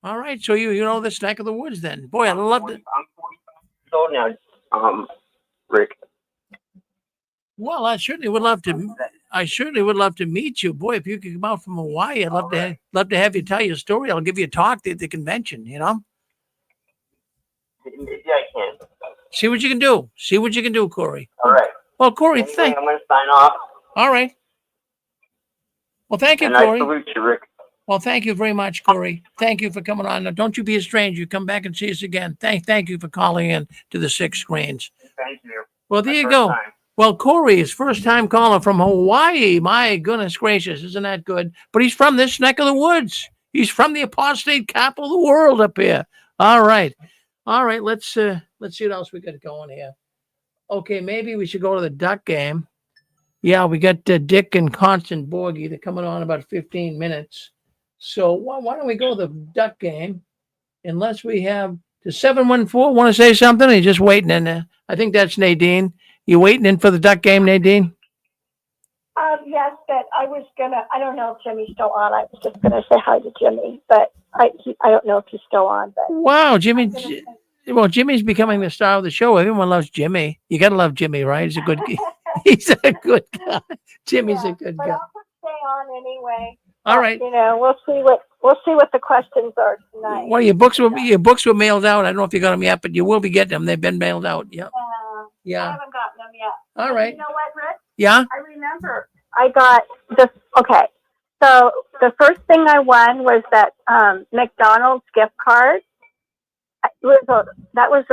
All right, so you know this neck of the woods then. Boy, I love it. I'm 45 years old now, Rick. Well, I certainly would love to meet you. Boy, if you could come out from Hawaii, I'd love to have you tell your story. I'll give you a talk at the convention, Maybe I can. See what you can do, Corey. All right. Well, Corey, anyway, I'm going to sign off. All right. Well, thank you, and Corey. I salute you, Rick. Well, thank you very much, Corey. Thank you for coming on. Now, don't you be a stranger. Come back and see us again. Thank you for calling in to the Six Screens. Thank you. Well, there you go. Well, Corey is first time caller from Hawaii. My goodness gracious, isn't that good? But he's from this neck of the woods. He's from the apostate capital of the world up here. All right. Let's see what else we got going here. Okay, maybe we should go to the duck game. Yeah, we got Dick and Constant Borgie. They're coming on about 15 minutes. So why don't we go to the duck game? Unless we have the 714 want to say something? Or you just waiting in there? I think that's Nadine. You waiting in for the duck game, Nadine? Yes, but I don't know if Jimmy's still on. I was just gonna say hi to Jimmy, but I don't know if he's still on. But wow, Jimmy. Well, Jimmy's becoming the star of the show. Everyone loves Jimmy. You got to love Jimmy, right? He's a good he's a good guy. Jimmy's a good guy. I'll stay on anyway. All right. We'll see what the questions are tonight. Well, your books were mailed out. I don't know if you got them yet, but you will be getting them. They've been mailed out. Yep. Yeah. I haven't gotten them yet. All right. You know what, Rick? Yeah. I remember I got okay. So the first thing I won was that McDonald's gift card. That was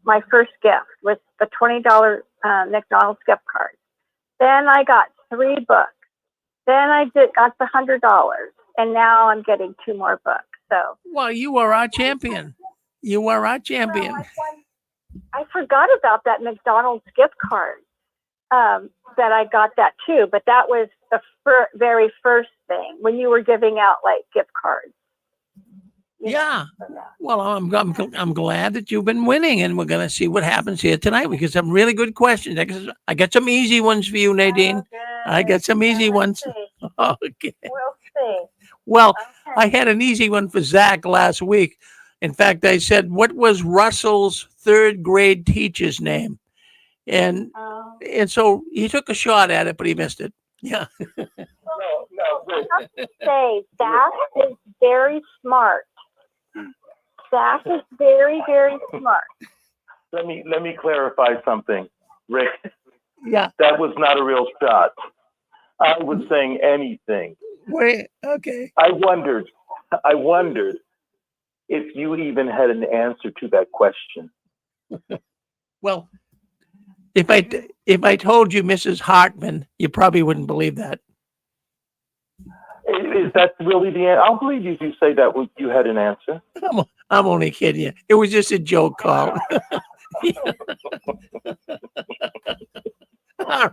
my first gift was the $20 McDonald's gift card. Then I got 3 books. Then I got the $100, and now I'm getting 2 more books. So well, you are our champion. You are our champion. Well, I forgot about that McDonald's gift card. That I got that too, but that was the very first thing when you were giving out like gift cards. Yeah. Well, I'm glad that you've been winning, and we're going to see what happens here tonight. We get some really good questions. I got some easy ones for you, Nadine. I got some easy ones. Okay. We'll see. Well, I had an easy one for Zach last week. In fact, I said, what was Russell's 3rd grade teacher's name? And so he took a shot at it, but he missed it. Yeah. I have to say, Zach is very smart. Zach is very, very smart. Let me clarify something, Rick. Yeah. That was not a real shot. I was saying anything. Wait. Okay. I wondered if you even had an answer to that question. Well, if I told you Mrs. Hartman, you probably wouldn't believe that. Is that really the answer? I'll believe you if you say that you had an answer. I'm only kidding you. It was just a joke call. So like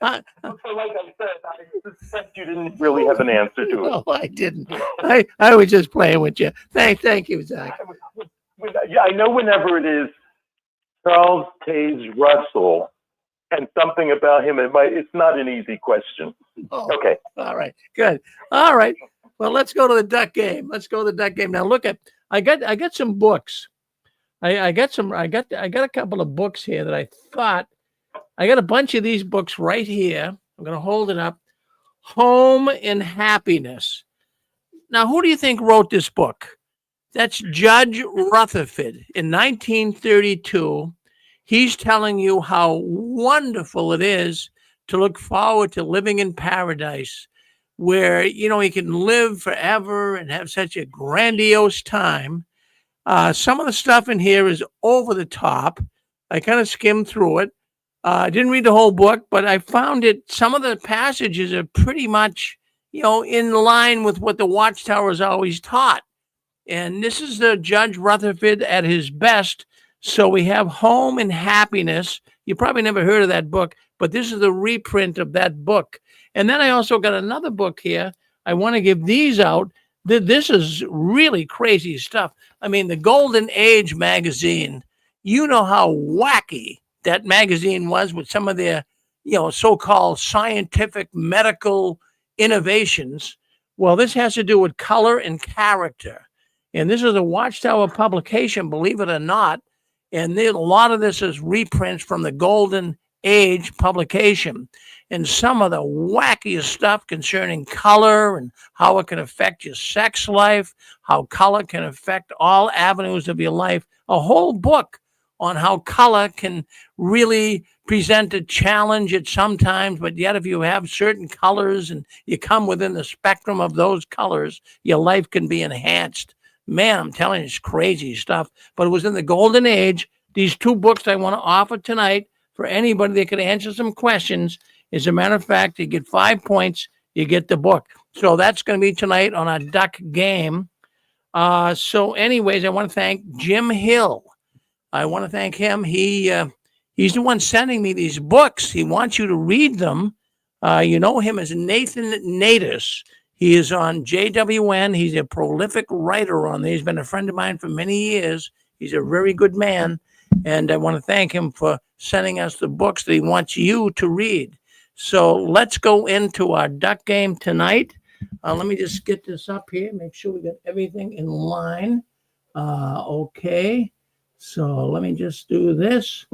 I said, I suspect you didn't really have an answer to it. No, I didn't. I was just playing with you. Thank you, Zach. Yeah, I know whenever it is Charles Taze Russell and something about him, it's not an easy question. Oh, okay. All right. Good. All right. Well, let's go to the duck game. Now look I got some books. I got a couple of books here that I thought I got a bunch of these books right here. I'm going to hold it up. Home and Happiness. Now, who do you think wrote this book? That's Judge Rutherford in 1932. He's telling you how wonderful it is to look forward to living in paradise where, you can live forever and have such a grandiose time. Some of the stuff in here is over the top. I kind of skimmed through it. I didn't read the whole book, but I found some of the passages are pretty much, in line with what the Watchtower has always taught. And this is the Judge Rutherford at his best. So we have Home and Happiness. You probably never heard of that book, but this is the reprint of that book. And then I also got another book here. I want to give these out. This is really crazy stuff. I mean, the Golden Age magazine, you know how wacky that magazine was with some of their, so-called scientific medical innovations. Well, this has to do with color and character. And this is a Watchtower publication, believe it or not. And a lot of this is reprints from the Golden Age publication. And some of the wackiest stuff concerning color and how it can affect your sex life, how color can affect all avenues of your life. A whole book on how color can really present a challenge at some times, but yet if you have certain colors and you come within the spectrum of those colors, your life can be enhanced. Man, I'm telling you, it's crazy stuff. But it was in the Golden Age. These 2 books I want to offer tonight for anybody that could answer some questions. As a matter of fact, you get 5 points, you get the book. So that's going to be tonight on our duck game. So anyways, I want to thank Jim Hill. I want to thank him. He's the one sending me these books. He wants you to read them. You know him as Nathan Natus. He is on JWN. He's a prolific writer on there. He's been a friend of mine for many years. He's a very good man. And I want to thank him for sending us the books that he wants you to read. So let's go into our duck game tonight. Let me just get this up here. Make sure we got everything in line. Okay. So let me just do this.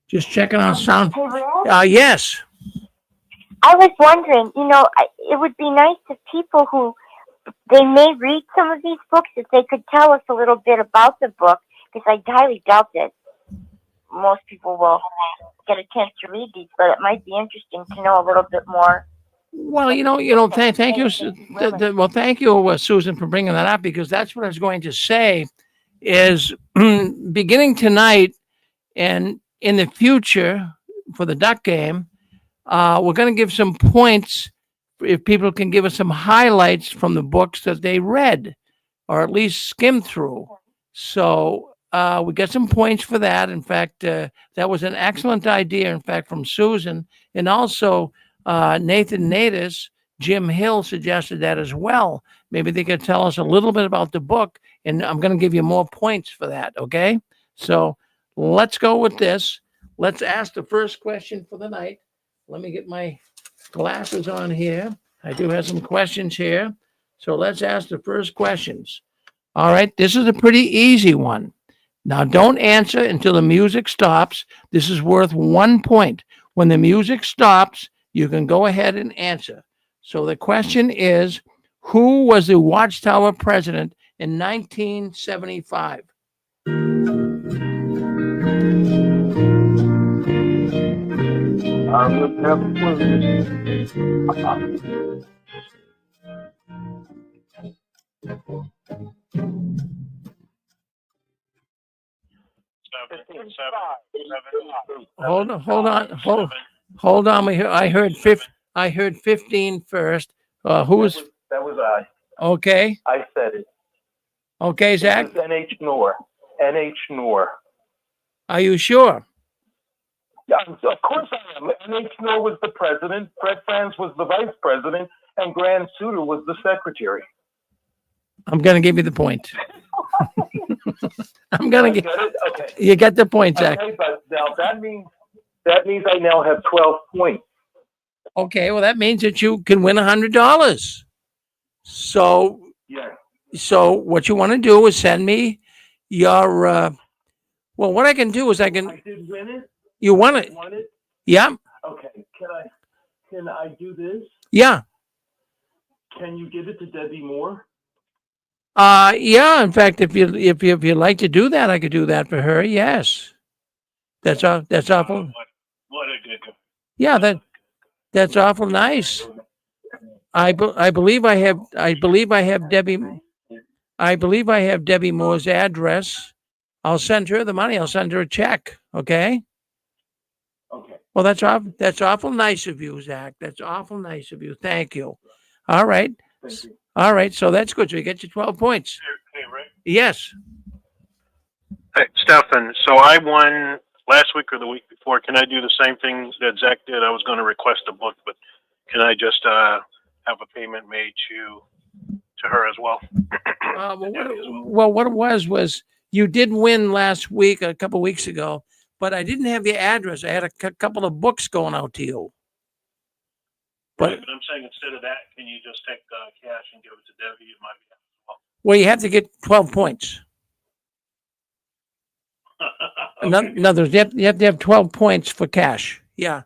Just checking on sound. Hey, Brad? Yes. I was wondering, it would be nice if people who, they may read some of these books, if they could tell us a little bit about the book, because I highly doubt that most people will get a chance to read these, but it might be interesting to know a little bit more. Well, thank you. Well, thank you, Susan, for bringing that up, because that's what I was going to say is beginning tonight and in the future for the duck game, we're going to give some points if people can give us some highlights from the books that they read or at least skimmed through. So we get some points for that. In fact, that was an excellent idea, in fact, from Susan. And also Nathan Natus, Jim Hill suggested that as well. Maybe they could tell us a little bit about the book, and I'm going to give you more points for that, okay? So let's go with this. Let's ask the first question for the night. Let me get my glasses on here. I do have some questions here. So let's ask the first questions. All right, this is a pretty easy one. Now, don't answer until the music stops. This is worth 1 point. When the music stops, you can go ahead and answer. So the question is, who was the Watchtower president in 1975? Hold on. I heard 15 first. Who's? That was I. Okay. I said it. Okay, Zach. It was N.H. Noor. N.H. Noor. Are you sure? Yeah, of course I am. N.H. Noor was the president. Fred Franz was the vice president, and Grand Suter was the secretary. I'm going to give you the point. I'm going to get it. Okay. You get the point, Zach. Okay, but now that means I now have 12 points. Okay, well that means that you can win $100. So yeah. So what you want to do is send me your. Well, what I can do is I did win it. You won it. Won it? Yeah. Okay. Can I do this? Yeah. Can you give it to Debbie Moore? Yeah. In fact, if you'd like to do that, I could do that for her. Yes. That's awful. What a good. Yeah, that's awful nice. I believe I have Debbie Moore's address. I'll send her the money. I'll send her a check. Okay. Okay. Well, that's awful nice of you, Zach. That's awful nice of you. Thank you. All right. Thank you. All right. So that's good. So you get your 12 points. Hey, Rick. Yes. Hey, Stefan. So I won last week or the week before. Can I do the same thing that Zach did? I was going to request a book, but can I just have a payment made to her as well? What it was you did win last week, a couple of weeks ago, but I didn't have your address. I had a couple of books going out to you. But I'm saying instead of that, can you just take cash and give it to Debbie? It might be well, you have to get 12 points. Okay. In other words, you have to have 12 points for cash. Yeah.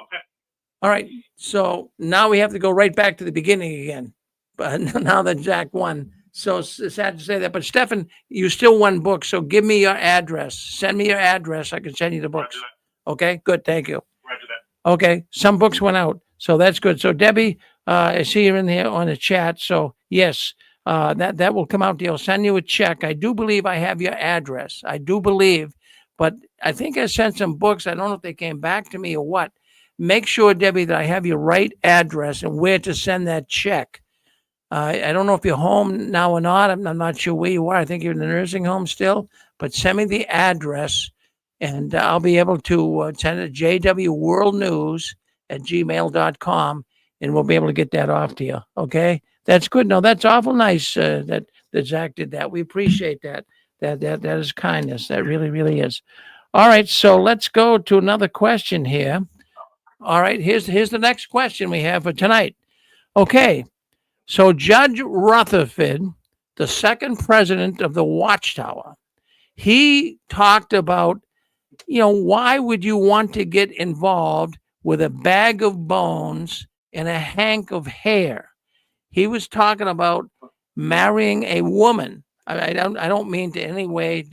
Okay. All right. So now we have to go right back to the beginning again. But now that Zach won. So it's sad to say that. But Stefan, you still won books. So give me your address. Send me your address. I can send you the books. Okay. Good. Thank you. Roger that. Okay. Some books went out. So that's good. So Debbie, I see you're in here on the chat. So yes, that will come out to you. I'll send you a check. I do believe I have your address. I do believe, but I think I sent some books. I don't know if they came back to me or what. Make sure, Debbie, that I have your right address and where to send that check. I don't know if you're home now or not. I'm not sure where you are. I think you're in the nursing home still. But send me the address, and I'll be able to send it to jwworldnews@gmail.com, and we'll be able to get that off to you. Okay? That's good. No, that's awful nice that Zach did that. We appreciate that. That is kindness. That really, really is. All right, so let's go to another question here. All right, here's the next question we have for tonight. Okay, so Judge Rutherford, the second president of the Watchtower, he talked about, why would you want to get involved with a bag of bones and a hank of hair? He was talking about marrying a woman. I don't mean to any way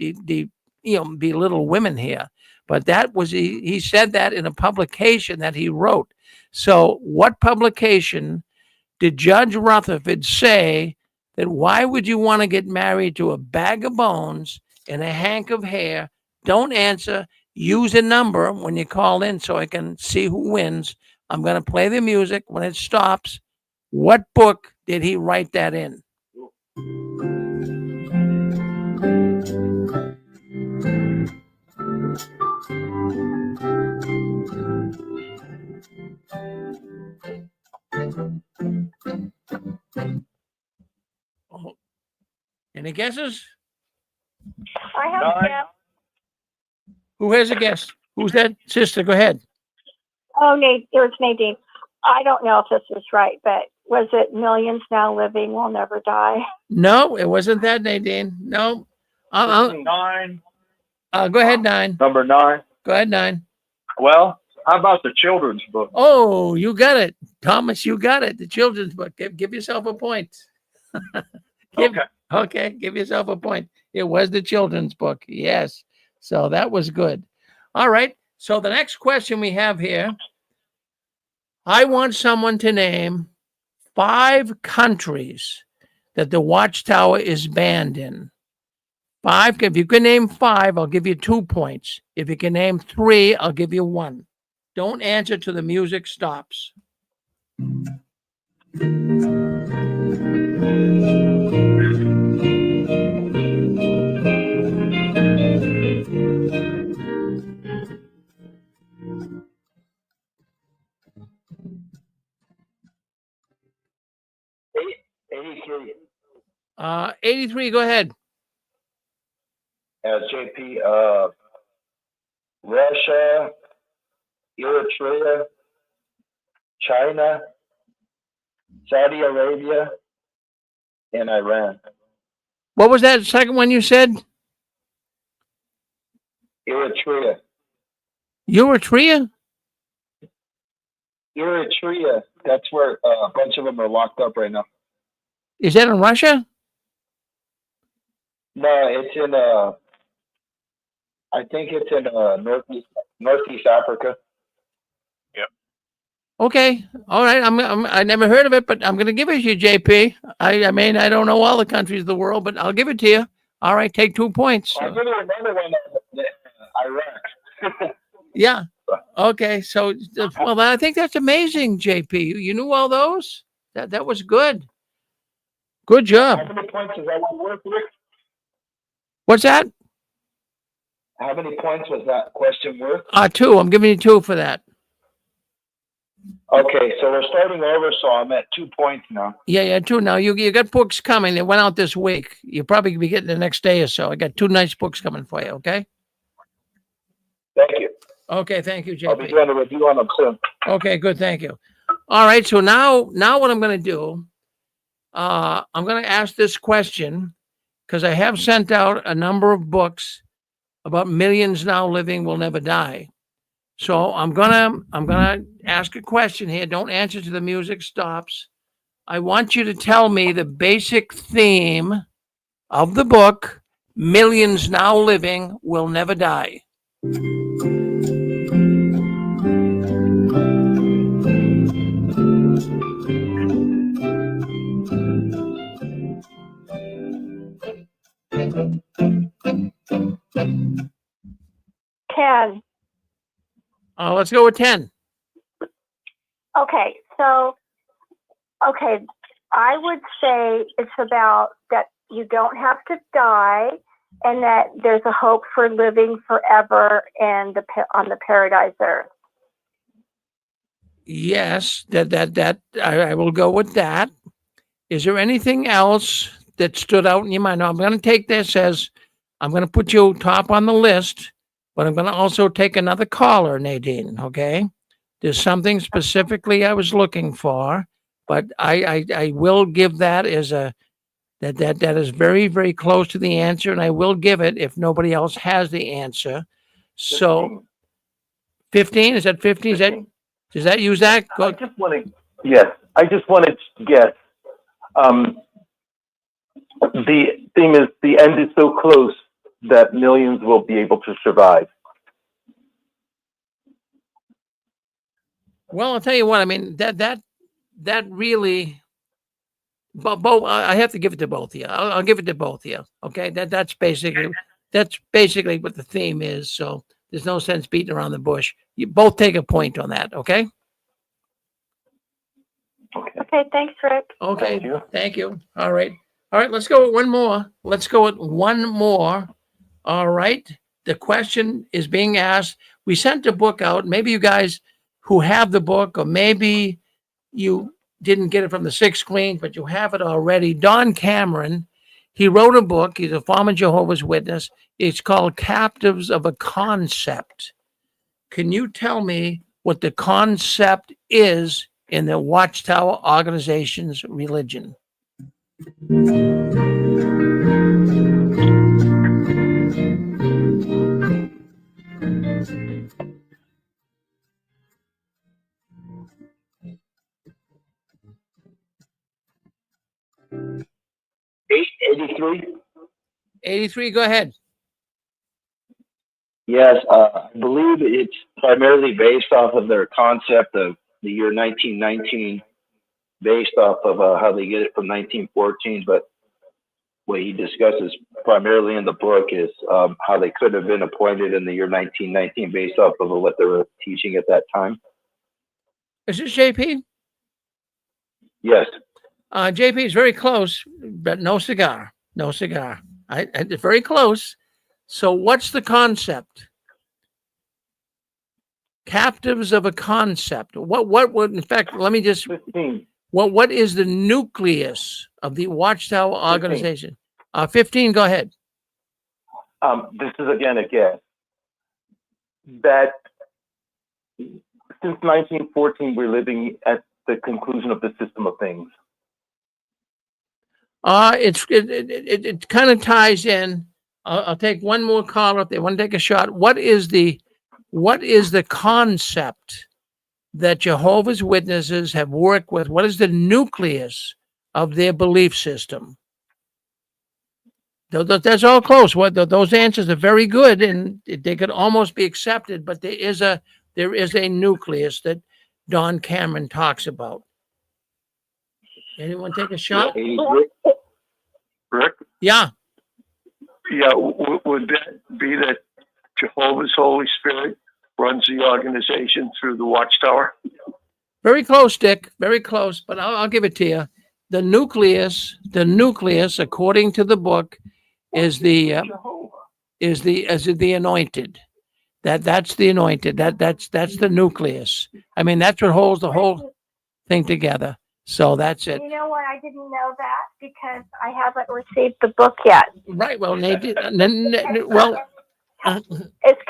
belittle women here, but that was he said that in a publication that he wrote. So what publication did Judge Rutherford say that why would you want to get married to a bag of bones and a hank of hair? Don't answer. Use a number when you call in so I can see who wins. I'm going to play the music when it stops. What book did he write that in? Oh, any guesses? I have a guess. Who has a guess? Who's that? Sister, go ahead. Oh, Nate, it was Nadine. I don't know if this is right, but was it Millions Now Living Will Never Die? No, it wasn't that, Nadine. No. 9. Go ahead, 9. Number 9. Go ahead, 9. Well, how about the children's book? Oh, you got it. Thomas, you got it. The children's book. Give yourself a point. Okay, give yourself a point. It was the children's book. Yes. So that was good. All right. So the next question we have here, I want someone to name 5 countries that the Watchtower is banned in. 5. If you can name 5, I'll give you 2 points. If you can name 3, I'll give you 1. Don't answer till the music stops. '83. 83, go ahead. JP, Russia, Eritrea, China, Saudi Arabia, and Iran. What was that second one you said? Eritrea. Eritrea? Eritrea. That's where a bunch of them are locked up right now. Is that in Russia? No, it's in I think it's in Northeast Africa. Yep. Okay. All right. I never heard of it, but I'm going to give it to you, JP. I mean, I don't know all the countries of the world, but I'll give it to you. All right. Take 2 points. I'll give you another one. Iraq. Yeah. Okay. So, well, I think that's amazing, JP. You knew all those? That was good. Good job. How many points is that one worth, Rick? What's that? How many points was that question worth? 2. I'm giving you 2 for that. Okay, so we're starting over, so I'm at 2 points now. Yeah, 2 now. You got books coming. They went out this week. You'll probably be getting the next day or so. I got 2 nice books coming for you, okay? Thank you. Okay, thank you, JP. I'll be doing a review on them soon. Okay, good, thank you. All right, so now what I'm going to do, I'm going to ask this question because I have sent out a number of books about Millions Now Living Will Never Die. So I'm gonna ask a question here. Don't answer till the music stops. I want you to tell me the basic theme of the book, Millions Now Living Will Never Die. 10? Let's go with 10. Okay, so, okay, I would say it's about that you don't have to die and that there's a hope for living forever and on the paradise earth. Yes, that I will go with that. Is there anything else that stood out in your mind? Now, I'm going to take this as I'm going to put you top on the list, but I'm going to also take another caller, Nadine. Okay, there's something specifically I was looking for, but I will give that as a that is very, very close to the answer, and I will give it if nobody else has the answer. So 15, is that 15? 15. Does that use that? I just want to, yes, I just wanted to guess. The thing is, the end is so close that millions will be able to survive. Well, I'll tell you what. I mean, that really. But both, I have to give it to both of you. I'll give it to both of you. Okay, that's basically what the theme is. So there's no sense beating around the bush. You both take a point on that. Okay. Okay, thanks, Rick. Okay, thank you. All right. Let's go with one more. All right. The question is being asked. We sent the book out. Maybe you guys who have the book, or maybe you didn't get it from the Sixth Queen, but you have it already. Don Cameron, he wrote a book. He's a former Jehovah's Witness. It's called Captives of a Concept. Can you tell me what the concept is in the Watchtower organization's religion? $83. 83, go ahead. Yes, I believe it's primarily based off of their concept of the year 1919, based off of how they get it from 1914. But what he discusses primarily in the book is how they could have been appointed in the year 1919 based off of what they were teaching at that time. Is this JP? Yes. JP is very close, but no cigar. No cigar. It's very close. So what's the concept? Captives of a concept. What would, in fact, let me just, 15. what is the nucleus of the Watchtower organization? 15, go ahead. This is again a guess. That since 1914, we're living at the conclusion of the system of things. It kind of ties in. I'll take one more caller if they want to take a shot. What is the concept that Jehovah's Witnesses have worked with? What is the nucleus of their belief system? That's all close. Those answers are very good, and they could almost be accepted. But there is a nucleus that Don Cameron talks about. Anyone take a shot? Rick? Yeah. Yeah, would that be that Jehovah's Holy Spirit runs the organization through the Watchtower? Very close, Dick. Very close, but I'll give it to you. The nucleus, according to the book, is the anointed. That's the anointed. That's the nucleus. I mean, that's what holds the whole thing together. So that's it. You know what? I didn't know that because I haven't received the book yet. Right. Well, it's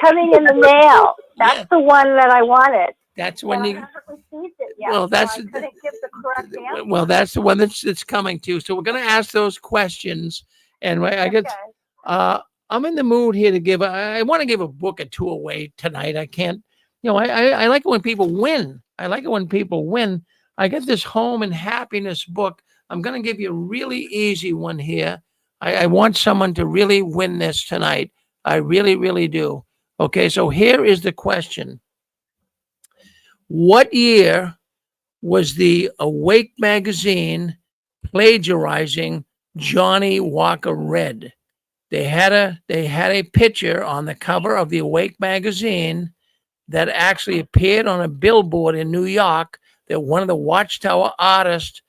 coming in the mail. That's the one that I wanted. That's when you. I haven't received it yet. Well, that's. So I couldn't give the correct answer. Well, that's the one that's coming to. So we're going to ask those questions, and I get. I'm in the mood here to give. I want to give a book or two away tonight. I can't. I like it when people win. I get this Home and Happiness book. I'm going to give you a really easy one here. I want someone to really win this tonight. I really, really do. Okay, so here is the question. What year was the Awake magazine plagiarizing Johnny Walker Red? They had a picture on the cover of the Awake magazine that actually appeared on a billboard in New York that one of the Watchtower artists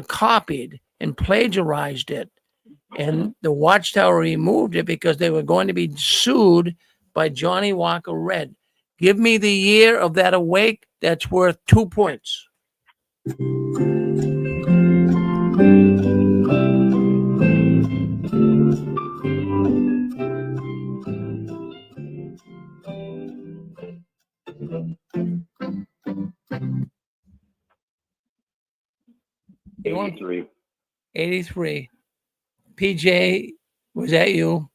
copied and plagiarized it. And the Watchtower removed it because they were going to be sued by Johnny Walker Red. Give me the year of that Awake. That's worth 2 points. You want 83. 83. PJ, was that you?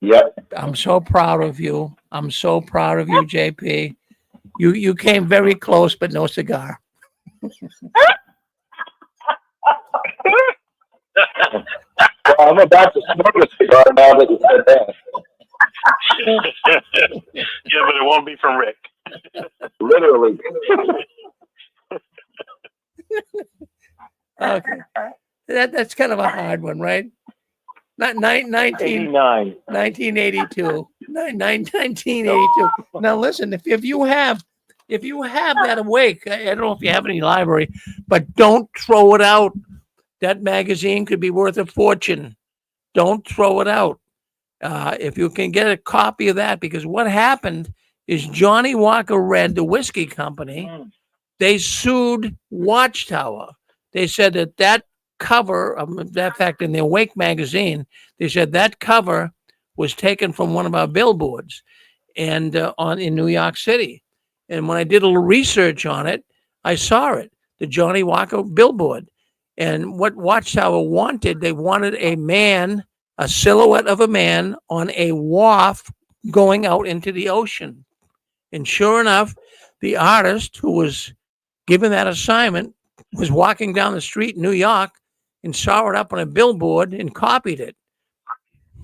Yep. I'm so proud of you. I'm so proud of you, JP. You came very close, but no cigar. Well, I'm about to smoke a cigar now that you said that. Yeah, but it won't be from Rick. Literally. Okay. That's kind of a hard one, right? Not 1982. 1982. Now listen, if you have that Awake, I don't know if you have any library, but don't throw it out. That magazine could be worth a fortune. Don't throw it out. If you can get a copy of that, because what happened is Johnny Walker Red, the whiskey company, they sued Watchtower. They said that cover, that fact, in the Awake magazine, they said that cover was taken from one of our billboards and in New York City. And when I did a little research on it, I saw it, the Johnny Walker billboard. And what Watchtower wanted, they wanted a man, a silhouette of a man on a wharf going out into the ocean. And sure enough, the artist who was given that assignment was walking down the street in New York and saw it up on a billboard and copied it.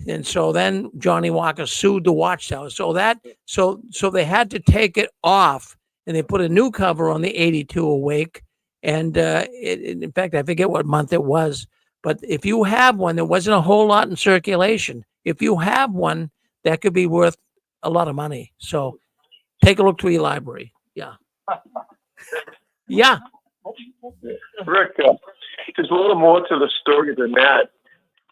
And so then Johnny Walker sued the Watchtower. So they had to take it off, and they put a new cover on the 82 Awake. And in fact, I forget what month it was. But if you have one, there wasn't a whole lot in circulation. If you have one, that could be worth a lot of money. So take a look through your library. Yeah. Yeah. Rick, there's a little more to the story than that.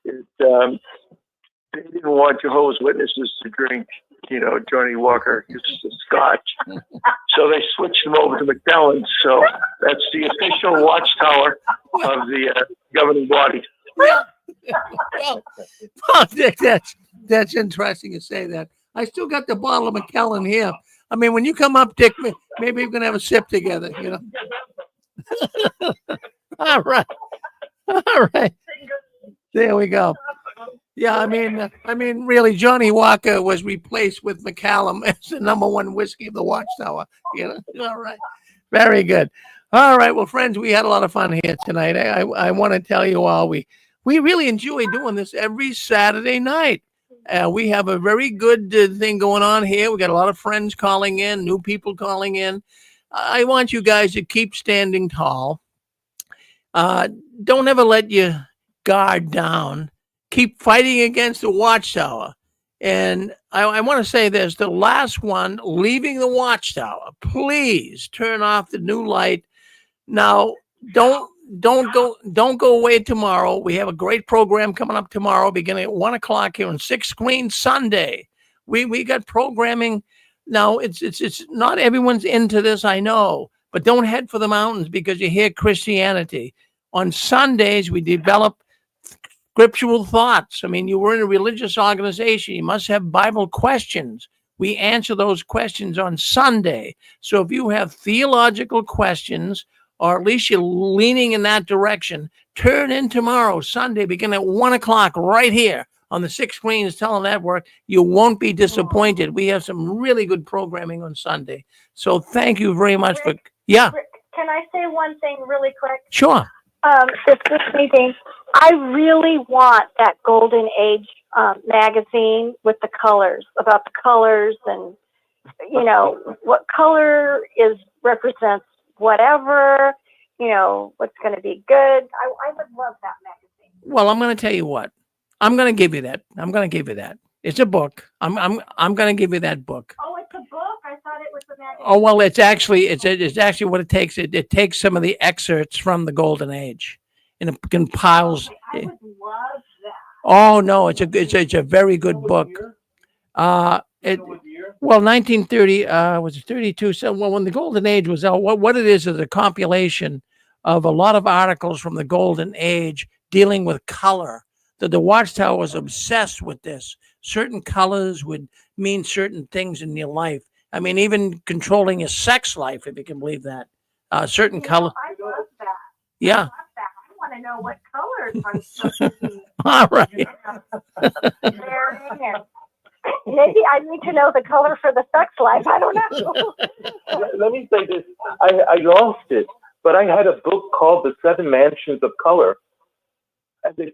They didn't want Jehovah's Witnesses to drink, Johnny Walker scotch. So they switched them over to Macmillan. So that's the official Watchtower of the governing body. Well, Dick, that's interesting to say that. I still got the bottle of Macallan here. I mean, when you come up, Dick, maybe we're going to have a sip together, All right. There we go. Yeah, I mean, really, Johnny Walker was replaced with Macallan as the #1 whiskey of the Watchtower. All right, very good. All right, well, friends, we had a lot of fun here tonight. I want to tell you all we really enjoy doing this every Saturday night. We have a very good thing going on here. We got a lot of friends calling in, new people calling in. I want you guys to keep standing tall. Don't ever let your guard down. Keep fighting against the Watchtower. And I want to say this, the last one leaving the Watchtower, please turn off the new light. Now, don't go away tomorrow. We have a great program coming up tomorrow, beginning at 1:00 here on Six Screen Sunday. We got programming. Now, it's not everyone's into this, I know, but don't head for the mountains because you hear Christianity. On Sundays, we develop scriptural thoughts. I mean, you were in a religious organization. You must have Bible questions. We answer those questions on Sunday. So if you have theological questions, or at least you're leaning in that direction, turn in tomorrow, Sunday, beginning at 1:00 right here on the Six Screens Telenetwork. You won't be disappointed. We have some really good programming on Sunday. So thank you very much for, yeah. Rick, can I say one thing really quick? Sure. This meeting, I really want that Golden Age magazine with the colors, about the colors and, what color represents whatever, what's going to be good. I would love that magazine. Well, I'm going to tell you what. I'm going to give you that. I'm going to give you that. It's a book. I'm going to give you that book. Oh, it's a book. I thought it was a magazine. Oh well, it's actually what it takes. It takes some of the excerpts from the Golden Age, and it compiles. I would love that. Oh no, it's a very good book. It well, 1930 was it 32? So when the Golden Age was out, what it is a compilation of a lot of articles from the Golden Age dealing with color. The Watchtower was obsessed with this. Certain colors would mean certain things in your life. I mean, even controlling your sex life, if you can believe that. Certain color. I love that. Yeah. I love that. I want to know what colors I'm supposed to be. All right. Wearing and maybe I need to know the color for the sex life. I don't know. Let me say this. I lost it, but I had a book called The Seven Mansions of Color. And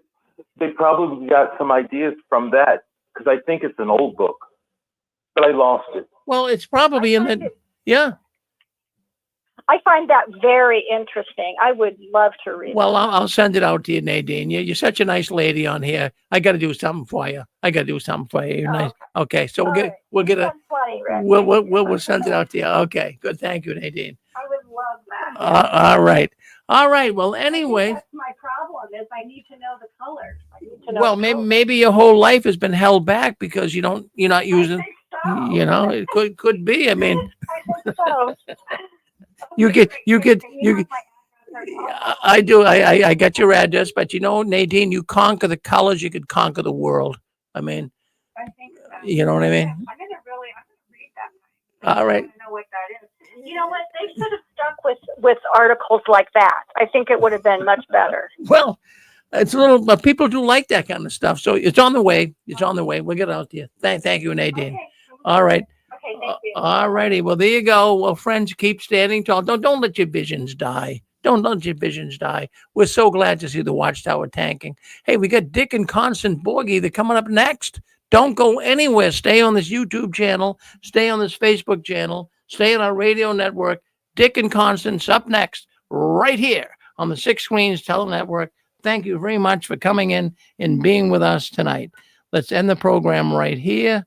they probably got some ideas from that, because I think it's an old book, but I lost it. Well, it's probably in the, yeah. I find that very interesting. I would love to read it. Well, I'll send it out to you, Nadine. You're such a nice lady on here. I got to do something for you. You're nice. Okay, so we'll send it out to you. Okay, good. Thank you, Nadine. I would love that. All right. Well, anyway. That's my problem is I need to know the colors. I need to know Well, maybe your whole life has been held back because you're not using. It could be. I mean. I think so. You get. I do. I got your address, but Nadine, you conquer the colors, you could conquer the world. I mean, I think so. You know what I mean? I'm gonna read that. All right. I know what that is. You know what? They should have stuck with articles like that. I think it would have been much better. Well, it's a little, but people do like that kind of stuff. So it's on the way. We'll get it out to you. Thank you, Nadine. Okay. All right. Okay, thank you. All righty. Well, there you go. Well, friends, keep standing tall. Don't let your visions die. Don't let your visions die. We're so glad to see the Watchtower tanking. Hey, we got Dick and Constant Borgie. They're coming up next. Don't go anywhere. Stay on this YouTube channel. Stay on this Facebook channel. Stay on our radio network. Dick and Constance up next, right here on the Six Screens Telenetwork. Thank you very much for coming in and being with us tonight. Let's end the program right here.